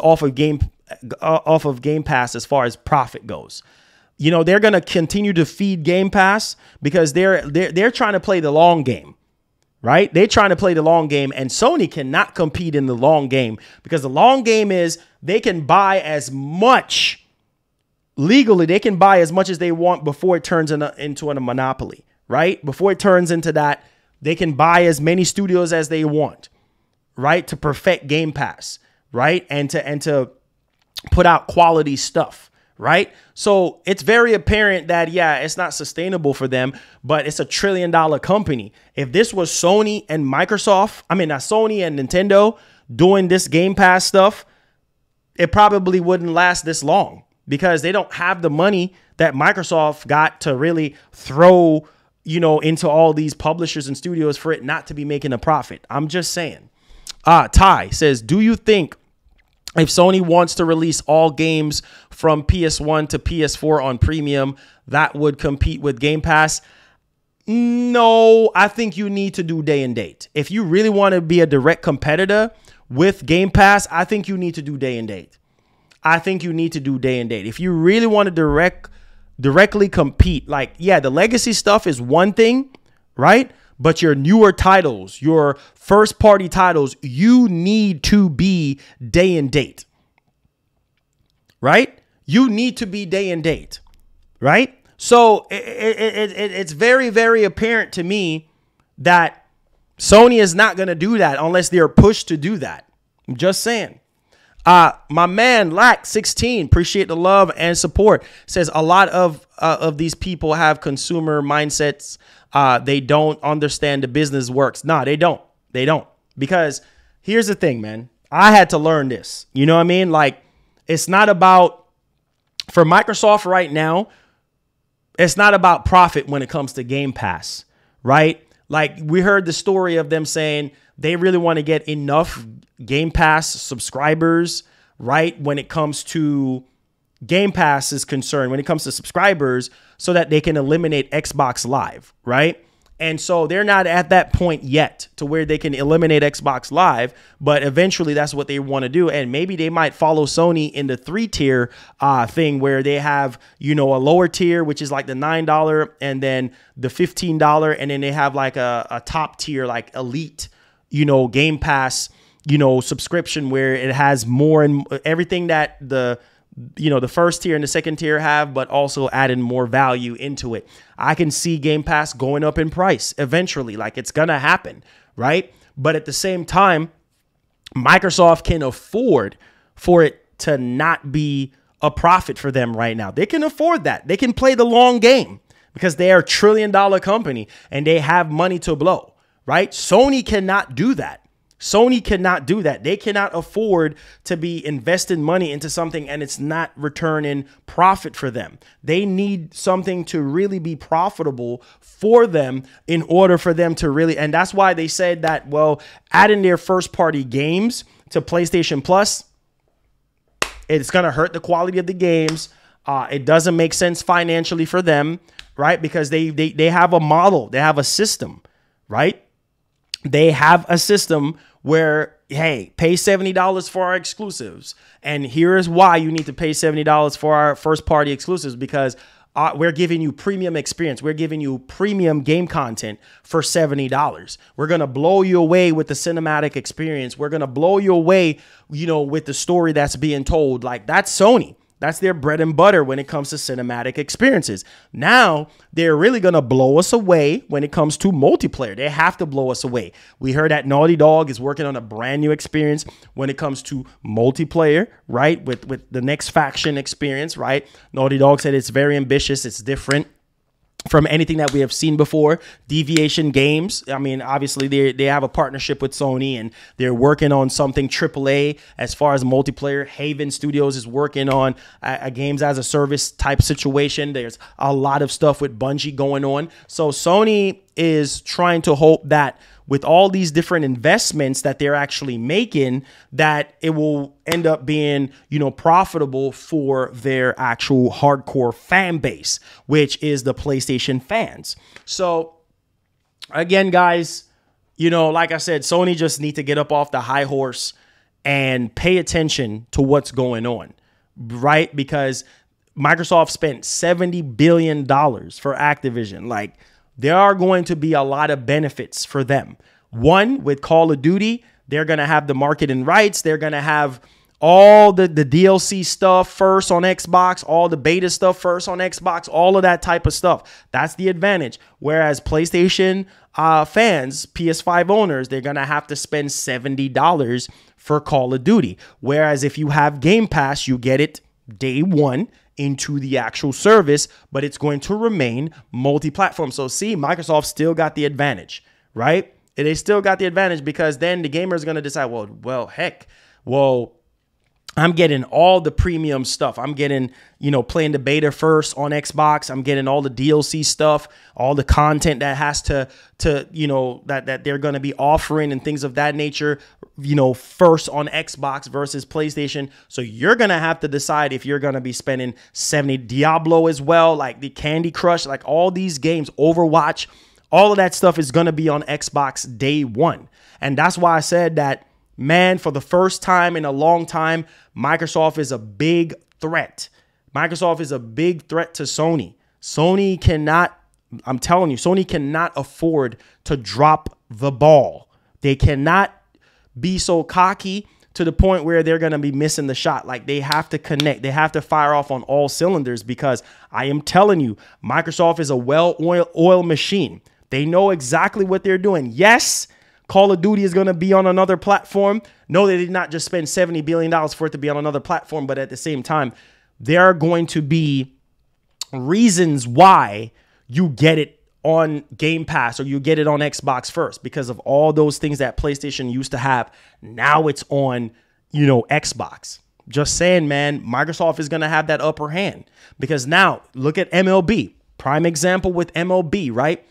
off of Game Pass as far as profit goes. They're going to continue to feed Game Pass because they're trying to play the long game, right? They're trying to play the long game, and Sony cannot compete in the long game because the long game is they can buy as much legally. They can buy as much as they want before it turns into a monopoly, right? Before it turns into that, they can buy as many studios as they want, right? To perfect Game Pass, right? And to put out quality stuff. Right. So it's very apparent that, yeah, it's not sustainable for them, but it's a $1 trillion company. If this was Sony and Microsoft, not Sony and Nintendo doing this Game Pass stuff, it probably wouldn't last this long because they don't have the money that Microsoft got to really throw, into all these publishers and studios for it not to be making a profit. I'm just saying. Ty says, do you think if Sony wants to release all games from PS1 to PS4 on premium, that would compete with Game Pass? No, I think you need to do day and date. If you really want to be a direct competitor with Game Pass, I think you need to do day and date. I think you need to do day and date. If you really want to directly compete, like, yeah, the legacy stuff is one thing, right? But your newer titles, your first party titles, you need to be day and date, right? You need to be day and date, right? So it's very, very apparent to me that Sony is not going to do that unless they're pushed to do that. I'm just saying. My man Lack16, appreciate the love and support, says a lot of these people have consumer mindsets. They don't understand the business works. No, they don't. They don't. Because here's the thing, man. I had to learn this. You know what I mean? Like, it's not about, for Microsoft right now, it's not about profit when it comes to Game Pass, right? Like, we heard the story of them saying they really want to get enough Game Pass subscribers, right? When it comes to Game Pass is concerned, when it comes to subscribers, so that they can eliminate Xbox Live, right? And so they're not at that point yet to where they can eliminate Xbox Live, but eventually that's what they want to do. And maybe they might follow Sony in the 3-tier thing where they have, you know, a lower tier, which is like the $9 and then the $15. And then they have like a top tier, like elite, you know, Game Pass, you know, subscription where it has more and everything that the first tier and the second tier have, but also adding more value into it. I can see Game Pass going up in price eventually. Like, it's going to happen, right? But at the same time, Microsoft can afford for it to not be a profit for them right now. They can afford that. They can play the long game because they are $1 trillion company and they have money to blow, right? Sony cannot do that. Sony cannot do that. They cannot afford to be investing money into something and it's not returning profit for them. They need something to really be profitable for them in order for them to really, and that's why they said that, well, adding their first party games to PlayStation Plus, it's going to hurt the quality of the games. It doesn't make sense financially for them, right? Because they have a model, they have a system, right? They have a system where, hey, pay $70 for our exclusives. And here is why you need to pay $70 for our first party exclusives, because we're giving you premium experience. We're giving you premium game content for $70. We're going to blow you away with the cinematic experience. We're going to blow you away, you know, with the story that's being told. Like, that's Sony. That's their bread and butter when it comes to cinematic experiences. Now, they're really going to blow us away when it comes to multiplayer. They have to blow us away. We heard that Naughty Dog is working on a brand new experience when it comes to multiplayer, right? With the next faction experience, right? Naughty Dog said it's very ambitious. It's different from anything that we have seen before. Deviation Games, I mean, obviously they have a partnership with Sony and they're working on something AAA as far as multiplayer. Haven Studios is working on a games as a service type situation. There's a lot of stuff with Bungie going on. So Sony is trying to hope that with all these different investments that they're actually making, that it will end up being, you know, profitable for their actual hardcore fan base, which is the PlayStation fans. So again, guys, you know, like I said, Sony just need to get up off the high horse and pay attention to what's going on, right? Because Microsoft spent $70 billion for Activision. Like, there are going to be a lot of benefits for them. One, with Call of Duty, they're going to have the marketing rights. They're going to have all the DLC stuff first on Xbox, all the beta stuff first on Xbox, all of that type of stuff. That's the advantage. Whereas PlayStation fans, PS5 owners, they're going to have to spend $70 for Call of Duty. Whereas if you have Game Pass, you get it day one into the actual service, but it's going to remain multi-platform. So see, Microsoft still got the advantage, right? They still got the advantage because then the gamer is going to decide, well, heck, I'm getting all the premium stuff. I'm getting, you know, playing the beta first on Xbox. I'm getting all the DLC stuff, all the content that has to you know, that they're going to be offering and things of that nature, you know, first on Xbox versus PlayStation. So you're going to have to decide if you're going to be spending $70. Diablo as well, like the Candy Crush, like all these games, Overwatch, all of that stuff is going to be on Xbox day one. And that's why I said that man, for the first time in a long time, Microsoft is a big threat. Microsoft is a big threat to Sony. Sony cannot, I'm telling you, Sony cannot afford to drop the ball. They cannot be so cocky to the point where they're going to be missing the shot. Like, they have to connect. They have to fire off on all cylinders, because I am telling you, Microsoft is a well-oiled machine. They know exactly what they're doing. Yes, Call of Duty is going to be on another platform. No, they did not just spend $70 billion for it to be on another platform, but at the same time, there are going to be reasons why you get it on Game Pass or you get it on Xbox first, because of all those things that PlayStation used to have. Now it's on, Xbox. Just saying, man, Microsoft is going to have that upper hand, because now look at MLB. Prime example with MLB, right?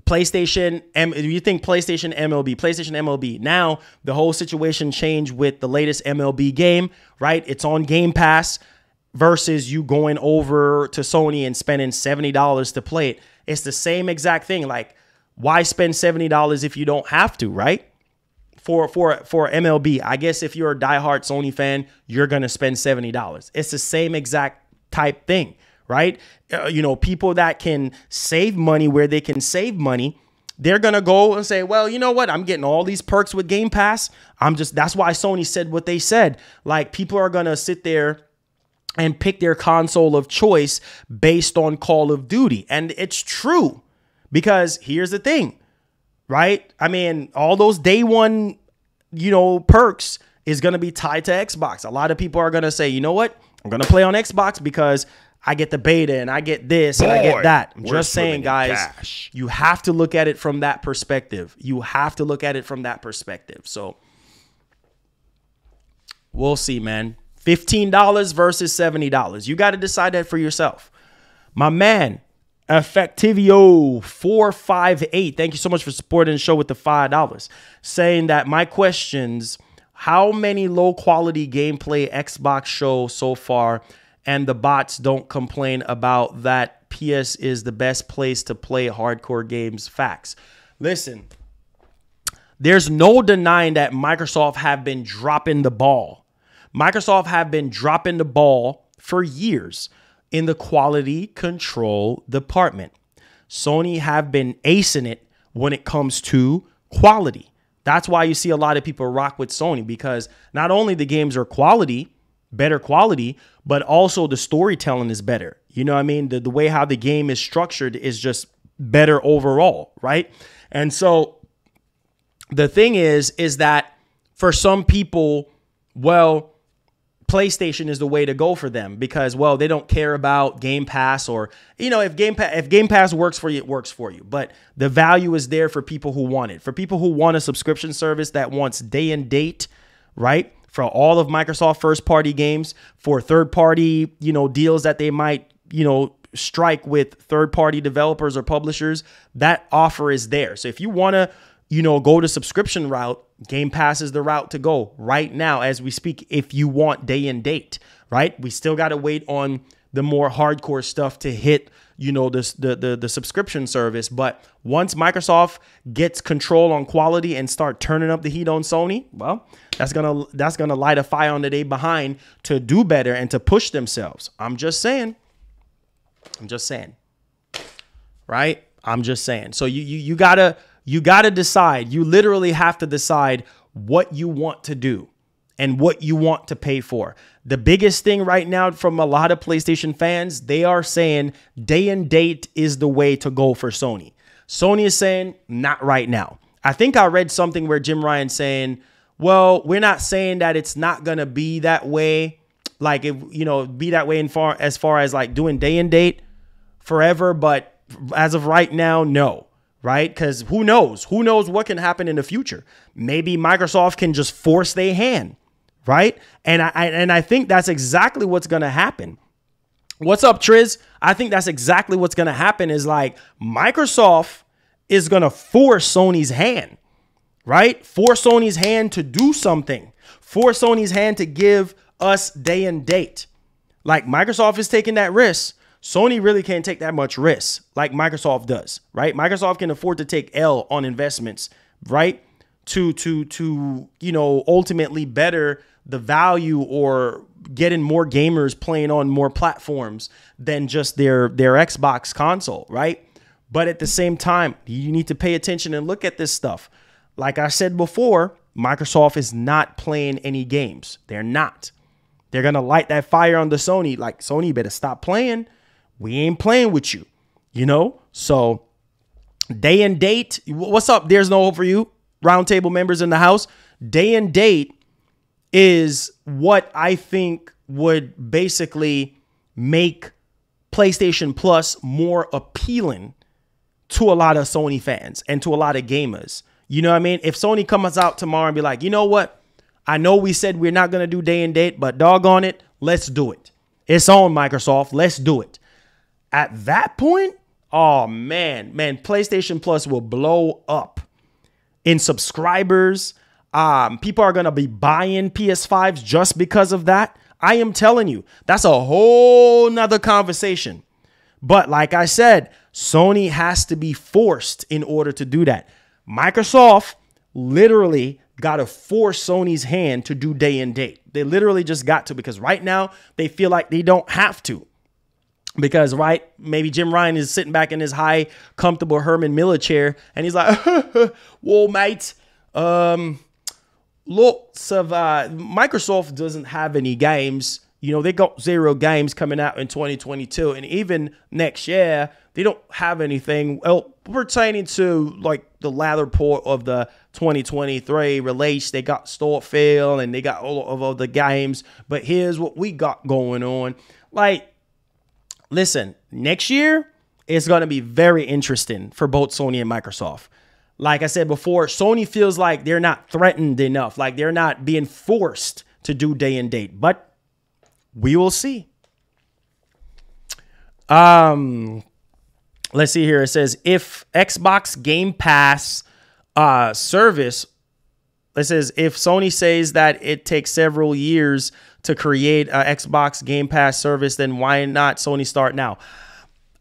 PlayStation, you think PlayStation MLB. Now the whole situation changed with the latest MLB game, right? It's on Game Pass versus you going over to Sony and spending $70 to play it. It's the same exact thing. Like, why spend $70 if you don't have to, right? For MLB, I guess if you're a diehard Sony fan, you're going to spend $70. It's the same exact type thing, right? People that can save money where they can save money, they're going to go and say, well, you know what? I'm getting all these perks with Game Pass. That's why Sony said what they said. Like, people are going to sit there and pick their console of choice based on Call of Duty. And it's true, because here's the thing, right? I mean, all those day one, perks is going to be tied to Xbox. A lot of people are going to say, you know what? I'm going to play on Xbox because I get the beta and I get this and I get that. I'm just saying, guys, you have to look at it from that perspective. So we'll see, man. $15 versus $70. You got to decide that for yourself. My man, Effectivio458, thank you so much for supporting the show with the $5. Saying that my questions, how many low quality gameplay Xbox show so far, and the bots don't complain about that. PS is the best place to play hardcore games. Facts. Listen, there's no denying that Microsoft have been dropping the ball. Microsoft have been dropping the ball for years in the quality control department. Sony have been acing it when it comes to quality. That's why you see a lot of people rock with Sony, because not only the games are better quality, but also the storytelling is better. You know what I mean? The way how the game is structured is just better overall, right? And so the thing is that for some people, well, PlayStation is the way to go for them, because, well, they don't care about Game Pass, or, if Game Pass works for you, it works for you. But the value is there for people who want it. For people who want a subscription service that wants day and date, right? For all of Microsoft first party games, for third party, deals that they might, strike with third party developers or publishers, that offer is there. So if you want to, go to subscription route, Game Pass is the route to go right now as we speak, if you want day and date, right? We still got to wait on the more hardcore stuff to hit, the subscription service. But once Microsoft gets control on quality and start turning up the heat on Sony, well, that's gonna light a fire under their behind to do better and to push themselves. I'm just saying. Right? I'm just saying. So you gotta decide. You literally have to decide what you want to do and what you want to pay for. The biggest thing right now from a lot of PlayStation fans, they are saying day and date is the way to go for Sony. Sony is saying not right now. I think I read something where Jim Ryan's saying, well, we're not saying that it's not going to be that way. Like, if, be that way as far as like doing day and date forever. But as of right now, no. Right? Because who knows? Who knows what can happen in the future? Maybe Microsoft can just force their hand, right? And I think that's exactly what's going to happen. What's up, Triz? I think that's exactly what's going to happen, is like Microsoft is going to force Sony's hand, right? Force Sony's hand to do something. Force Sony's hand to give us day and date. Like, Microsoft is taking that risk. Sony really can't take that much risk like Microsoft does, right? Microsoft can afford to take L on investments, right? to ultimately better the value or getting more gamers playing on more platforms than just their Xbox console, right? But at the same time, you need to pay attention and look at this stuff. Like I said before, Microsoft is not playing any games. They're not. They're going to light that fire on the Sony. Like, Sony, you better stop playing. We ain't playing with you, So day and date. What's up? There's no hope for you. Roundtable members in the house. Day and date is what I think would basically make PlayStation Plus more appealing to a lot of Sony fans and to a lot of gamers. You know what I mean? If Sony comes out tomorrow and be like, you know what? I know we said we're not going to do day and date, but doggone it, let's do it. It's on, Microsoft. Let's do it. At that point, oh, man, PlayStation Plus will blow up in subscribers. People are going to be buying PS5s just because of that. I am telling you, that's a whole nother conversation. But like I said, Sony has to be forced in order to do that. Microsoft literally got to force Sony's hand to do day and date. They literally just got to, because right now they feel like they don't have to. Because, right, maybe Jim Ryan is sitting back in his high, comfortable Herman Miller chair, and he's like, whoa, mate, look, Microsoft doesn't have any games. They got 0 games coming out in 2022, and even next year, they don't have anything pertaining to, like, the latter part of the 2023 release. They got Starfield, and they got all of the games, but here's what we got going on. Like, listen, next year is going to be very interesting for both Sony and Microsoft. Like I said before, Sony feels like they're not threatened enough, like they're not being forced to do day and date, but we will see. Let's see here. It says if Xbox Game Pass service, it says if Sony says that it takes several years to create an Xbox Game Pass service, then why not Sony start now?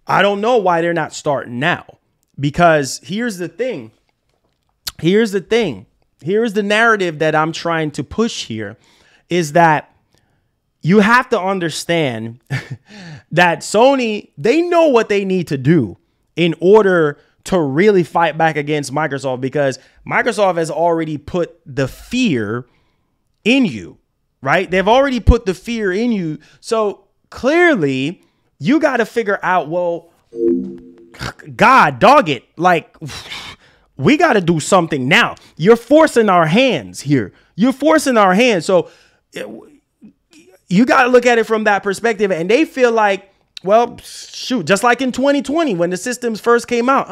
I don't know why they're not starting now, because here's the thing. Here's the narrative that I'm trying to push here, is that you have to understand that Sony, they know what they need to do in order to really fight back against Microsoft, because Microsoft has already put the fear in you, right? They've already put the fear in you. So clearly you got to figure out, well, God, dog it. Like, we got to do something now. You're forcing our hands here. You're forcing our hands. So you got to look at it from that perspective. And they feel like, well, shoot, just like in 2020 when the systems first came out.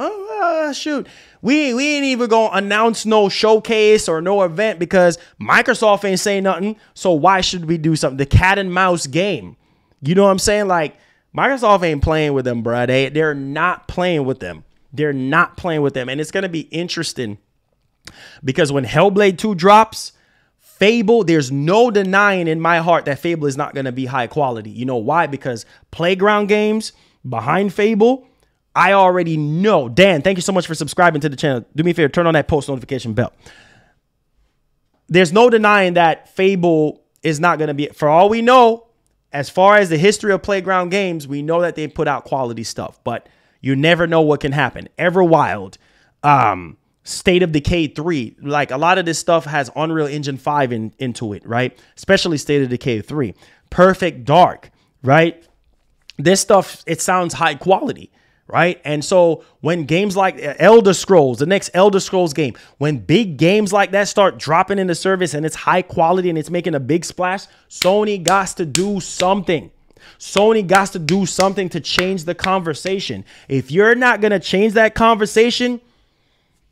Shoot, we ain't even going to announce no showcase or no event because Microsoft ain't saying nothing. So why should we do something? The cat and mouse game. You know what I'm saying? Like, Microsoft ain't playing with them, bro. They're not playing with them. They're not playing with them. And it's going to be interesting because when Hellblade 2 drops, Fable, there's no denying in my heart that Fable is not going to be high quality. You know why? Because Playground Games behind Fable, I already know. Dan, thank you so much for subscribing to the channel. Do me a favor, turn on that post notification bell. There's no denying that Fable is not going to be, for all we know, as far as the history of Playground Games, we know that they put out quality stuff, but you never know what can happen. Everwild, State of Decay 3, like a lot of this stuff has Unreal Engine 5 into it, right? Especially State of Decay 3. Perfect Dark, right? This stuff, it sounds high quality, right? And so when games like Elder Scrolls, the next Elder Scrolls game, when big games like that start dropping into service and it's high quality and it's making a big splash, Sony got to do something. Sony got to do something to change the conversation. If you're not going to change that conversation,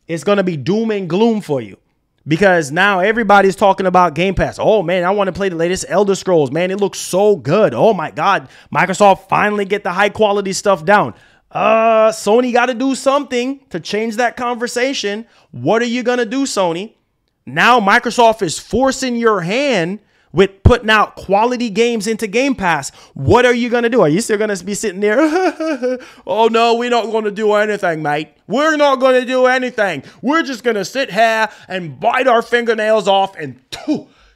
it's going to be doom and gloom for you, because now everybody's talking about Game Pass. Oh, man, I want to play the latest Elder Scrolls. Man, it looks so good. Oh, my God. Microsoft finally get the high quality stuff down. Sony got to do something to change that conversation. What are you going to do, Sony? Now Microsoft is forcing your hand with putting out quality games into Game Pass, what are you going to do? Are you still going to be sitting there? Oh, no, we're not going to do anything, mate. We're not going to do anything. We're just going to sit here and bite our fingernails off and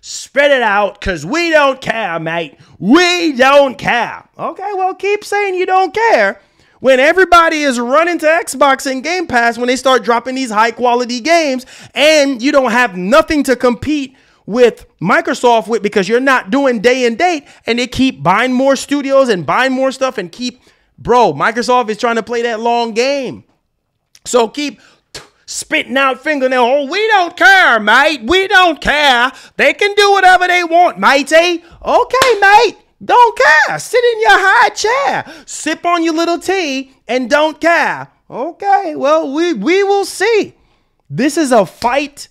spit it out because we don't care, mate. We don't care. Okay, well, keep saying you don't care when everybody is running to Xbox and Game Pass when they start dropping these high-quality games and you don't have nothing to compete with Microsoft with because you're not doing day and date, and they keep buying more studios and buying more stuff and Microsoft is trying to play that long game. So keep spitting out fingernail. Oh, we don't care, mate. We don't care. They can do whatever they want, matey. Okay, mate. Don't care. Sit in your high chair. Sip on your little tea and don't care. Okay, well, we will see. This is a fight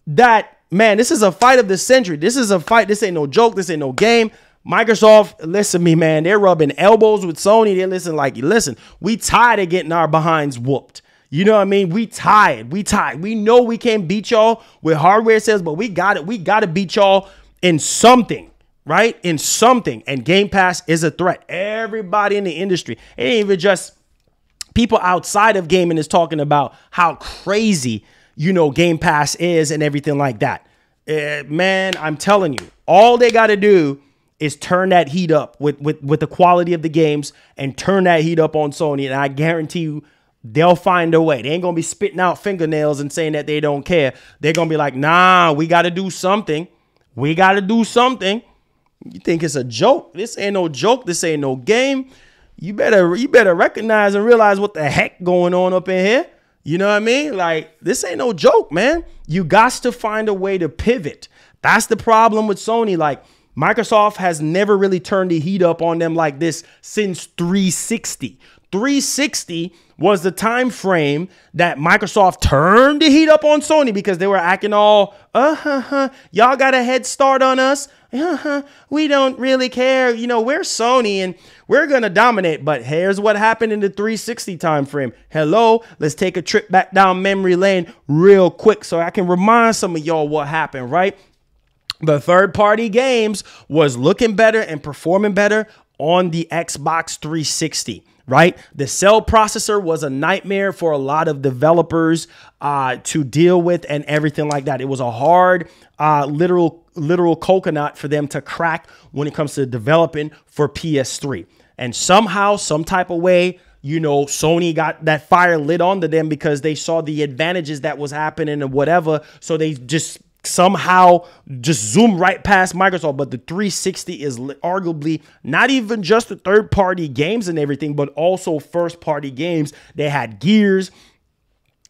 that, man, this is a fight of the century. This is a fight. This ain't no joke. This ain't no game. Microsoft, listen to me, man. They're rubbing elbows with Sony. They're listen, we tired of getting our behinds whooped. You know what I mean? We tired. We know we can't beat y'all with hardware sales, but we got it. We got to beat y'all in something, right? In something. And Game Pass is a threat. Everybody in the industry, it ain't even just people outside of gaming is talking about how crazy, Game Pass is and everything like that. Man, I'm telling you, all they got to do is turn that heat up with the quality of the games and turn that heat up on Sony. And I guarantee you, they'll find a way. They ain't going to be spitting out fingernails and saying that they don't care. They're going to be like, nah, we got to do something. We got to do something. You think it's a joke? This ain't no joke. This ain't no game. You better recognize and realize what the heck going on up in here. You know what I mean? Like, this ain't no joke, man. You got to find a way to pivot. That's the problem with Sony. Like, Microsoft has never really turned the heat up on them like this since 360. 360 was the time frame that Microsoft turned the heat up on Sony because they were acting all, y'all got a head start on us. We don't really care. We're Sony and we're going to dominate. But here's what happened in the 360 time frame. Hello, let's take a trip back down memory lane real quick so I can remind some of y'all what happened, right? The third-party games was looking better and performing better on the Xbox 360. Right? The cell processor was a nightmare for a lot of developers to deal with and everything like that. It was a hard, literal coconut for them to crack when it comes to developing for PS3. And somehow, some type of way, Sony got that fire lit onto them because they saw the advantages that was happening and whatever. So they just somehow just zoom right past Microsoft. But the 360 is arguably not even just the third-party games and everything, but also first-party games. They had Gears,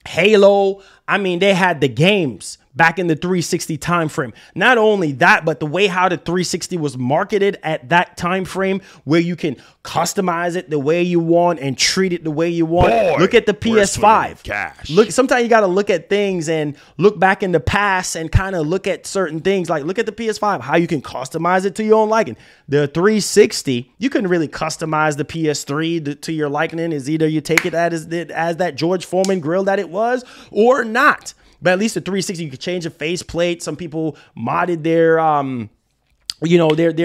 Halo. I mean, they had the games back in the 360 time frame. Not only that, but the way how the 360 was marketed at that time frame where you can customize it the way you want and treat it the way you want. Boy, look at the PS5. Look, sometimes you got to look at things and look back in the past and kind of look at certain things. Like look at the PS5, how you can customize it to your own liking. The 360, you can really customize the PS3 to your liking. Is either you take it as that George Foreman grill that it was or not. But at least the 360, you could change the faceplate. Some people modded their,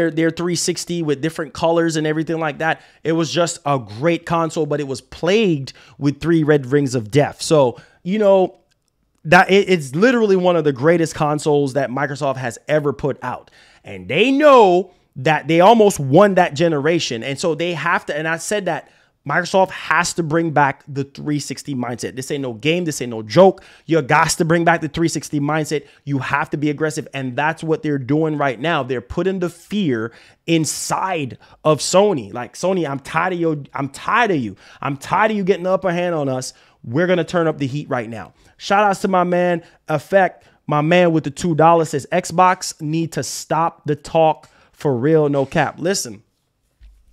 their 360 with different colors and everything like that. It was just a great console, but it was plagued with 3 red rings of death. So, that it's literally one of the greatest consoles that Microsoft has ever put out. And they know that they almost won that generation. And so they have to, and I said that, Microsoft has to bring back the 360 mindset. This ain't no game. This ain't no joke. You got to bring back the 360 mindset. You have to be aggressive. And that's what they're doing right now. They're putting the fear inside of Sony. Like, Sony, I'm tired of you. I'm tired of you. I'm tired of you getting the upper hand on us. We're going to turn up the heat right now. Shout outs to my man, Effect. My man with the $2 says, Xbox need to stop the talk for real, no cap. Listen,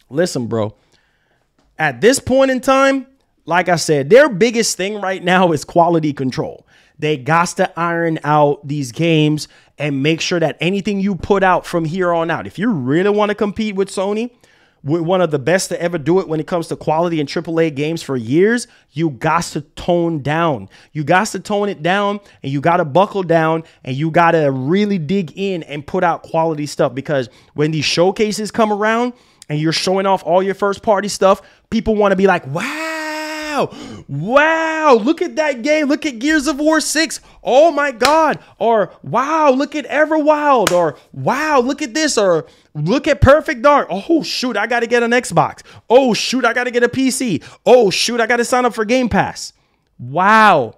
bro. At this point in time, like I said, their biggest thing right now is quality control. They got to iron out these games and make sure that anything you put out from here on out, if you really want to compete with Sony, one of the best to ever do it when it comes to quality in AAA games for years, you got to tone down. You got to tone it down, and you got to buckle down, and you got to really dig in and put out quality stuff, because when these showcases come around and you're showing off all your first party stuff, people want to be like, wow, look at that game. Look at Gears of War 6. Oh my God. Or wow, look at Everwild. Or wow, look at this. Or look at Perfect Dark. Oh shoot, I got to get an Xbox. Oh shoot, I got to get a PC. Oh shoot, I got to sign up for Game Pass. Wow.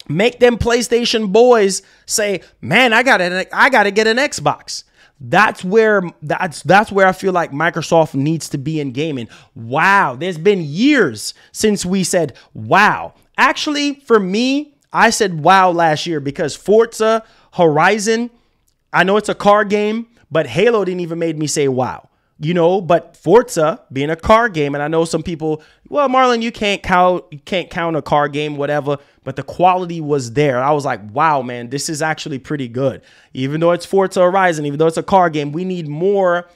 Make them PlayStation boys say, man, I got to get an Xbox. That's where I feel like Microsoft needs to be in gaming. Wow, there's been years since we said wow. Actually, for me, I said wow last year because Forza Horizon, I know it's a car game, but Halo didn't even make me say wow. You know, but Forza being a car game, and I know some people, well, Marlon, you can't count a car game, whatever, but the quality was there. I was like, wow, man, this is actually pretty good. Even though it's Forza Horizon, even though it's a car game, we need more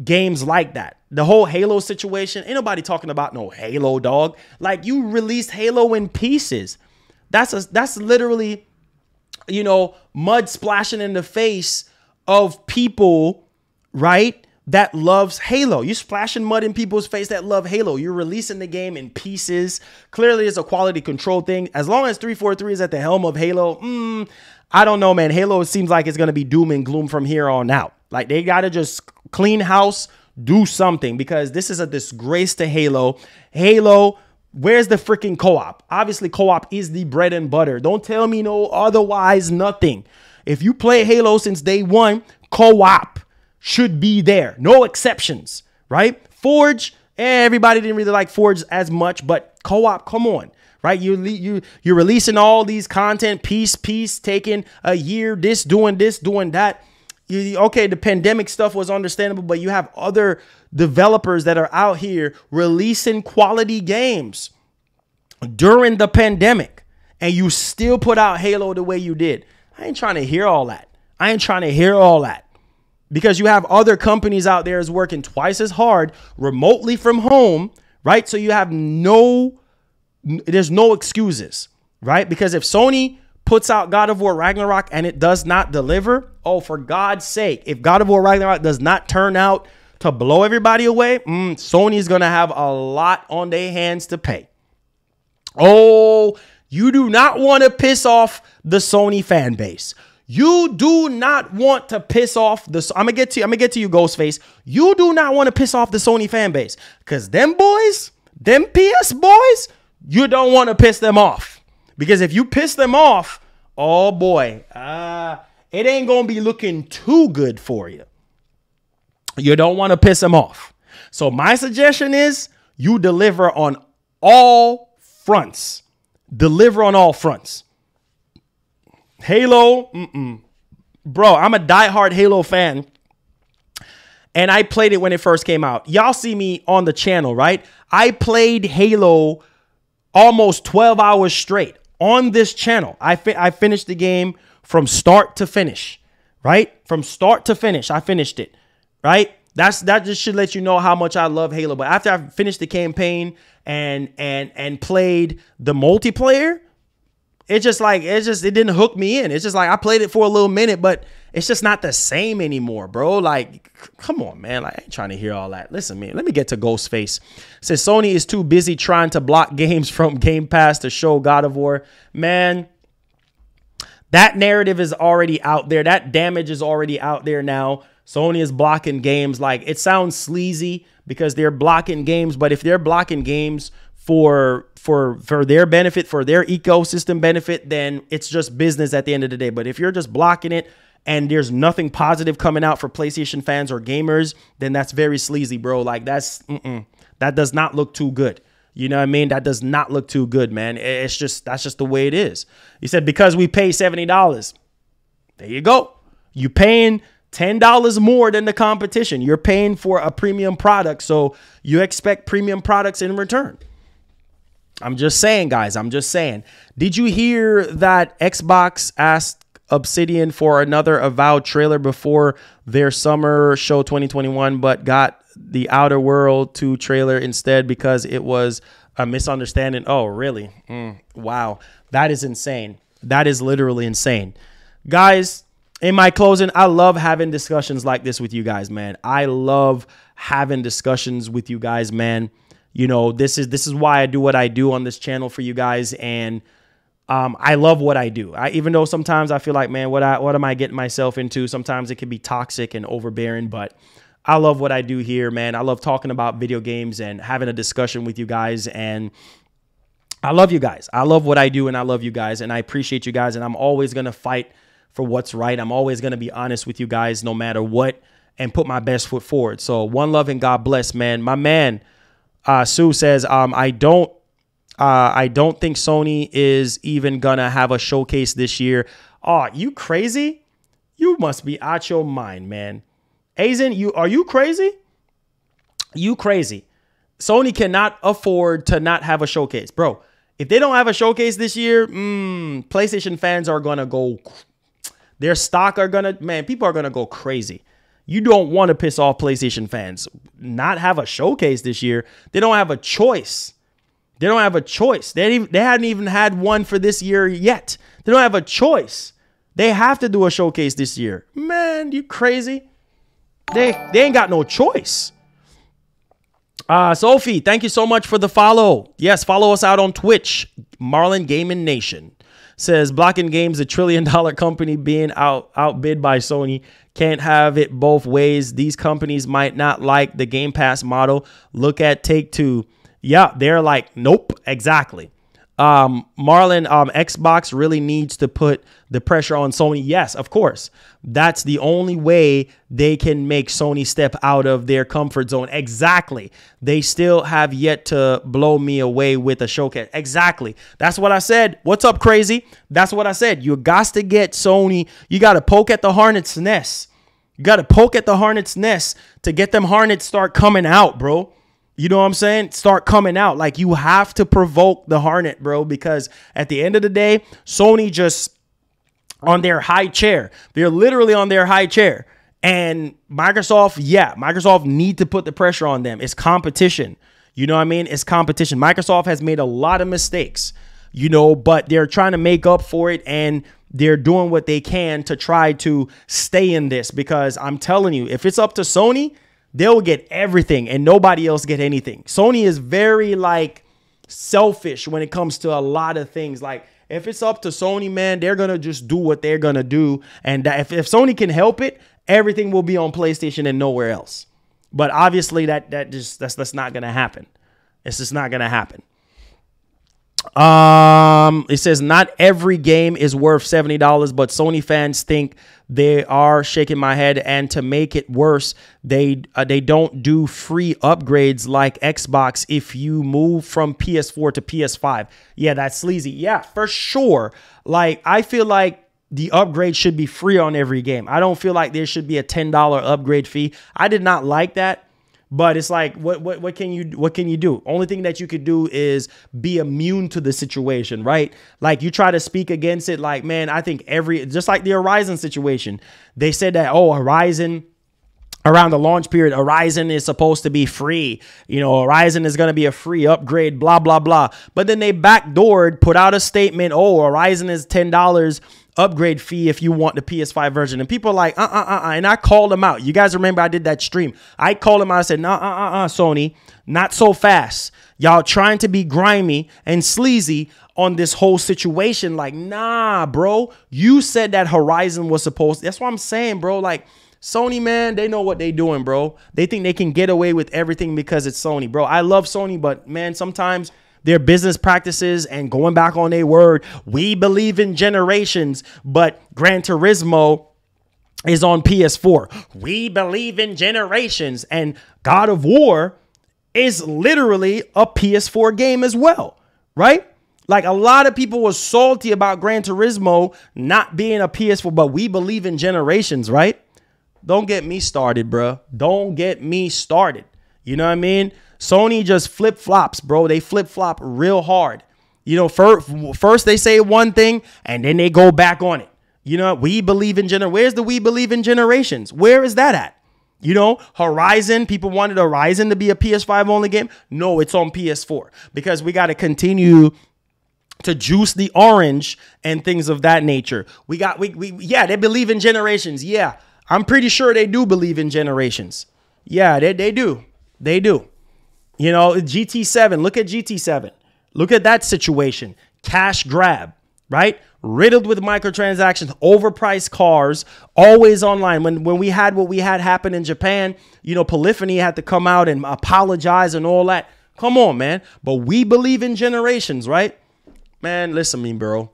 games like that. The whole Halo situation, ain't nobody talking about no Halo, dog. Like, you released Halo in pieces. That's literally, you know, mud splashing in the face of people, right? That loves Halo. You're splashing mud in people's face that love Halo. You're releasing the game in pieces. Clearly, it's a quality control thing. As long as 343 is at the helm of Halo, I don't know, man. Halo seems like it's going to be doom and gloom from here on out. Like, they got to just clean house, do something, because this is a disgrace to Halo. Halo, where's the freaking co-op? Obviously, co-op is the bread and butter. Don't tell me no otherwise, nothing. If you play Halo since day one, co-op should be there. No exceptions, right? Forge, everybody didn't really like Forge as much, but co-op, come on, right? You're releasing all these content piece, taking a year, doing that. Okay, the pandemic stuff was understandable, but you have other developers that are out here releasing quality games during the pandemic, and you still put out Halo the way you did. I ain't trying to hear all that. Because you have other companies out there is working twice as hard remotely from home, right? So you have there's no excuses, right? Because if Sony puts out God of War Ragnarok and it does not deliver, oh, for God's sake, if God of War Ragnarok does not turn out to blow everybody away, Sony is going to have a lot on their hands to pay. Oh, you do not want to piss off the Sony fan base. You do not want to piss off the, I'm gonna get to you, Ghostface. You do not want to piss off the Sony fan base, because them boys, them PS boys, you don't want to piss them off, because if you piss them off, oh boy, it ain't gonna be looking too good for you. You don't want to piss them off. So my suggestion is you deliver on all fronts. Deliver on all fronts. Halo, bro, I'm a diehard Halo fan, and I played it when it first came out. Y'all see me on the channel, right? I played Halo almost 12 hours straight on this channel. I finished the game from start to finish, right? From start to finish, I finished it, right? That just should let you know how much I love Halo. But after I finished the campaign and played the multiplayer, it didn't hook me in. It's just like I played it for a little minute, but it's just not the same anymore, bro. Like, come on, man. Like, I ain't trying to hear all that. Listen, man, let me get to Ghostface. It says Sony is too busy trying to block games from Game Pass to show God of War. Man, that narrative is already out there. That damage is already out there now. Sony is blocking games. Like, it sounds sleazy because they're blocking games, but if they're blocking games for their benefit, for their ecosystem benefit, then it's just business at the end of the day. But if you're just blocking it and there's nothing positive coming out for PlayStation fans or gamers, then that's very sleazy, bro. Like, that does not look too good. You know what I mean? That does not look too good, man. That's just the way it is. He said, because we pay $70. There you go. You paying $10 more than the competition. You're paying for a premium product, so you expect premium products in return. I'm just saying, guys. I'm just saying. Did you hear that Xbox asked Obsidian for another Avowed trailer before their summer show 2021, but got the Outer World 2 trailer instead because it was a misunderstanding. Oh, really? Wow. That is insane. That is literally insane. Guys, in my closing, I love having discussions like this with you guys, man. I love having discussions with you guys, man. You know, this is why I do what I do on this channel for you guys, and I love what I do. Even though sometimes I feel like, man, what am I getting myself into? Sometimes it can be toxic and overbearing, but I love what I do here, man. I love talking about video games and having a discussion with you guys, and I love you guys. I love what I do, and I love you guys, and I appreciate you guys, and I'm always going to fight for what's right. I'm always going to be honest with you guys no matter what and put my best foot forward. So one love and God bless, man. My man, Sue says, I don't think Sony is even going to have a showcase this year. Oh, you crazy? You must be out your mind, man. Aizen, are you crazy? You crazy. Sony cannot afford to not have a showcase. Bro, if they don't have a showcase this year, PlayStation fans are going to go, their stock are going to, man, people are going to go crazy. You don't want to piss off PlayStation fans. Not have a showcase this year. They don't have a choice. They don't have a choice. They hadn't even had one for this year yet. They don't have a choice. They have to do a showcase this year. Man, you crazy? They ain't got no choice. Sophie, thank you so much for the follow. Yes, follow us out on Twitch. MarlonGamingNation says Blocking Games, $1 trillion company being outbid by Sony. Can't have it both ways. These companies might not like the Game Pass model. Look at Take-Two. Yeah, they're like, nope, exactly. Marlon, Xbox really needs to put the pressure on Sony. Yes, of course. That's the only way they can make Sony step out of their comfort zone. Exactly. They still have yet to blow me away with a showcase. Exactly. That's what I said. What's up, crazy? That's what I said. You got to get Sony. You got to poke at the hornet's nest. You got to poke at the hornet's nest to get them hornets start coming out, bro. You know what I'm saying? Start coming out. Like, you have to provoke the hornet, bro, because at the end of the day, Sony just on their high chair. They're literally on their high chair. And Microsoft, yeah, Microsoft need to put the pressure on them. It's competition. You know what I mean? It's competition. Microsoft has made a lot of mistakes, you know, but they're trying to make up for it, and they're doing what they can to try to stay in this, because I'm telling you, if it's up to Sony, they'll get everything and nobody else get anything. Sony is very like selfish when it comes to a lot of things. Like, if it's up to Sony, man, they're going to just do what they're going to do. And if Sony can help it, everything will be on PlayStation and nowhere else. But obviously that's not going to happen. It's just not going to happen. It says not every game is worth $70, but Sony fans think they are. Shaking my head. And to make it worse, they don't do free upgrades like Xbox if you move from PS4 to PS5. Yeah, that's sleazy. Yeah, for sure. Like, I feel like the upgrade should be free on every game. I don't feel like there should be a $10 upgrade fee. I did not like that. But it's like, what can you do? Only thing that you could do is be immune to the situation, right? Like, you try to speak against it. Like, man, I think just like the Horizon situation, they said that, oh, Horizon, around the launch period, Horizon is supposed to be free. You know, Horizon is going to be a free upgrade, blah, blah, blah. But then they backdoored, put out a statement, oh, Horizon is $10 upgrade fee if you want the PS5 version. And people are like, and I called them out. You guys remember I did that stream. I called them out. I said, Sony, not so fast. Y'all trying to be grimy and sleazy on this whole situation. Like, nah, bro, you said that Horizon was supposed to. That's what I'm saying, bro. Like, Sony, man, they know what they doing, bro. They think they can get away with everything because it's Sony, bro. I love Sony, but man, sometimes their business practices and going back on their word, we believe in generations, but Gran Turismo is on PS4. We believe in generations, and God of War is literally a PS4 game as well, right? Like, a lot of people were salty about Gran Turismo not being a PS4, but we believe in generations, right? Don't get me started, bro. Don't get me started. You know what I mean? Sony just flip-flops, bro. They flip-flop real hard. You know, first they say one thing, and then they go back on it. You know, we believe in where's the we believe in generations? Where is that at? You know, Horizon, people wanted Horizon to be a PS5 only game. No, it's on PS4 because we got to continue to juice the orange and things of that nature. Yeah, they believe in generations. Yeah, I'm pretty sure they do believe in generations. Yeah, they do. They do. You know, GT7, look at GT7. Look at that situation. Cash grab, right? Riddled with microtransactions, overpriced cars, always online. When we had what we had happen in Japan, you know, Polyphony had to come out and apologize and all that. Come on, man. But we believe in generations, right? Man, listen to me, bro.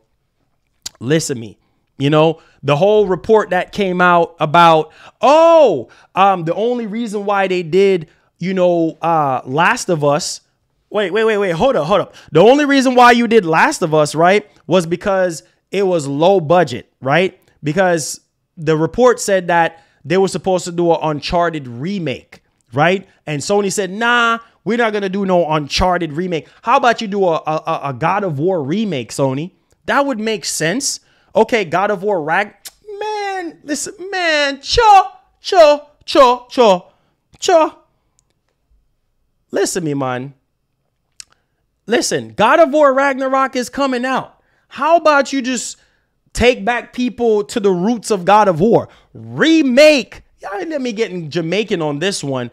Listen to me. You know, the whole report that came out about, the only reason why they did, you know, Last of Us. Wait. Hold up. The only reason why you did Last of Us, right, was because it was low budget, right? Because the report said that they were supposed to do an Uncharted remake, right? And Sony said, nah, we're not going to do no Uncharted remake. How about you do a God of War remake, Sony? That would make sense. Okay, God of War Man, listen, man, cho. Listen to me, man. Listen, God of War Ragnarok is coming out. How about you just take back people to the roots of God of War? Remake. Let me get in Jamaican on this one.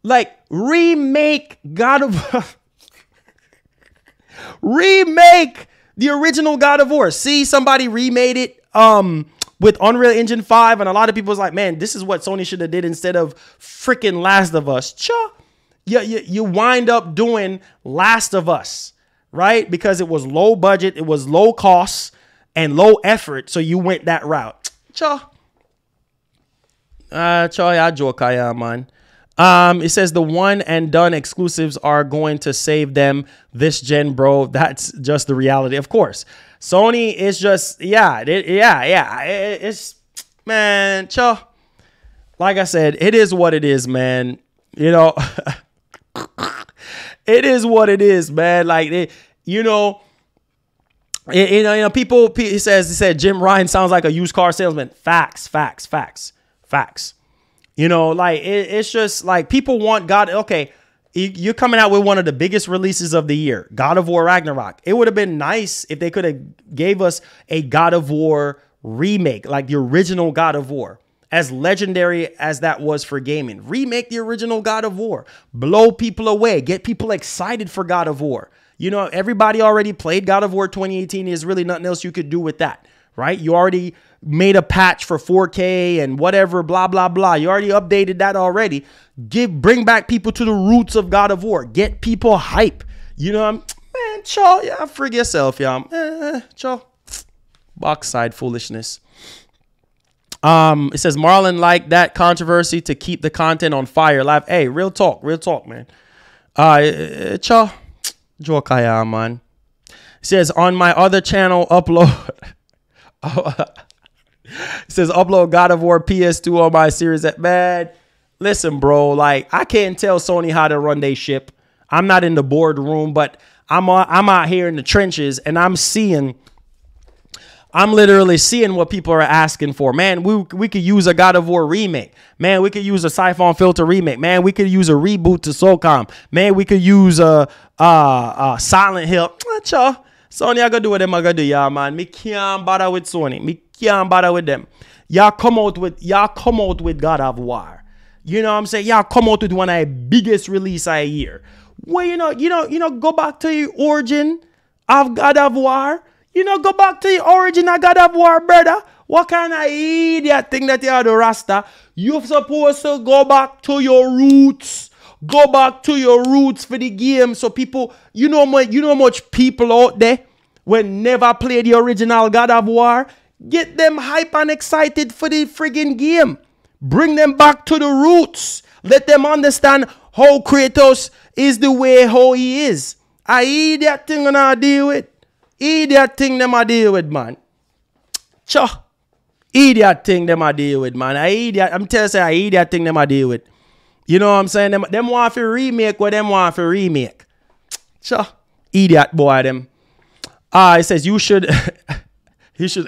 Like, remake God of War. Remake the original God of War. See, somebody remade it with Unreal Engine 5, and a lot of people was like, man, this is what Sony should have did instead of freaking Last of Us. You wind up doing Last of Us, right? Because it was low budget, it was low cost, and low effort, so you went that route. Man. It says the one and done exclusives are going to save them this gen, bro. That's just the reality. Of course, Sony is just, it's, man, like I said, it is what it is, man. You know, it is what it is, man. Like, people, he said Jim Ryan sounds like a used car salesman. Facts. You know, like, it's just like people want God. Okay, you're coming out with one of the biggest releases of the year, God of War Ragnarok. It would have been nice if they could have gave us a God of War remake, like the original God of War. As legendary as that was for gaming, remake the original God of War, blow people away, get people excited for God of War. You know, everybody already played God of War 2018. There's really nothing else you could do with that, right? You already made a patch for 4K and whatever, blah, blah, blah. You already updated that already. Bring back people to the roots of God of War. Get people hype. You know, man, yeah, frig yourself, y'all. Box-side foolishness. It says Marlon liked that controversy to keep the content on fire. Live. Hey, real talk, man. Jokaya, man. It says on my other channel, upload. It says upload God of War PS2 on my series. Man, listen, bro. Like, I can't tell Sony how to run their ship. I'm not in the boardroom, but I'm out here in the trenches, and I'm literally seeing what people are asking for. Man, we could use a God of War remake. Man, we could use a Siphon Filter remake. Man, we could use a reboot to SOCOM. Man, we could use a Silent Hill. Sony, I gotta do what them I gotta do, y'all, man. Me can't bother with Sony. Me can't bother with them. Y'all come out with God of War. You know what I'm saying? Y'all come out with one of the biggest release of a year. Well, you know, go back to the origin of God of War. You know, go back to the origin of God of War, brother. What kind of idiot thing that you are the Rasta? You're supposed to go back to your roots. Go back to your roots for the game. So people, you know much people out there will never play the original God of War. Get them hype and excited for the friggin' game. Bring them back to the roots. Let them understand how Kratos is the way how he is. I idiot thing gonna deal with. Idiot thing them I deal with, man. Idiot thing them I deal with, man. I'm telling you, idiot thing them I deal with. You know what I'm saying? Them want to remake what them want to remake. Idiot boy them. It says you should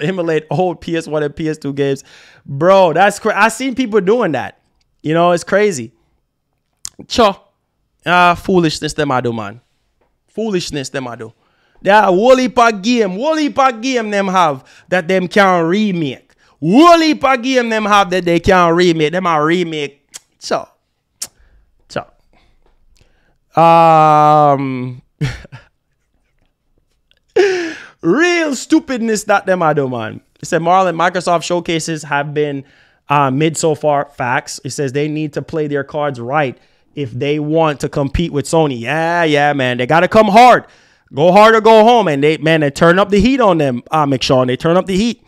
emulate old PS1 and PS2 games. Bro, that's crazy. I seen people doing that. You know, it's crazy. Foolishness them I do, man. Foolishness them I do. There are whole heap of game them have that them can remake. Whole heap of game them have that they can remake. Them are remake. Real stupidness that them I do, man. It said Marlon, Microsoft showcases have been mid so far. Facts. It says they need to play their cards right if they want to compete with Sony. Yeah, man. They got to come hard. Go hard or go home. And they turn up the heat on them, McShawn. They turn up the heat.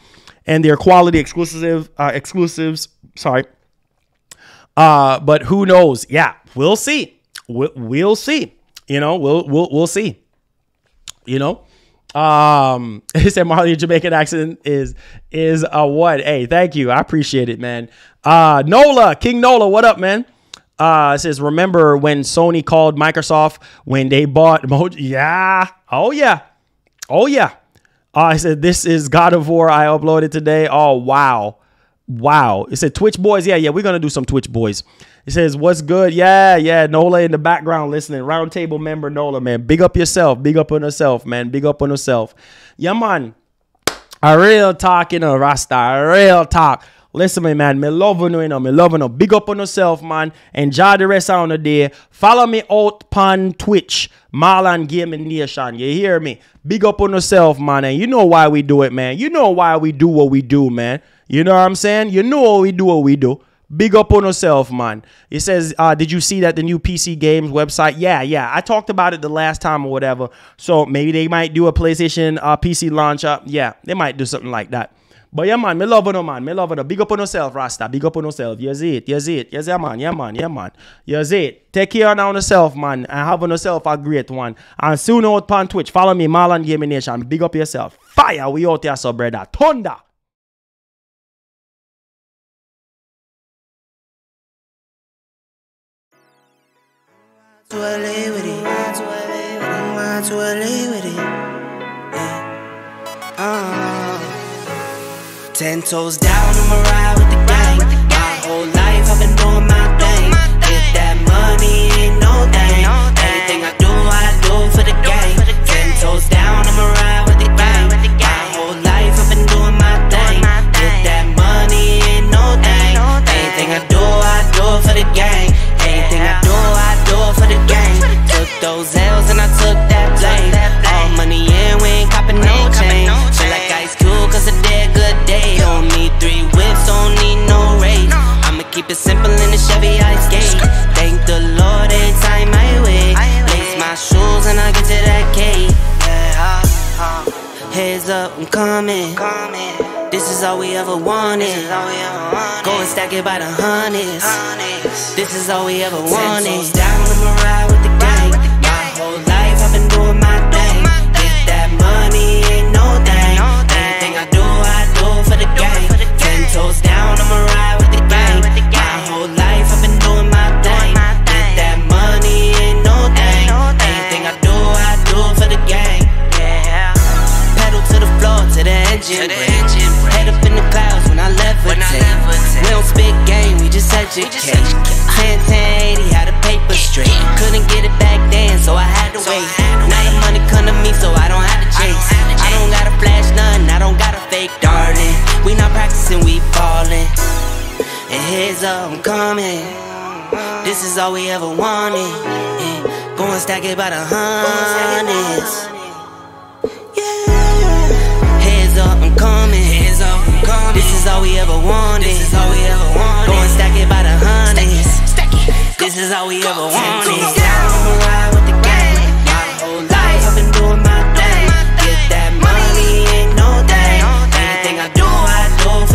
And their quality exclusives. Sorry. But who knows? Yeah, we'll see. We'll see. You know, we'll see. You know? He said Marley Jamaican accent is a what? Hey, thank you. I appreciate it, man. Nola, King Nola, what up, man? It says, remember when Sony called Microsoft when they bought Mojo? Yeah. Oh, yeah. I said, this is God of War. I uploaded today. Oh, wow. It said, Twitch boys. Yeah. We're going to do some Twitch boys. It says, what's good? Yeah. Nola in the background listening. Roundtable member Nola, man. Big up yourself. Big up on yourself, man. Big up on yourself. Yeah, man. A real talk, you know, Rasta. A real talk. Listen, me, man. Me loving you, know. Me loving you. Big up on yourself, man. Enjoy the rest of the day. Follow me out on Twitch. MarlonGamingNation. You hear me? Big up on yourself, man. And you know why we do it, man. You know why we do what we do, man. You know what I'm saying? You know what we do what we do. Big up on yourself, man. It says, did you see that the new PC Games website? Yeah. I talked about it the last time or whatever. So maybe they might do a PlayStation PC launch up. Yeah, they might do something like that. But yeah, man, me loving you, man. Me loving you. Big up on yourself, Rasta. Big up on yourself. You see it. Yes, yeah, man. You see it. Take care on yourself, man. And have on yourself a great one. And soon out on Twitch. Follow me, MarlonGamingNation. Big up yourself. Fire. We out here, so brother. Thunder. To LA with it. To LA with it. 10 toes down, I'ma ride with the gang. My whole life I've been doing my thing. Get that money, ain't no thing. Anything I do for the gang. 10 toes down, I'ma ride with the gang. My whole life I've been doing my thing. Get that money, ain't no thing. Anything I do for the gang. Anything I do for the gang. Took those L's and I took that blame. All money in, we ain't copping no chain. Feel like Ice Cube cause a dead good day. Don't need 3 whips, don't need no race. I'ma keep it simple in the Chevy Ice Skate. Thank the Lord every time I wait. Lace my shoes and I get to that cake. Heads up, I'm coming. This is all we ever wanted. Go and stack it by the hundreds. This is all we ever wanted. 10 toes down, I'ma ride with the gang. My whole life I've been doing my thing. Get that money, ain't no thing. Anything I do for the gang. 10 toes down, I'ma ride with the gang. My whole life I've been doing my thing. Get that money, ain't no thing. Anything I do for the gang. Pedal to the floor, to the engine. Head up in the clouds when I levitate. We don't spit game, we just educate. 10-10-80, how the paper straight. Couldn't get it back then, so I had to wait. Now the money come to me, so I don't have to chase. I don't gotta flash nothing, I don't gotta fake, darling. We not practicing, we ballin'. And heads up, I'm coming. This is all we ever wanted. Go and stack it by the hundreds. Heads up, I'm coming. This is all we ever wanted. Go and stack it by the hundreds. This is all we ever wanted.